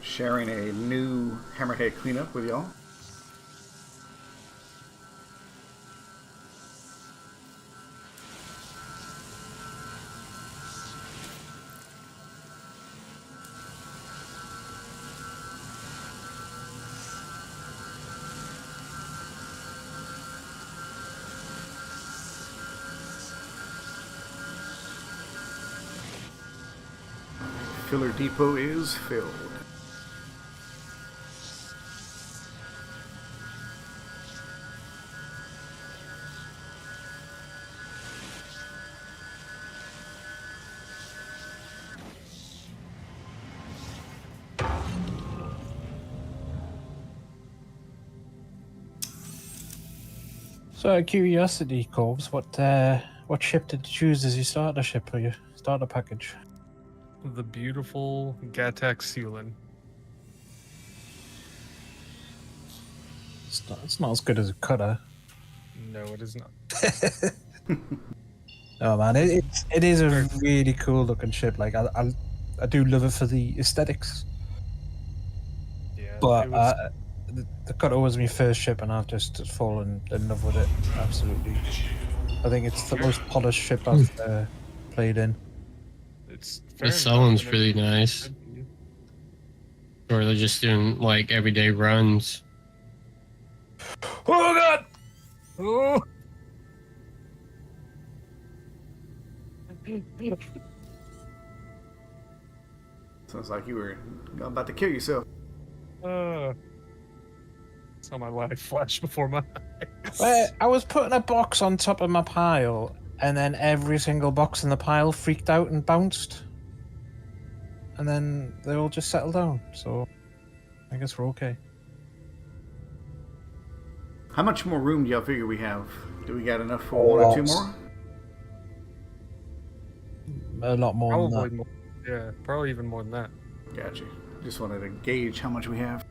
Sharing a new Hammerhead cleanup with y'all. Filler depot is filled. So, out of curiosity, Corbs, what ship did you choose as your starter ship or your starter package? The beautiful Gatak Sealan. It's not as good as a cutter. No, it is not. Oh man, it is a really cool looking ship. Like I do love it for the aesthetics. Yeah, But it was. the Cutter was my first ship, and I've just fallen in love with it. Absolutely. I think it's the most polished ship I've played in. It's The Sullen's really nice. Or they're just doing like everyday runs. Oh god! Oh! Sounds like you were about to kill yourself. Saw my life flash before my eyes. Well, I was putting a box on top of my pile, and then every single box in the pile freaked out and bounced. And then they all just settled down, so I guess we're okay. How much more room do y'all figure we have? Do we got enough for one or two more? A lot more than Probably that. more. Yeah, probably even more than that. Gotcha. Just wanted to gauge how much we have.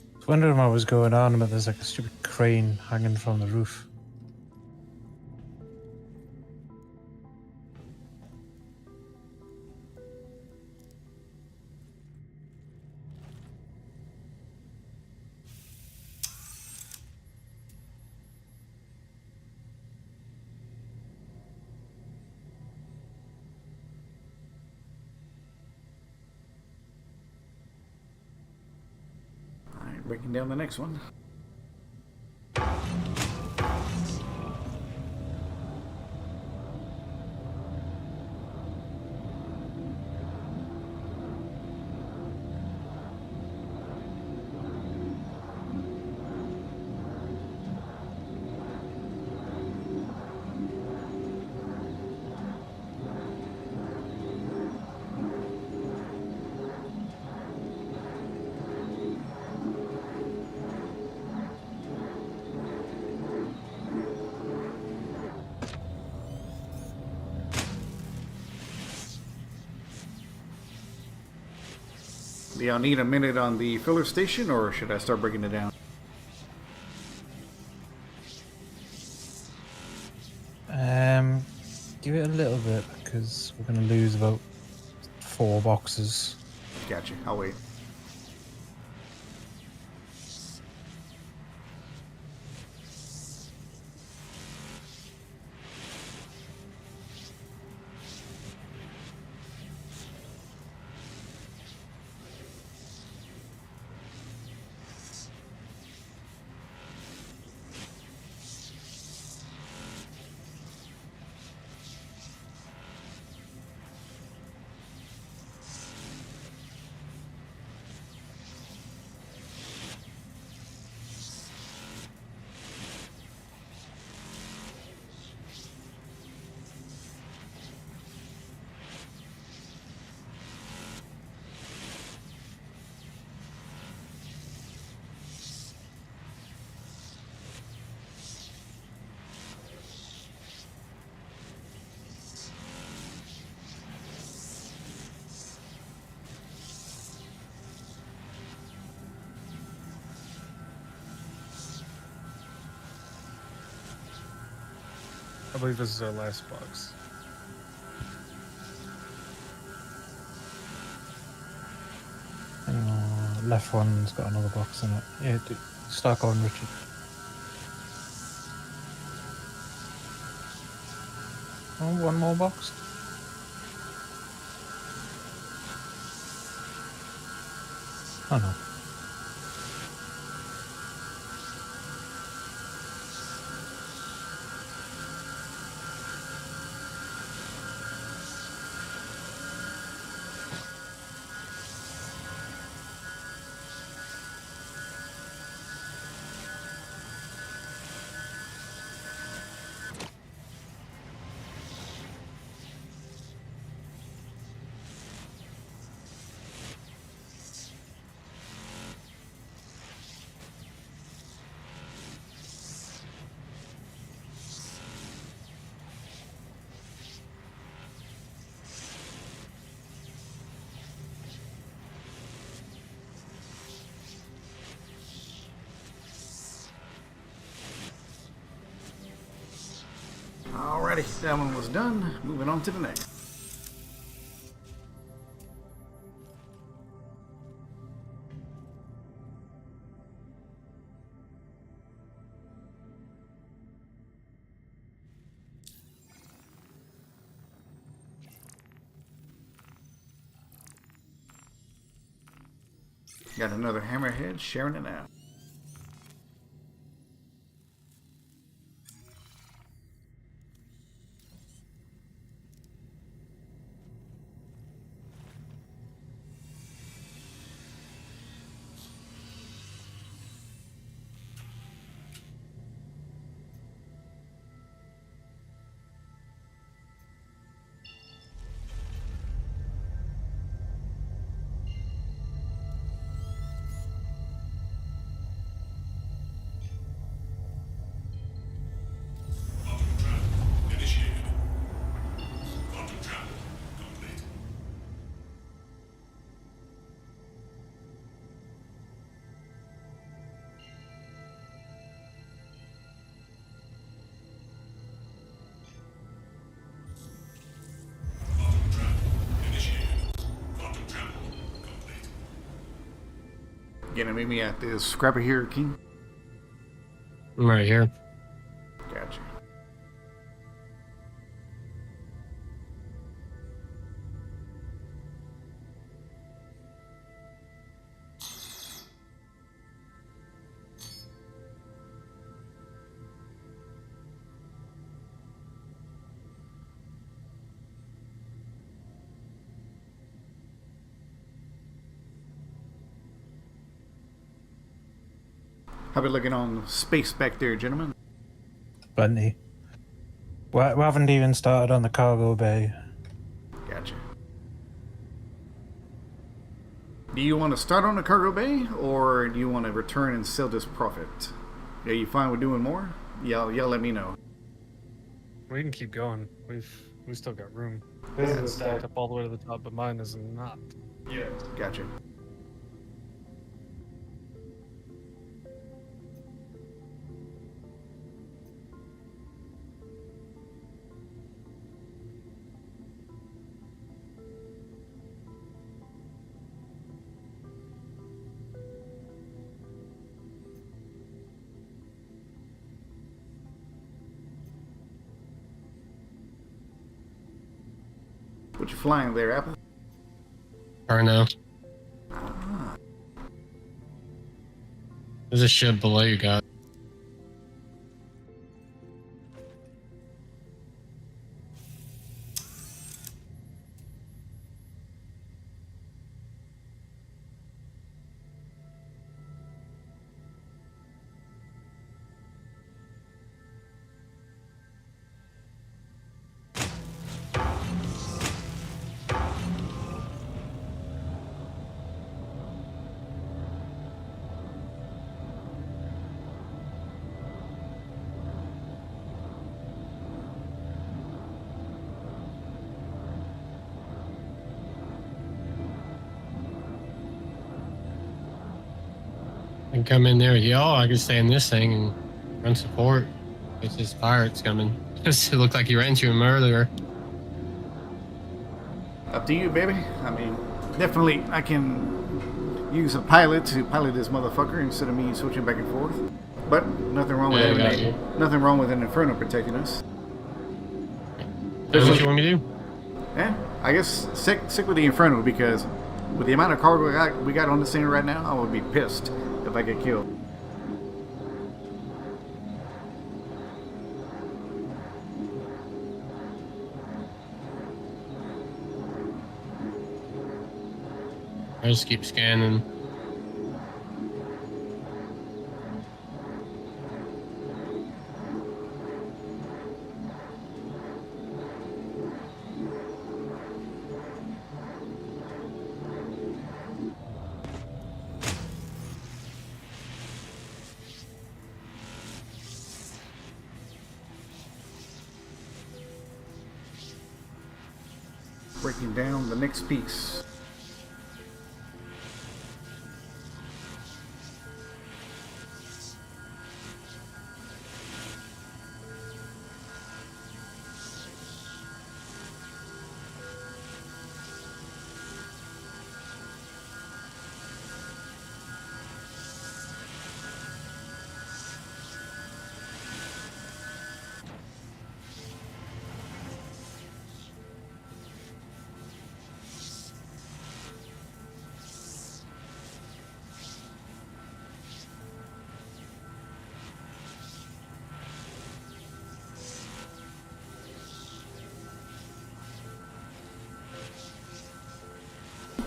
I was wondering what was going on, but there's like a stupid crane hanging from the roof. Alright, breaking down the next one. Do y'all need a minute on the filler station, or should I start breaking it down? Give it a little bit, because we're going to lose about 4 boxes. Gotcha. I'll wait. I believe this is our last box. Left one's got another box in it. Yeah, start going, Richard. Oh, one more box. Oh no. Alrighty, that one was done. Moving on to the next. Got another hammerhead sharing it out. Quantum travel initiated. Quantum travel complete. Quantum travel initiated. Quantum travel complete. Gonna meet me at this scrapper here, King? I'm right here. Gotcha. How we looking on space back there, gentlemen? Plenty. We haven't even started on the cargo bay. Gotcha. Do you want to start on the cargo bay, or do you want to return and sell this profit? Are you fine with doing more? Y'all let me know. We can keep going. We still got room. This is stacked up all the way to the top, but mine is not. Yeah. Gotcha. What you flying there, Apple? Arno. There's a ship below you, guys. I can come in there with y'all. I can stay in this thing and run support. It's just pirates coming. It looked like you ran to him earlier. Up to you, baby. I mean, definitely I can use a pilot to pilot this motherfucker instead of me switching back and forth. But nothing wrong with Yeah, having nothing wrong with an Inferno protecting us. That's what you want me to do? Yeah, I guess stick with the Inferno, because with the amount of cargo we got on this thing right now, I would be pissed if I get killed. I just keep scanning. Breaking down the next piece.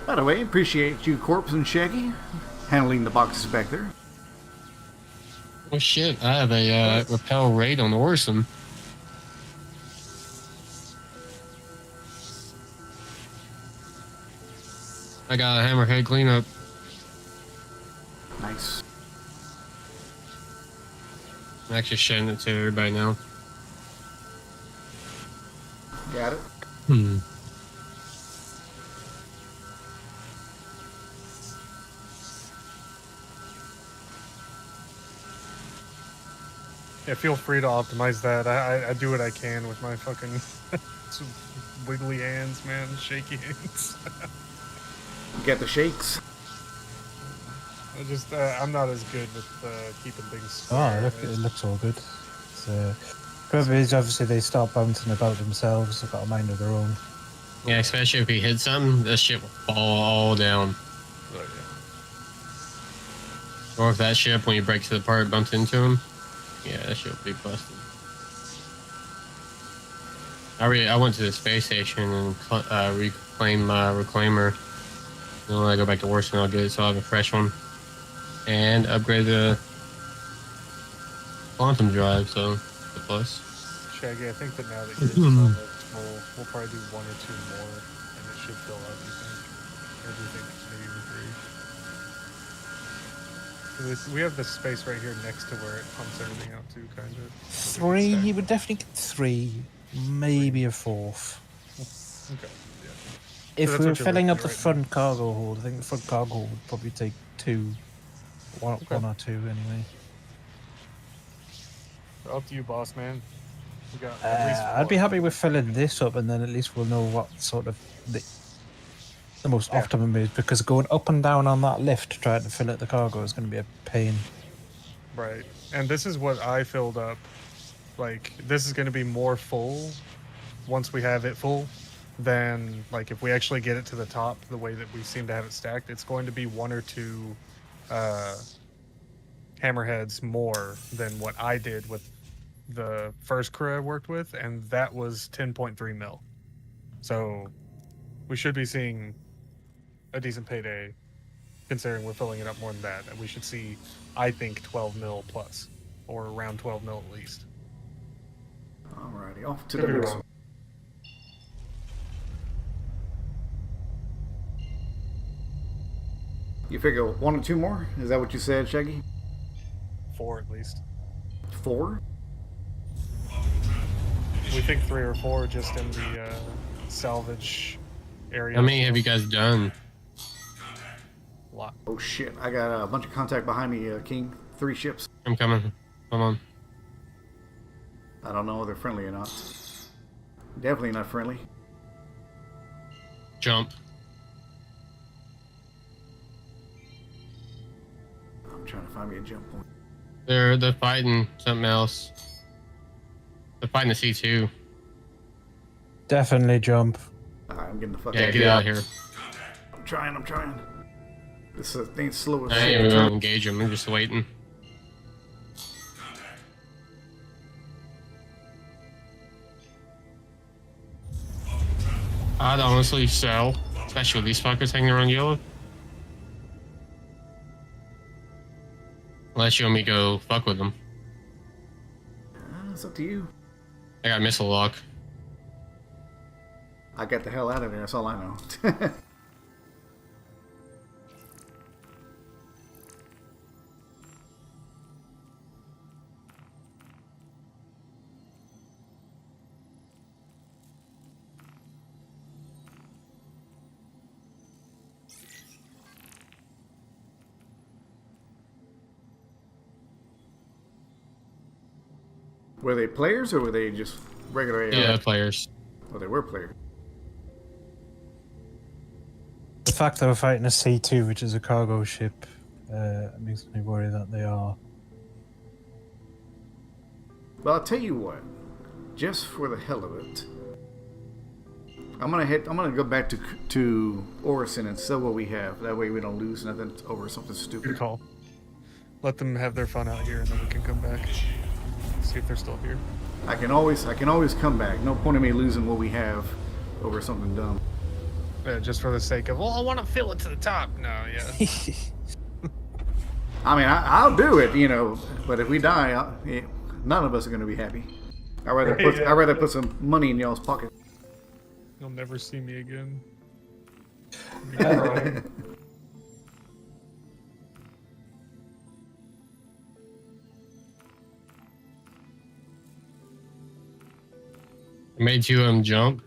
By the way, appreciate you, Corpse and Shaggy, handling the boxes back there. Oh shit, I have a repel raid on Orson. I got a hammerhead cleanup. Nice. I'm actually sharing it to everybody now. Got it. Yeah, feel free to optimize that. I do what I can with my fucking wiggly hands, man, shaky hands. You got the shakes. I'm not as good with keeping things. Oh, it looks all good. So, problem is, obviously, they start bouncing about themselves. They've got a mind of their own. Yeah, especially if he hits something, this shit will fall all down. Oh, yeah. Or if that ship, when you break to the part, bumps into him, yeah, that shit will be busted. I went to the space station and reclaimed my reclaimer. And when I go back to Warson, I'll get it, so I'll have a fresh one. And upgrade the quantum drive, so the plus. Shaggy, I think that now that you're almost full, we'll probably do 1 or 2 more, and it should fill up, you think? Or do you think maybe even 3? We have this space right here next to where it pumps everything out too, kind of. 3, you would definitely get 3, maybe a 4th. Okay, yeah. If So we were that's what you're filling up looking the at right front cargo hold, I think the front cargo hold would probably take 2. One or 2 anyway. Up to you, boss man. We got at least I'd be 4. happy with filling this up, and then at least we'll know what sort of the most optimum is, because going up and down on that lift trying to fill out the cargo is going to be a pain. Right. And this is what I filled up. Like, this is going to be more full once we have it full than, like, if we actually get it to the top the way that we seem to have it stacked. It's going to be 1 or 2 hammerheads more than what I did with the first crew I worked with, and that was 10.3 mil. So we should be seeing a decent payday, considering we're filling it up more than that. And we should see, I think, 12 mil plus, or around 12 mil at least. Alrighty, off to Could the be books. wrong. You figure 1 or 2 more? Is that what you said, Shaggy? 4 at least. 4? We think 3 or 4 just in the salvage area. How many have you guys done? A lot. Oh shit, I got a bunch of contact behind me, King. 3 ships. I'm coming. Hold on. I don't know if they're friendly or not. Definitely not friendly. Jump. I'm trying to find me a jump point. They're fighting something else. They're fighting the C2. Definitely jump. Alright, I'm getting the fuck Yeah, out get out of here. I'm trying. This thing's slow as I ain't shit. even gonna engage him. I'm just waiting. I'd honestly sell, especially with these fuckers hanging around yellow. Unless you want me to go fuck with them. It's up to you. I got missile lock. I got the hell out of there, that's all I know. Were they players or were they just regular AI? Yeah, players. Oh, they were players. The fact that we're fighting a C2, which is a cargo ship, makes me worry that they are. Well, I'll tell you what. Just for the hell of it, I'm gonna go back to Orison and sell what we have. That way we don't lose nothing over something stupid. Good call. Let them have their fun out here, and then we can come back. See if they're still here. I can always come back. No point in me losing what we have over something dumb. Just for the sake of, well, I want to fill it to the top. No, yeah. I mean, I'll do it, you know. But if we die, none of us are gonna be happy. I'd rather put some money in y'all's pocket. You'll never see me again. I made you jump.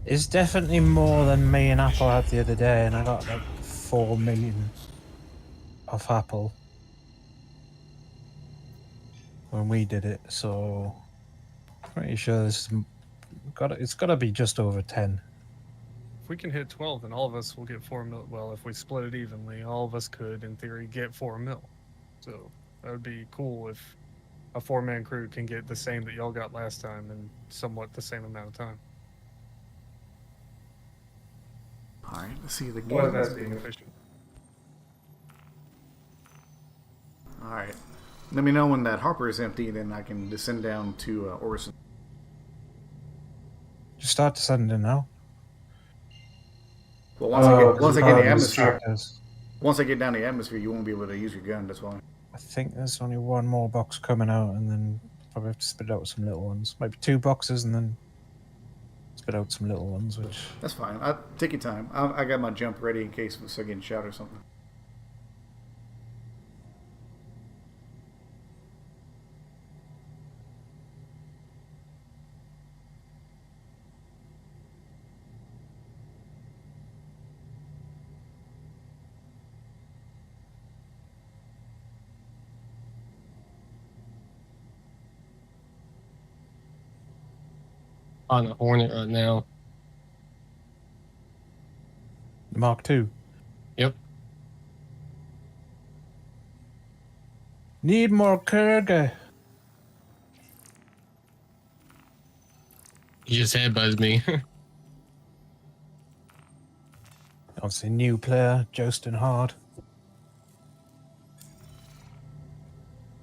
It's definitely more than me and Apple had the other day, and I got like 4 million off Apple when we did it. So pretty sure it's got to be just over 10. If we can hit 12, then all of us will get 4 mil. Well, if we split it evenly, all of us could, in theory, get 4 mil. So that would be cool if a 4-man crew can get the same that y'all got last time in somewhat the same amount of time. All right, let's see the game. Well, that's being efficient. All right, let me know when that Harper is empty, then I can descend down to Orison. Just start descending now. Well, once I get the atmosphere, once I get down the atmosphere, you won't be able to use your gun. That's why. I think there's only one more box coming out, and then probably have to spit out some little ones. Maybe 2 boxes, and then spit out some little ones. Which that's fine. Take your time. I got my jump ready in case we start getting shot or something. On the Hornet right now. the Mark II. Yep. Need more cargo. You just headbutted me. Obviously, new player, Joestin Hard.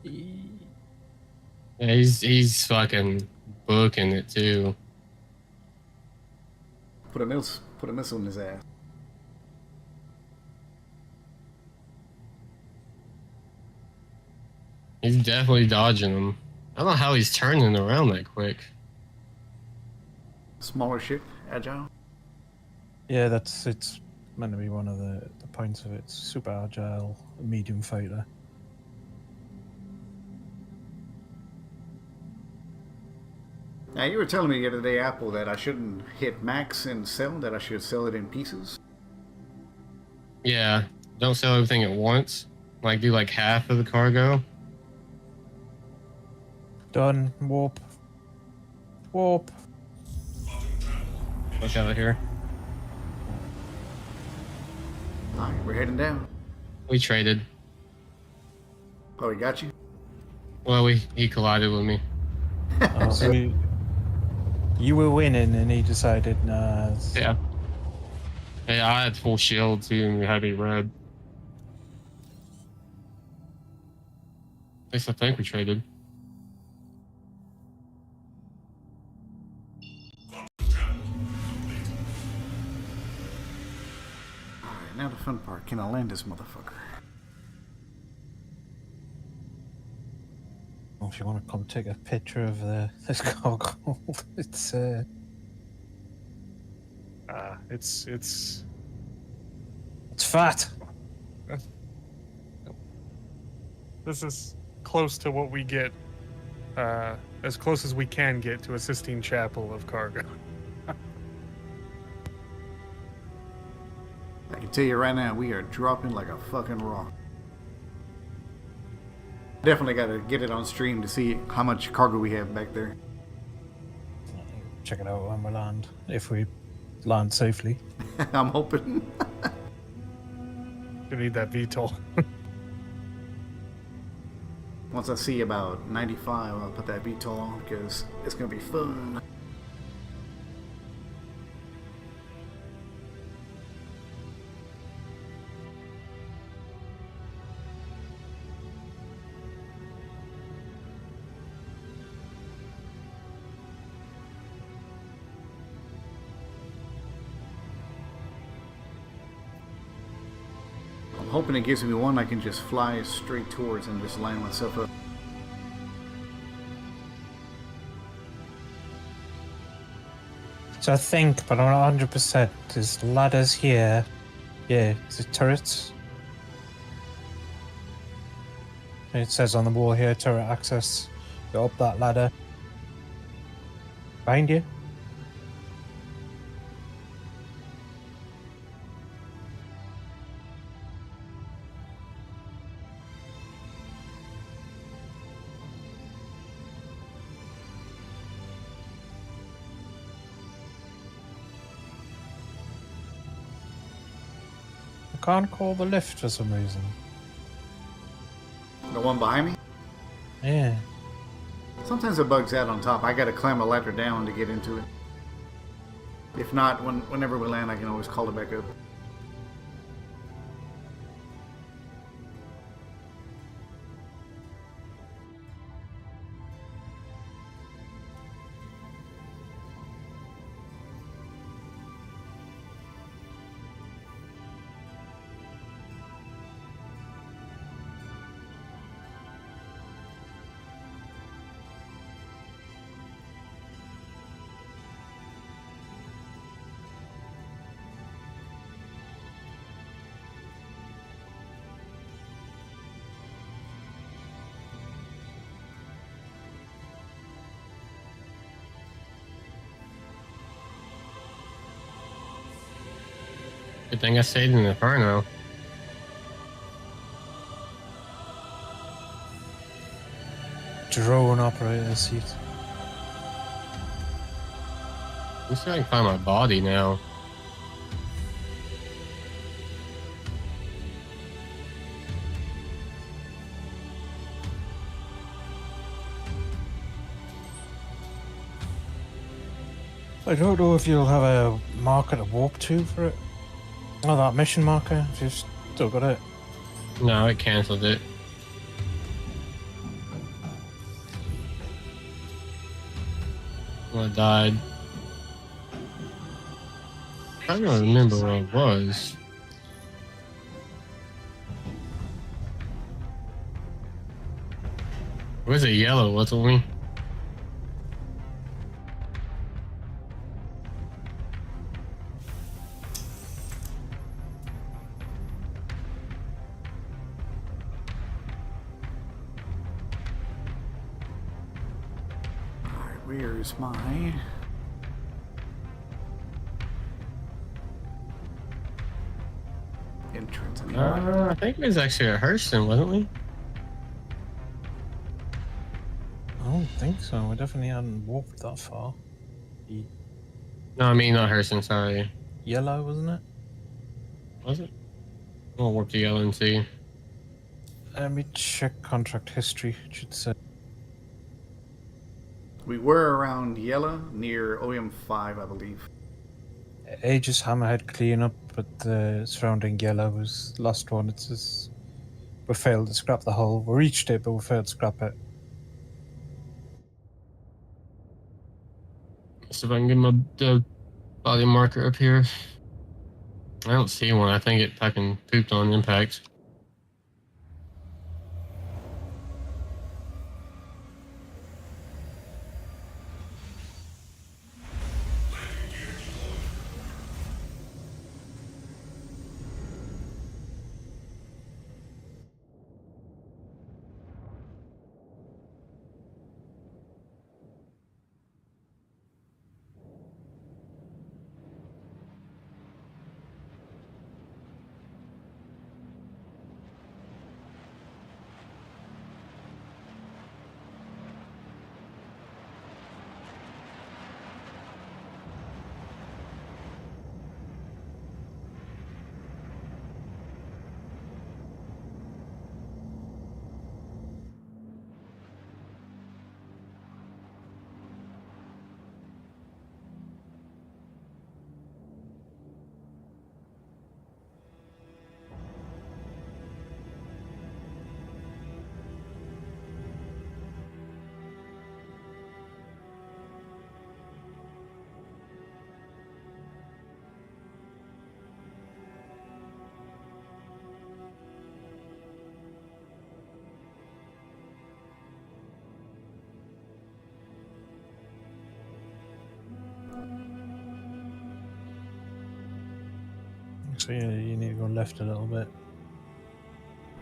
Yeah, he's fucking booking it too. Put a missile in his ass. He's definitely dodging them. I don't know how he's turning around that quick. Smaller ship, agile. Yeah, it's meant to be one of the points of it. Super agile, medium fighter. Now, you were telling me the other day, Apple, that I shouldn't hit max and sell, that I should sell it in pieces. Yeah, don't sell everything at once. Like, do like half of the cargo. Done. Warp. Warp. Look out of here. Alright, we're heading down. We traded. Oh, he got you? Well, he collided with me. Oh, so you were winning, and he decided, nah. Yeah. Yeah, I had full shield too, and we had a red. At least I think we traded. Alright, now the fun part. Can I land this motherfucker? Well, if you want to come take a picture of this cargo, it's fat. This is close to what we get, as close as we can get to a Sistine Chapel of cargo. I can tell you right now, we are dropping like a fucking rock. Definitely got to get it on stream to see how much cargo we have back there. Check it out when we land, if we land safely. I'm hoping. You need that VTOL. Once I see about 95, I'll put that VTOL on because it's going to be fun. I'm hoping it gives me one I can just fly straight towards and just line myself up. So I think, but I'm not 100%, there's ladders here. Yeah, is it turrets? It says on the wall here, turret access. Go up that ladder. Behind you. I can't call the lift for some reason. The one behind me? Yeah. Sometimes it bugs out on top. I gotta climb a ladder down to get into it. If not, whenever we land, I can always call it back up. Good thing I stayed in the Inferno. Drone operator seat. I'm see if I can find my body now. I don't know if you'll have a marker to warp to for it. Oh, that mission marker, if you've still got it. No, it cancelled it. Well, I died. I don't remember where it was. Where's it yellow, wasn't we? Where's my... entrance? I think it was actually a Hurston, wasn't we? I don't think so. We definitely hadn't walked that far. No, I mean not Hurston, sorry. Yellow, wasn't it? Was it? We'll warp to yellow and see. Let me check contract history, it should say. We were around Yella, near OM5, I believe. Aegis Hammerhead cleanup, but the surrounding Yellow was the last one. It says we failed to scrap the hull. We reached it, but we failed to scrap it. See if I can get the body marker up here. I don't see one. I think it fucking pooped on impact. So yeah, you need to go left a little bit.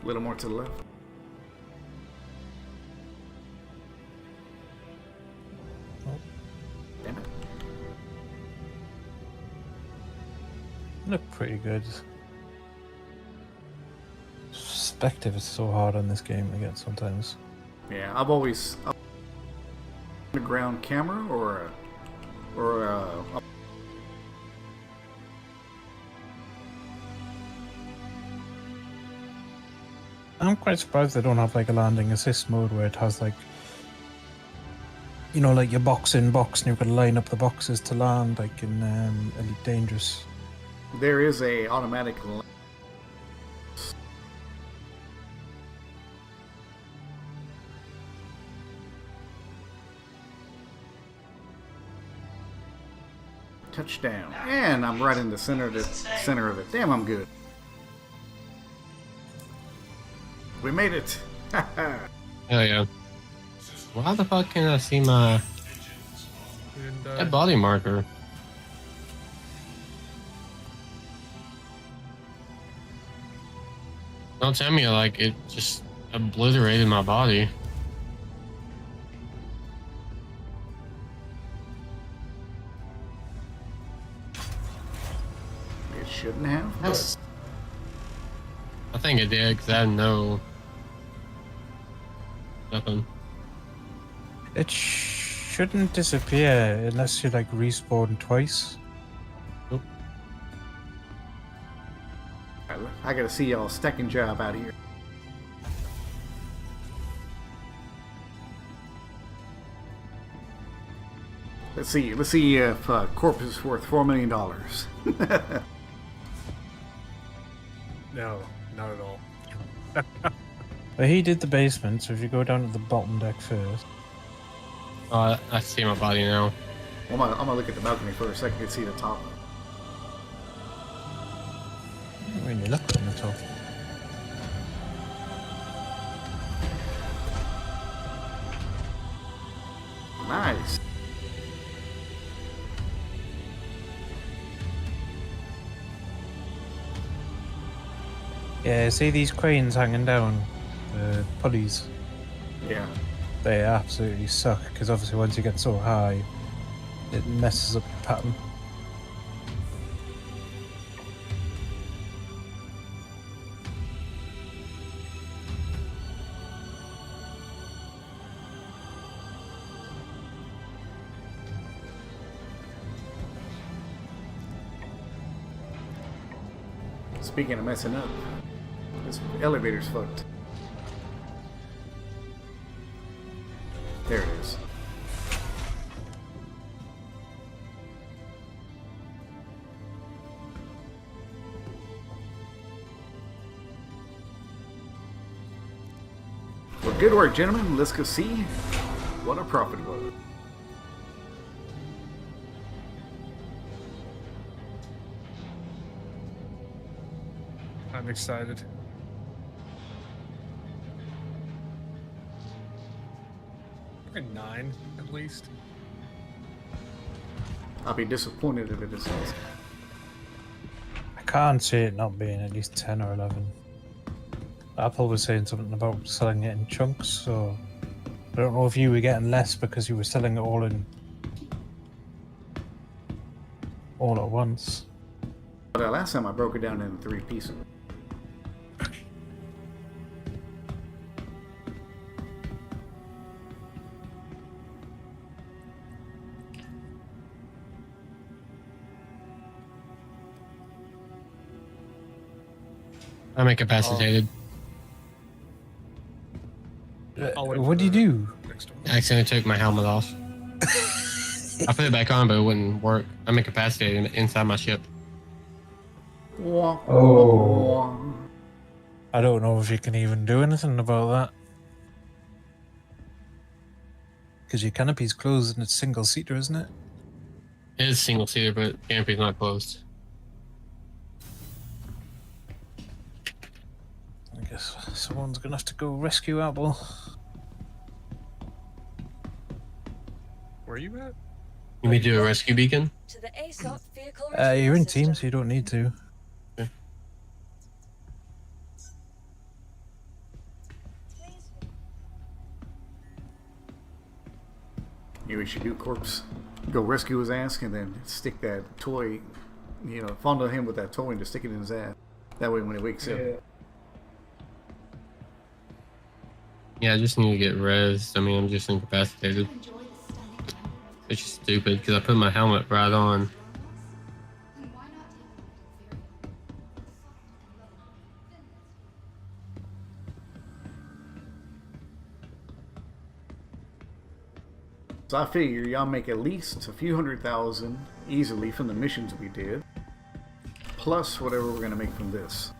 A little more to the left. Oh. Damn it. Look pretty good. Perspective is so hard on this game to get sometimes. Yeah, I've always underground camera or I'm quite surprised they don't have like a landing assist mode where it has like, you know, like your box in box and you've got to line up the boxes to land like in Elite Dangerous. there is a automatic touchdown, and I'm right in the center of it. Damn, I'm good. We made it. Hell yeah. Well, how the fuck can I see my that body marker? Don't tell me like it just obliterated my body. It shouldn't have. That's, I think it did because I had nothing. It shouldn't disappear unless you like respawn twice. I gotta see y'all stacking job out here. Let's see if Corpus is worth $4 million. No, not at all. But he did the basement, so if you go down to the bottom deck first. Oh, I see my body now. I'm gonna look at the balcony for a second to see the top. When you look on the top. Nice. Yeah, see these cranes hanging down? The pulleys. Yeah. They absolutely suck, because obviously once you get so high, it messes up your pattern. Speaking of messing up, this elevator's fucked. There it is. Well, good work, gentlemen. Let's go see what our profit was. I'm excited. Probably 9 at least. I'll be disappointed if it isn't. I can't see it not being at least 10 or 11. Apple was saying something about selling it in chunks, so I don't know if you were getting less because you were selling it all at once. But last time I broke it down into 3 pieces. I'm incapacitated. What do you do? I accidentally took my helmet off. I put it back on, but it wouldn't work. I'm incapacitated inside my ship. Oh. I don't know if you can even do anything about that. Because your canopy's closed and it's single-seater, isn't it? It is single seater, but canopy's not closed. I guess someone's gonna have to go rescue Apple. Where are you at? You may do a rescue beacon? To the ASOP vehicle You're in retrieval team, system. so you don't need to. Maybe we should do corpse. Go rescue his ass and then stick that toy, fondle him with that toy and just stick it in his ass. That way when he wakes up. Yeah, I just need to get rezzed. I mean, I'm just incapacitated. It's just stupid because I put my helmet right on. So I figure y'all make at least a few 100,000 easily from the missions we did, plus whatever we're gonna make from this.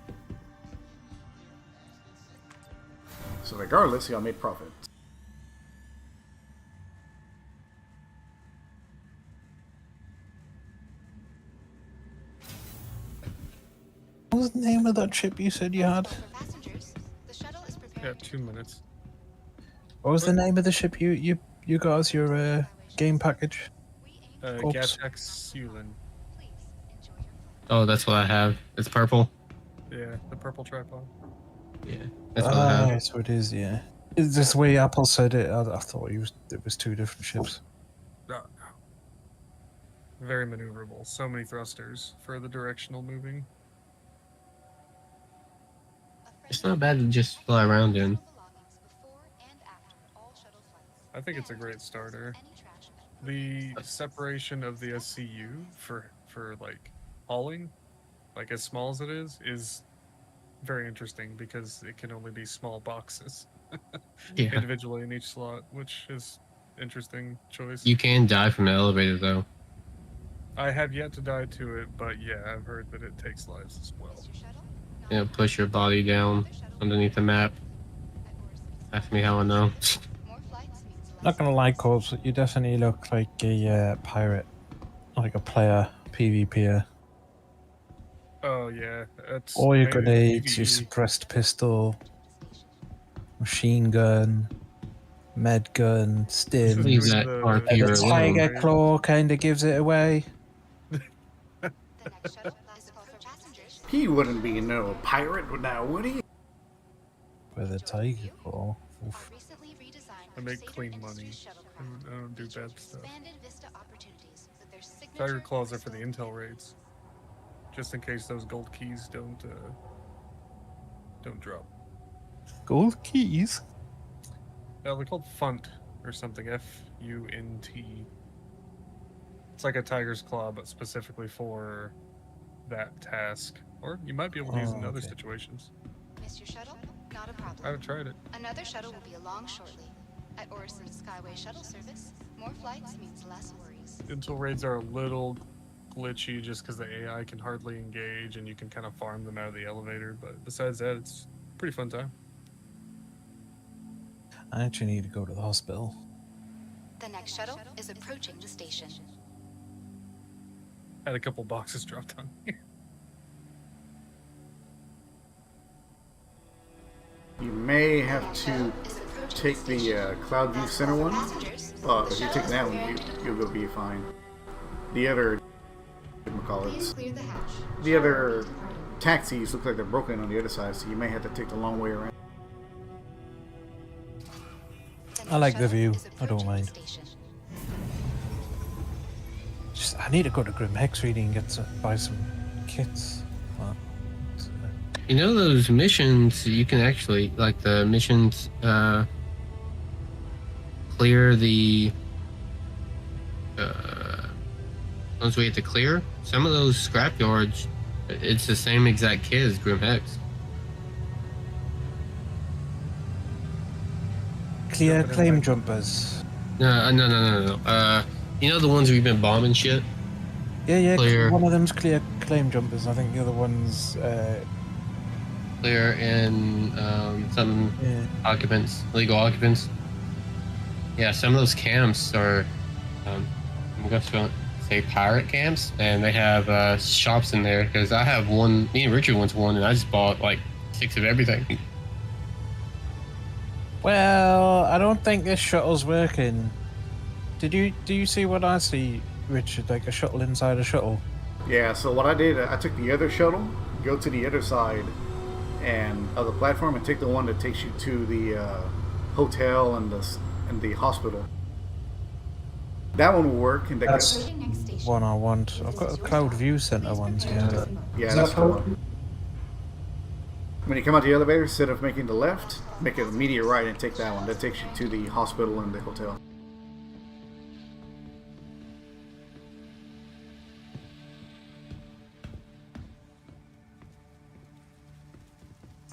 So regardless, y'all made profit. What was the name of that ship you said you had? Yeah, 2 minutes. What was the name of the ship you got as your game package? Oops. Gatex Yulin. Oh, that's what I have. It's purple. Yeah, the purple tripod. Yeah, that's what I have. So it is, yeah. Is this the way Apple said it? I thought it was 2 different ships. No. Very maneuverable. So many thrusters for the directional moving. It's not bad to just fly around in. I think it's a great starter. The separation of the SCU for like hauling, like as small as it is very interesting because it can only be small boxes individually in each slot, which is interesting choice. You can die from the elevator though. I have yet to die to it, but yeah, I've heard that it takes lives as well. Yeah, push your body down underneath the map. Ask me how I know. Not gonna lie, Corpse, you definitely look like a pirate, like a player, PvPer. Oh yeah, it's All your mainly grenades, your PvE. suppressed pistol, machine gun, med gun, stim. Leave that RP The alone. tiger claw kind of gives it away. He wouldn't be no pirate now, would he? With a tiger claw. Oof. Recently redesigned I make Crusader clean Industries money. shuttlecraft I don't do features bad stuff. expanded Vista opportunities with their signature Tiger claws are for the crystal intel raids, just in case those gold keys don't drop. Gold keys. They're called Funt or something. F-U-N-T. It's like a tiger's claw, but specifically for that task. Or you might be able to use it in other okay. situations. Missed your shuttle? Not a problem. I haven't tried it. Another shuttle will be along shortly. At Orison's Skyway shuttle service, more flights means less worries. Intel raids are a little glitchy just because the AI can hardly engage and you can kind of farm them out of the elevator. But besides that, it's a pretty fun time. I actually need to go to the hospital. The next shuttle is approaching the station. Had a couple boxes dropped on here. You may have to take the Cloudview Center one. If you take that one, you'll go be fine. The other, Please clear the hatch. the other taxis look like they're broken on the other side, so you may have to take the long way around. I like the view. I don't mind. Just I need to go to Grim Hex really and buy some kits. But, You know those missions, you can actually, like the missions, clear the ones we have to clear. Some of those scrapyards, it's the same exact kit as Grim Hex. clear claim jumpers. No. You know the ones we've been bombing shit? Yeah. Clear. One of them's clear claim jumpers. I think the other one's Clear and some occupants, illegal occupants. Yeah, some of those camps are, I'm going to say pirate camps, and they have shops in there. Because I have one. Me and Richard went to one, and I just bought like 6 of everything. Well, I don't think this shuttle's working. Do you see what I see, Richard? Like a shuttle inside a shuttle? Yeah, so what I did, I took the other shuttle, go to the other side and of the platform and take the one that takes you to the hotel and the hospital. That one will work. And That's one I want. I've got a Cloud View Center one. Yeah, that's the one. When you come out the elevator, instead of making the left, make an immediate right and take that one. That takes you to the hospital and the hotel.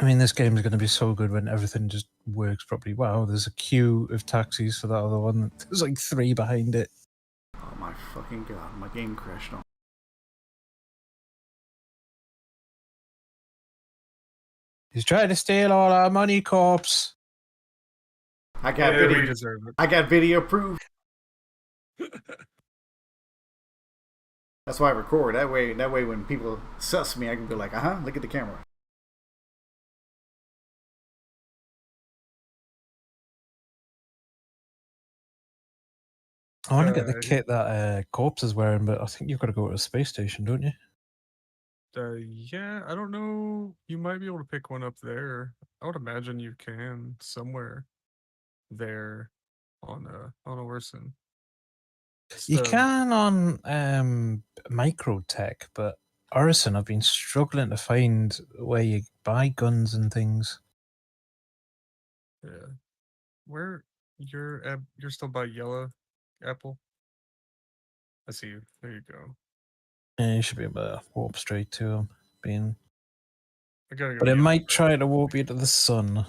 I mean, this game is going to be so good when everything just works properly. Wow, there's a queue of taxis for that other one. There's like 3 behind it. Oh my fucking god, my game crashed on. He's trying to steal all our money, corpse. I got Yeah, we video. deserve it. I got video proof. That's why I record. That way when people suss me, I can be like, look at the camera. I want to get the kit that Corpse is wearing, but I think you've got to go to a space station, don't you? Yeah, I don't know. You might be able to pick one up there. I would imagine you can somewhere there on Orson. You can on Microtech, but Orison, I've been struggling to find where you buy guns and things. Yeah, where you're still by Yellow Apple. I see you. There you go. Yeah, you should be able to warp straight to him. I gotta go. But it might try to warp you to the sun.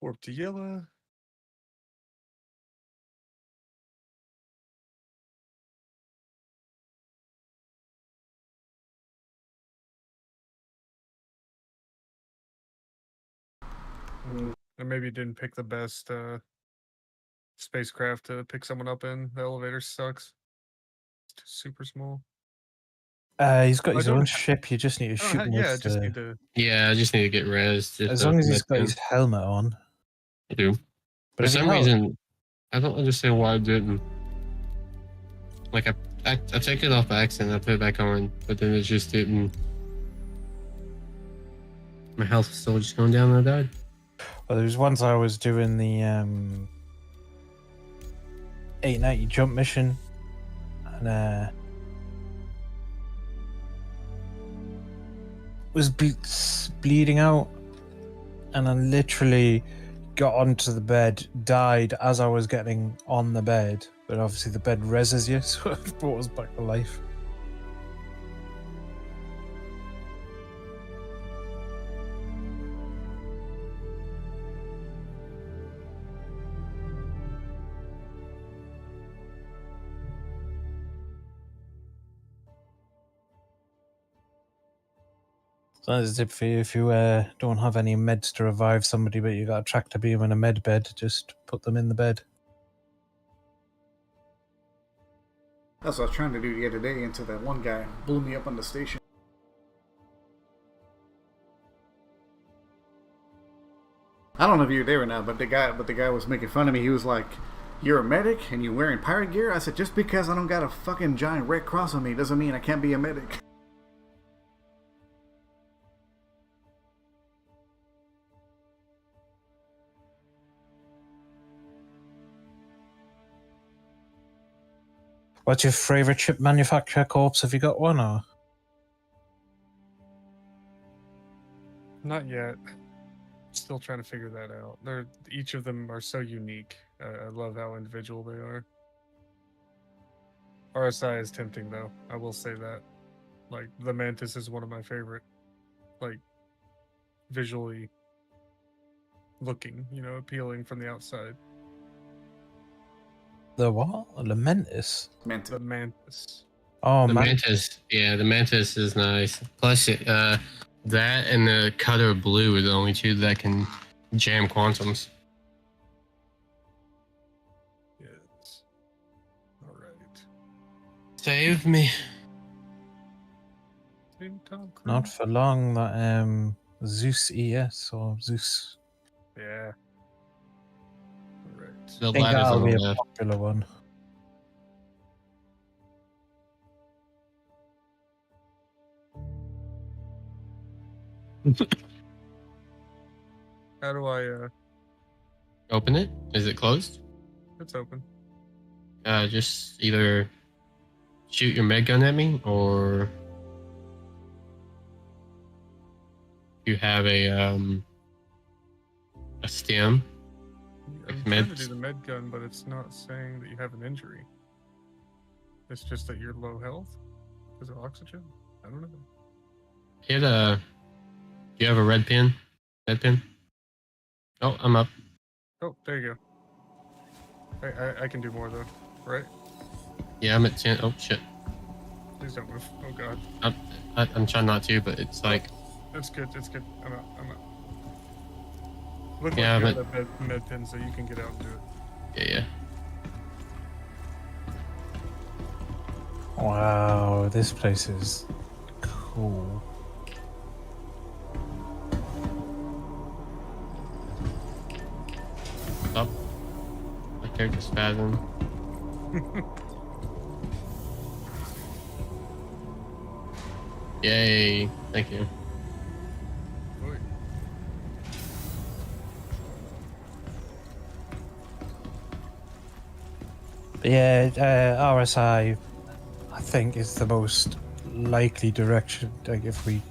Warp to Yellow. And maybe you didn't pick the best spacecraft to pick someone up in. The elevator sucks. It's super small. He's got his own ship. You just need to shoot him. Yeah, just need to. Yeah, I just need to get res. As long as he's got his helmet on. I do. But for some reason, I don't understand why I didn't. Like, I took it off by accident. I put it back on, but then it just didn't. My health was still just going down, and I died. Well, there was once I was doing the 890 jump mission, and was bleeding out, and I literally got onto the bed, died as I was getting on the bed, but obviously the bed reses you, so it brought us back to life. So that's a tip for you. If you don't have any meds to revive somebody, but you got a tractor beam and a med bed, just put them in the bed. That's what I was trying to do the other day until that one guy blew me up on the station. I don't know if you were there or not, but the guy was making fun of me. He was like, "You're a medic and you're wearing pirate gear?" I said, "Just because I don't got a fucking giant red cross on me doesn't mean I can't be a medic." What's your favorite chip manufacturer, Corpse? Have you got one, or? Not yet. Still trying to figure that out. Each of them are so unique. I love how individual they are. RSI is tempting, though. I will say that. Like, the Mantis is one of my favorite, like, visually looking, appealing from the outside. The what? The Mantis? The Mantis. Oh, the Mantis. Yeah, the Mantis is nice. Plus, that and the Cutter Blue are the only two that can jam quantums. Yes. All right. Save me. Save Tom Cruise. Not for long, that Zeus ES or Zeus. Yeah. The I think ladder's that'll on be the a left. popular one. How do I, Open it? Is it closed? it's open. Just either shoot your med gun at me, or you have a stem. I'm trying to do the med gun, but it's not saying that you have an injury. It's just that you're low health because of oxygen. I don't know. Hit a. Do you have a red pin? Red pin? Oh, I'm up. Oh, there you go. I can do more though, right? Yeah, I'm at 10. Oh shit. Please don't move. Oh god. I'm trying not to, but it's like. It's good. It's good. I'm out. Look Yeah, like you but- have that med pin so you can get out and do it. Yeah. Wow, this place is cool. Up. My character's spazzing. Yay! Thank you. But yeah, RSI, I think, is the most likely direction. Like, if we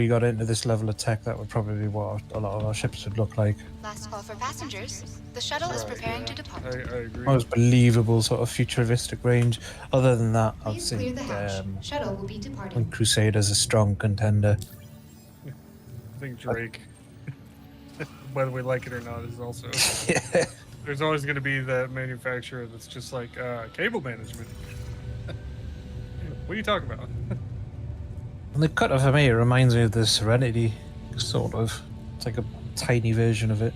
got into this level of tech, that would probably be what a lot of our ships would look like. Last call for passengers. The shuttle is preparing to depart. I agree. Most believable sort of futuristic range. Other than that, I Please clear think the hatch. Shuttle will be departing. Crusader's a strong contender. I think Drake, whether we like it or not, is also. There's always going to be that manufacturer that's just like cable management. What are you talking about? And the cutter for me, it reminds me of the Serenity, sort of. It's like a tiny version of it.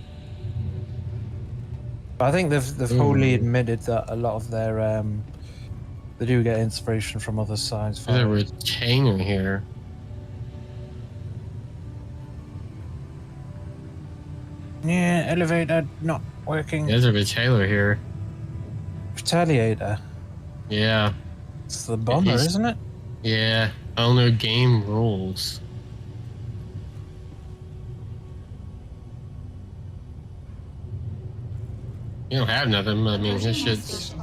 But I think they've wholly admitted that a lot of their they do get inspiration from other science There's a fiction. retainer here. Yeah, elevator not working. There's a retainer here. Retaliator. Yeah. It's the bomber, he's- isn't it? Yeah. Owner game rules. You don't have nothing. I mean, his shit's.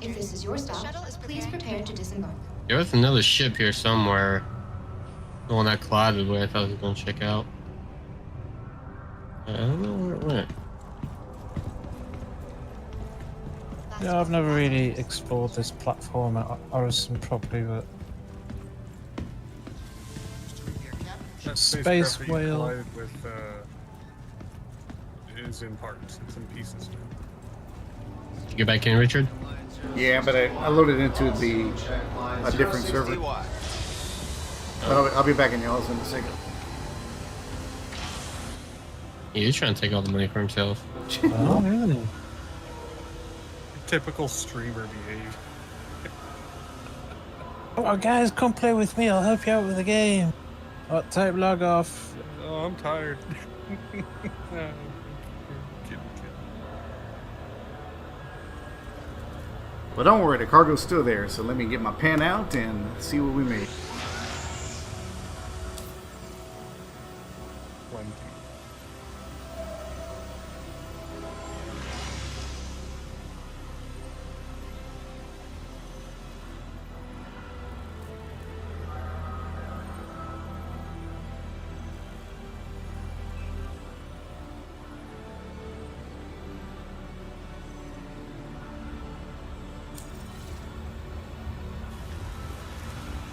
If this is your stop, please prepare to disembark. There was another ship here somewhere. The one I collided with, I was gonna check out. I don't know where it went. Yeah, I've never really explored this platform at Orison properly, but That Space spacecraft that you whale. collided with is in parts. It's in pieces now. Did you get back in, Richard? Yeah, but I loaded into a different server. But I'll be back in y'all's in a second. He's trying to take all the money for himself. oh, really? Typical streamer behavior. Oh, guys, come play with me. I'll help you out with the game. What type log off? Oh, I'm tired. Kidding. But don't worry, the cargo's still there. So let me get my pen out and see what we made. Plenty.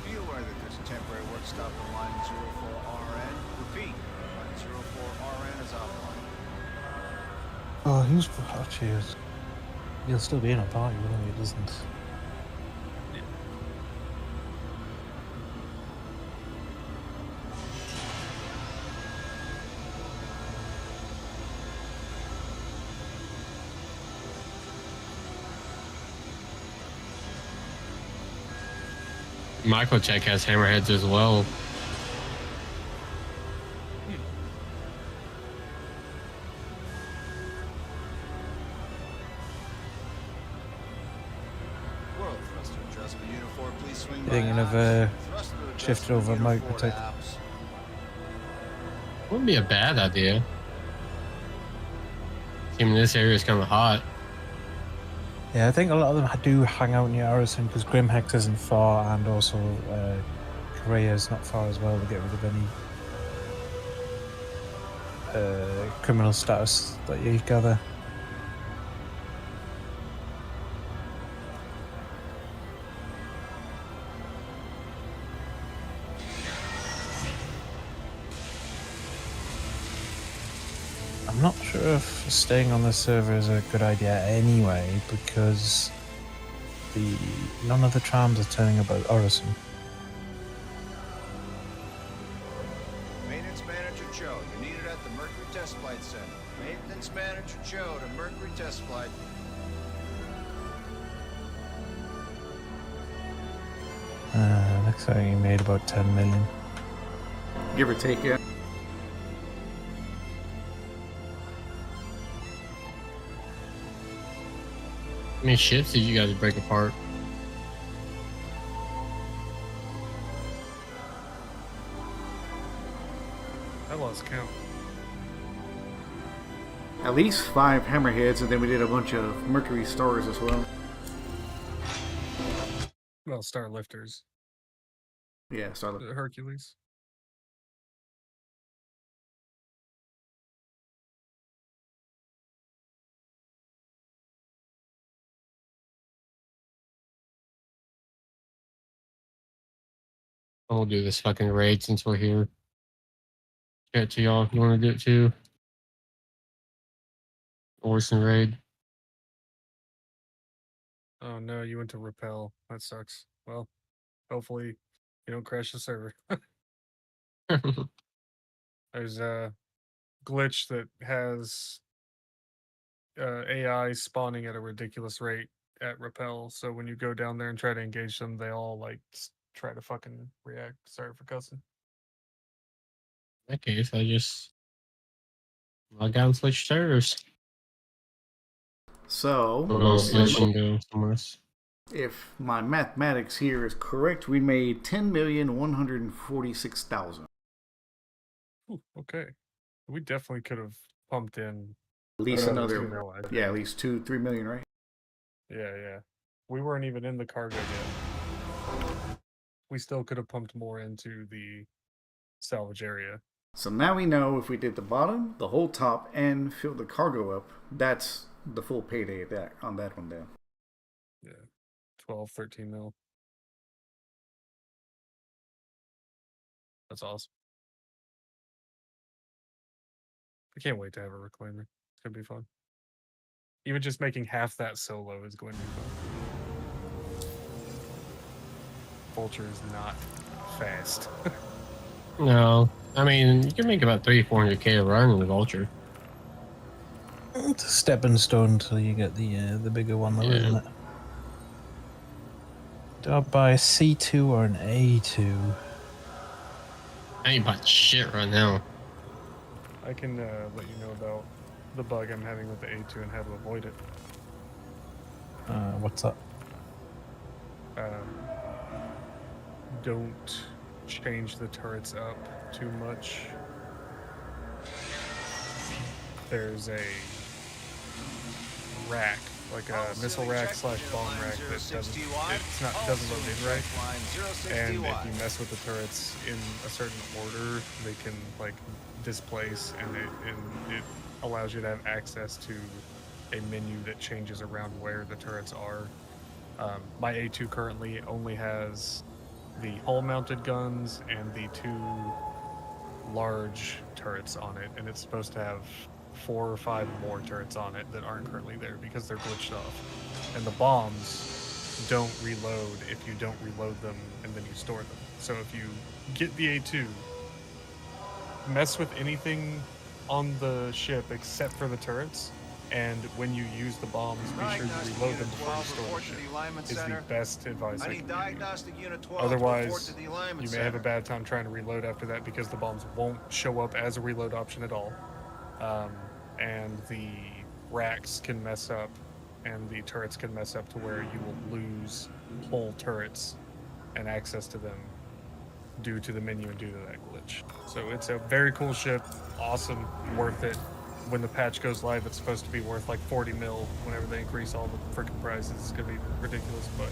Be aware that there's a temporary work stop on line 04RN. Repeat, line 04RN is offline. Oh, who's... Oh, cheers. He'll still be in a party, wouldn't he? He doesn't. Microtech has hammerheads as well. World thruster adjustment unit 4, please swing by Thinking of ops. Thruster shifted adjustment over unit 4 to Microtech. ops. Wouldn't be a bad idea. I mean, this area is kind of hot. Yeah, I think a lot of them do hang out near Orison because Grimhex isn't far, and also Korea is not far as well to get rid of any criminal status that you gather. I'm not sure if staying on this server is a good idea anyway, because none of the trams are telling about Orison. Maintenance Manager Cho, you're needed at the Mercury Test Flight Center. Maintenance Manager Cho to Mercury Test Flight. Looks like he made about 10 million. Give or take it. How many ships did you guys break apart? I lost count. At least 5 hammerheads, and then we did a bunch of Mercury stars as well. Well, Star Lifters. Yeah, so Hercules. We'll do this fucking raid since we're here. Get to y'all if you want to do it too. Orson raid. Oh no, you went to Repel. That sucks. Well, hopefully you don't crash the server. There's a glitch that has AI spawning at a ridiculous rate at Repel. So when you go down there and try to engage them, they all like try to fucking react. Sorry for cussing. In that case, I just log out and switch servers. So Or go switch and go somewhere else. If my mathematics here is correct, we made 10,146,000. Ooh, okay. We definitely could have pumped in At least another another, 2 mil, I think. yeah, at least 2-3 million, right? Yeah. We weren't even in the cargo yet. We still could have pumped more into the salvage area. So now we know if we did the bottom, the whole top, and filled the cargo up, that's the full payday on that one then. Yeah. 12, 13 mil. That's awesome. I can't wait to have a reclaimer. It's gonna be fun. Even just making half that solo is going to be fun. Vulture is not fast. No, I mean you can make about 300-400k a run in the Vulture. It's a stepping stone until you get the bigger one, though, isn't it? Do I buy a C2 or an A2? I ain't bought shit right now. I can let you know about the bug I'm having with the A2 and how to avoid it. What's that? Don't change the turrets up too much. There's a rack, like a missile rack / bomb rack that doesn't load in right. And if you mess with the turrets in a certain order, they can like displace, and it allows you to have access to a menu that changes around where the turrets are. My A2 currently only has the hull-mounted guns and the 2 large turrets on it, and it's supposed to have 4 or 5 more turrets on it that aren't currently there because they're glitched off. And the bombs don't reload if you don't reload them and then you store them. So if you get the A2, mess with anything on the ship except for the turrets, and when you use the bombs, be sure you reload them before you store the ship. Is the best advice I can give you. Otherwise, you may have a bad time trying to reload after that because the bombs won't show up as a reload option at all. And the racks can mess up, and the turrets can mess up to where you will lose whole turrets and access to them due to the menu and due to that glitch. So it's a very cool ship, awesome, worth it. When the patch goes live, it's supposed to be worth like 40 mil whenever they increase all the freaking prices. It's gonna be ridiculous, but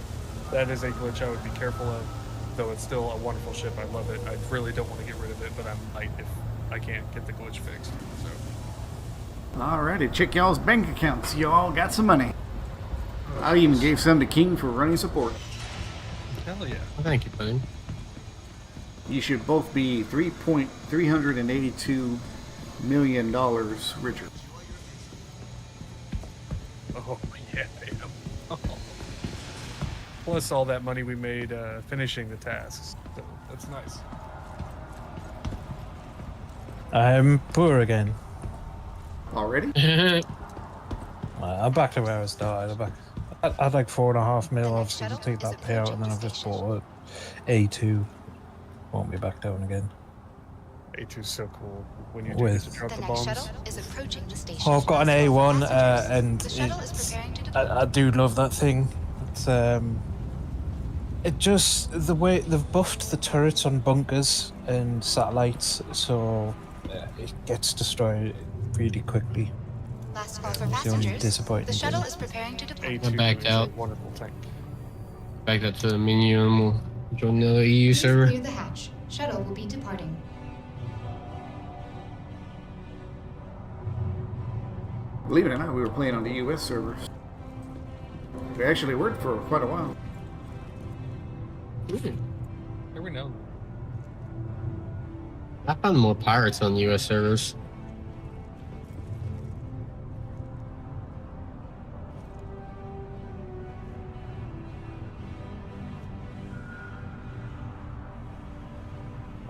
that is a glitch I would be careful of, though it's still a wonderful ship. I love it. I really don't want to get rid of it, but I might if I can't get the glitch fixed. So. Alrighty, check y'all's bank accounts. Y'all got some money. I even gave some to King for running support. Hell yeah. Well, thank you, buddy. You should both be $382 million richer. Oh, yeah, I am. Oh. Plus all that money we made finishing the tasks. So that's nice. I'm poor again. Already? I'm back to where I started. I had like 4.5 mil, obviously, to take that payout, and then I've just bought A2. Won't be back down again. A2's so cool. When you do With get to drop The the next bombs. shuttle is approaching the station. Oh, I've got an A1, and The shuttle is preparing to depart. I do love that thing. It's it just the way they've buffed the turrets on bunkers and satellites, so it gets destroyed really quickly. Last call for It's the only passengers. disappointing The shuttle thing. is preparing to depart. A2 backed is out. a wonderful tank. Back up to the menu and we'll join the EU Please server. clear the hatch. Shuttle will be departing. Believe it or not, we were playing on the US servers. We actually worked for quite a while. Every now and then. I found more pirates on US servers.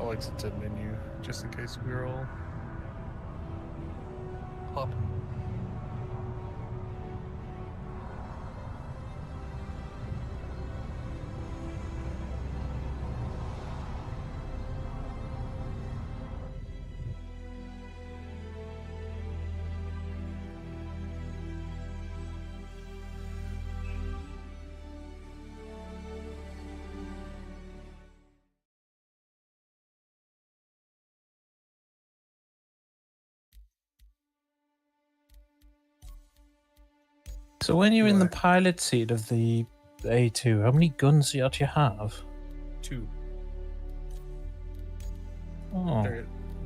I'll exit to menu just in case we're all popping. So when you're in the Right. pilot seat of the A2, how many guns do you actually have? 2. Oh,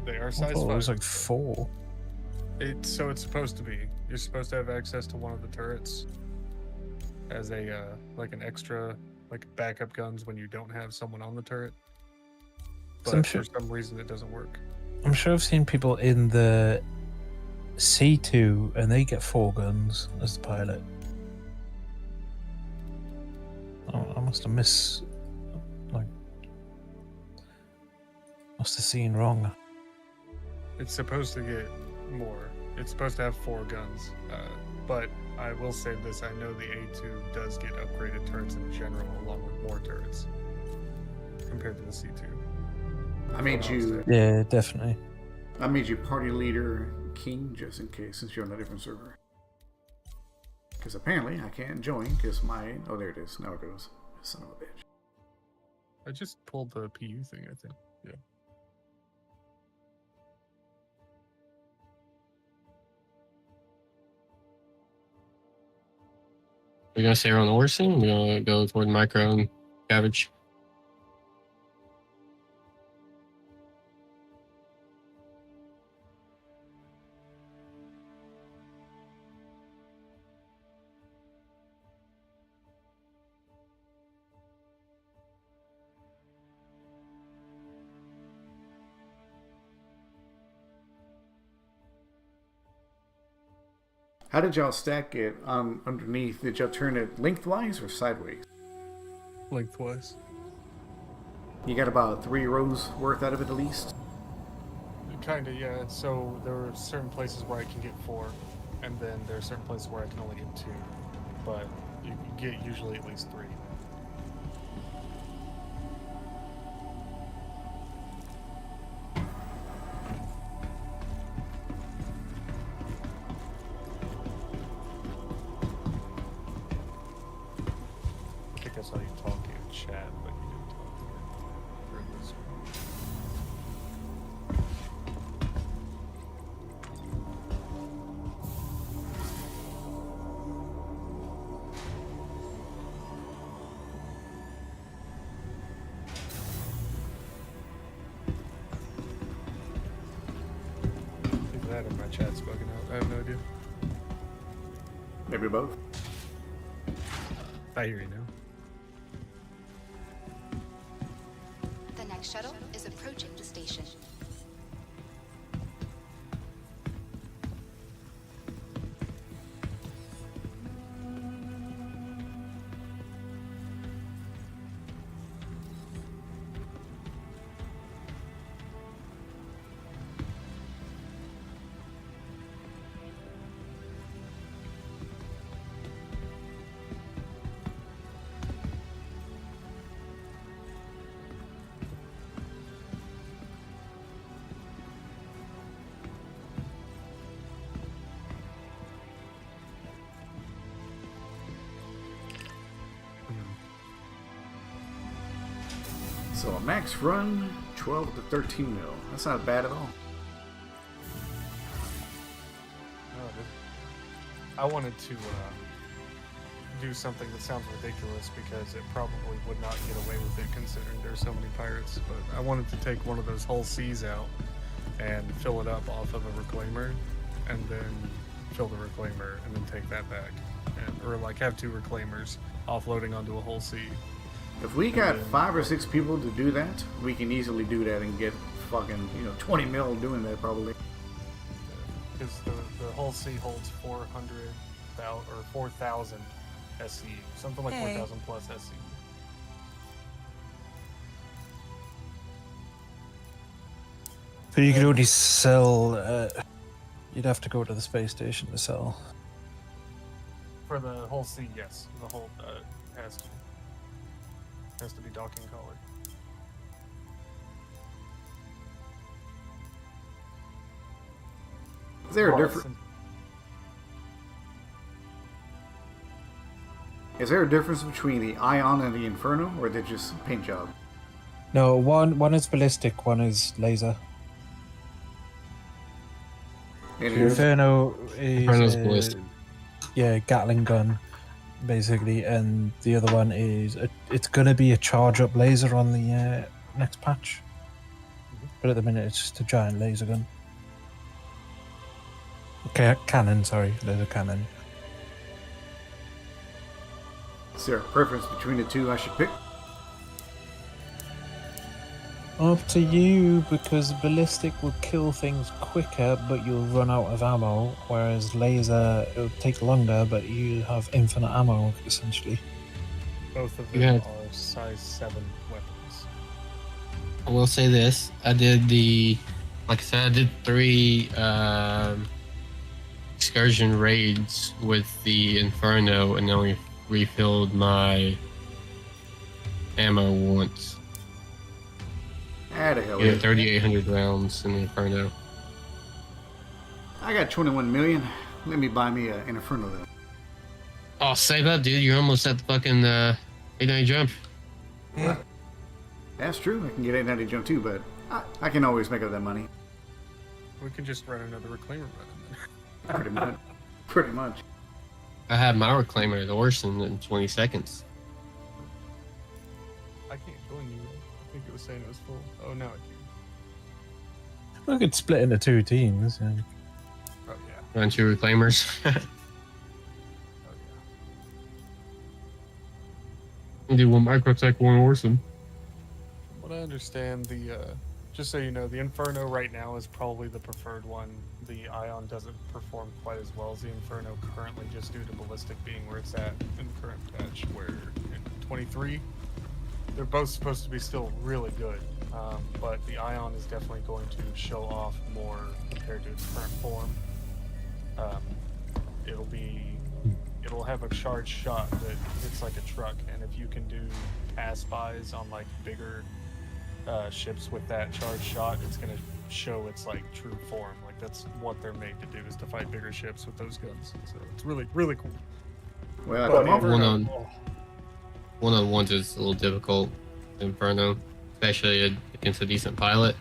They are I size thought it 5. was like 4. So it's supposed to be. You're supposed to have access to one of the turrets as a like an extra like backup guns when you don't have someone on the turret. So I'm But sure- for some reason it doesn't work. I'm sure I've seen people in the C2 and they get 4 guns as the pilot. Oh, I must have must have seen wrong. It's supposed to get more. It's supposed to have 4 guns. But I will say this: I know the A2 does get upgraded turrets in general, along with more turrets compared to the C2. I made you. Yeah, definitely. I made you party leader king just in case, since you're on a different server. Because apparently I can't join because my. Oh, there it is. Now it goes. Son of a bitch. I just pulled the PU thing, I think. Yeah. We're gonna stay around Orson. We're gonna go toward Micro and Cabbage. How did y'all stack it underneath? Did y'all turn it lengthwise or sideways? Lengthwise. You got about 3 rows worth out of it at least? Kinda, yeah. So there are certain places where I can get 4, and then there are certain places where I can only get 2. But you get usually at least 3. I think I saw you talking in chat, but you didn't talk through this one. Either that or my chat's bugging out. I have no idea. Maybe both. I hear you now. The next shuttle is approaching the station. So a max run, 12 to 13 mil. That's not bad at all. I wanted to do something that sounds ridiculous because it probably would not get away with it considering there's so many pirates, but I wanted to take one of those whole seas out and fill it up off of a reclaimer and then fill the reclaimer and then take that back. Or like have 2 reclaimers offloading onto a whole sea. If we got 5 or 6 people to do that, we can easily do that and get fucking, 20 mil doing that probably. Because the whole sea holds 400,000 or 4,000 SC, something like 4,000 plus SC. But you could only sell. You'd have to go to the space station to sell. For the whole sea, yes, the whole has to be docking collar. Is there a difference? Is there a difference between the Ion and the Inferno, or are they just paint job? No, one is ballistic, one is laser. And Inferno is Inferno's ballistic. yeah, Gatling gun, basically, and the other one is it's gonna be a charge up laser on the next patch. But at the minute, it's just a giant laser gun. Okay, cannon. Sorry, laser cannon. Is there a preference between the two I should pick? Up to you, because ballistic will kill things quicker, but you'll run out of ammo. Whereas laser, it'll take longer, but you have infinite ammo essentially. Both of them Yeah. are size 7 weapons. I will say this: I did like I said, I did 3 excursion raids with the Inferno, and only refilled my ammo once. Ah, the hell Yeah, with it. 3,800 rounds in the Inferno. I got 21 million. Let me buy me an Inferno then. Oh, save up, dude! You're almost at the fucking 890 jump. That's true. I can get 890 jump too, but I can always make up that money. We can just run another reclaimer run in there. Pretty much. Pretty much. I had my reclaimer at Orson in 20 seconds. I can't join you. I think it was saying it was full. Oh, no, it can't. We could split into 2 teams. Yeah. Oh, yeah. Run 2 reclaimers. Oh, yeah. Do one microtech, one Orson. From what I understand, just so you know, the Inferno right now is probably the preferred one. The Ion doesn't perform quite as well as the Inferno currently, just due to ballistic being where it's at in the current patch, where in 23, they're both supposed to be still really good, but the Ion is definitely going to show off more compared to its current form. It'll have a charged shot that hits like a truck, and if you can do pass-bys on like bigger ships with that charged shot, it's going to show its like true form. Like that's what they're made to do, is to fight bigger ships with those guns. So it's really, really cool. Well, But at the moment, One-on-ones is a little difficult. Inferno, especially against a decent pilot.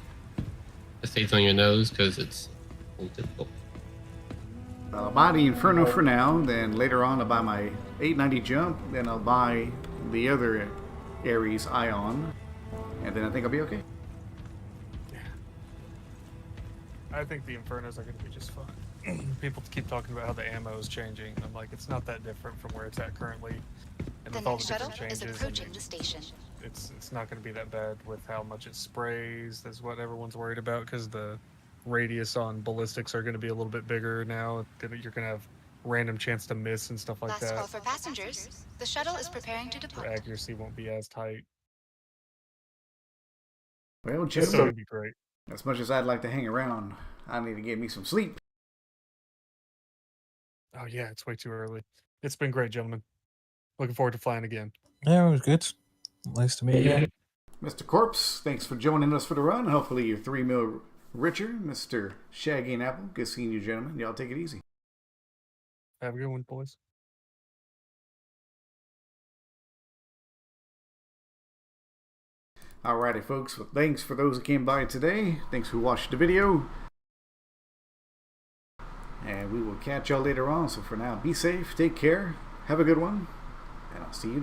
It stays on your nose because it's a little difficult. I'll buy the Inferno for now, then later on I'll buy my 890 jump, then I'll buy the other Ares Ion, and then I think I'll be okay. I think the Infernos are going to be just fine. People keep talking about how the ammo is changing. I'm like, it's not that different from where it's at currently. And The with all next the shuttle different is changes, approaching the station. it's not going to be that bad with how much it sprays. That's what everyone's worried about, because the radius on ballistics are going to be a little bit bigger now. You're going to have random chance to miss and stuff like Last that. call for passengers. The shuttle is preparing to Your depart. accuracy won't be as tight. Well, It's still gentlemen, going to be great. as much as I'd like to hang around, I need to get me some sleep. Oh yeah, it's way too early. It's been great, gentlemen. Looking forward to flying again. Yeah, it was good. Nice to meet you. Mr. Corpse, thanks for joining us for the run. Hopefully you're 3 mil richer. Mr. Shaggy and Apple, good seeing you gentlemen. Y'all take it easy. Have a good one, boys. Alrighty, folks. Well, thanks for those that came by today. Thanks for watching the video. And we will catch y'all later on. So for now, be safe, take care, have a good one, and I'll see you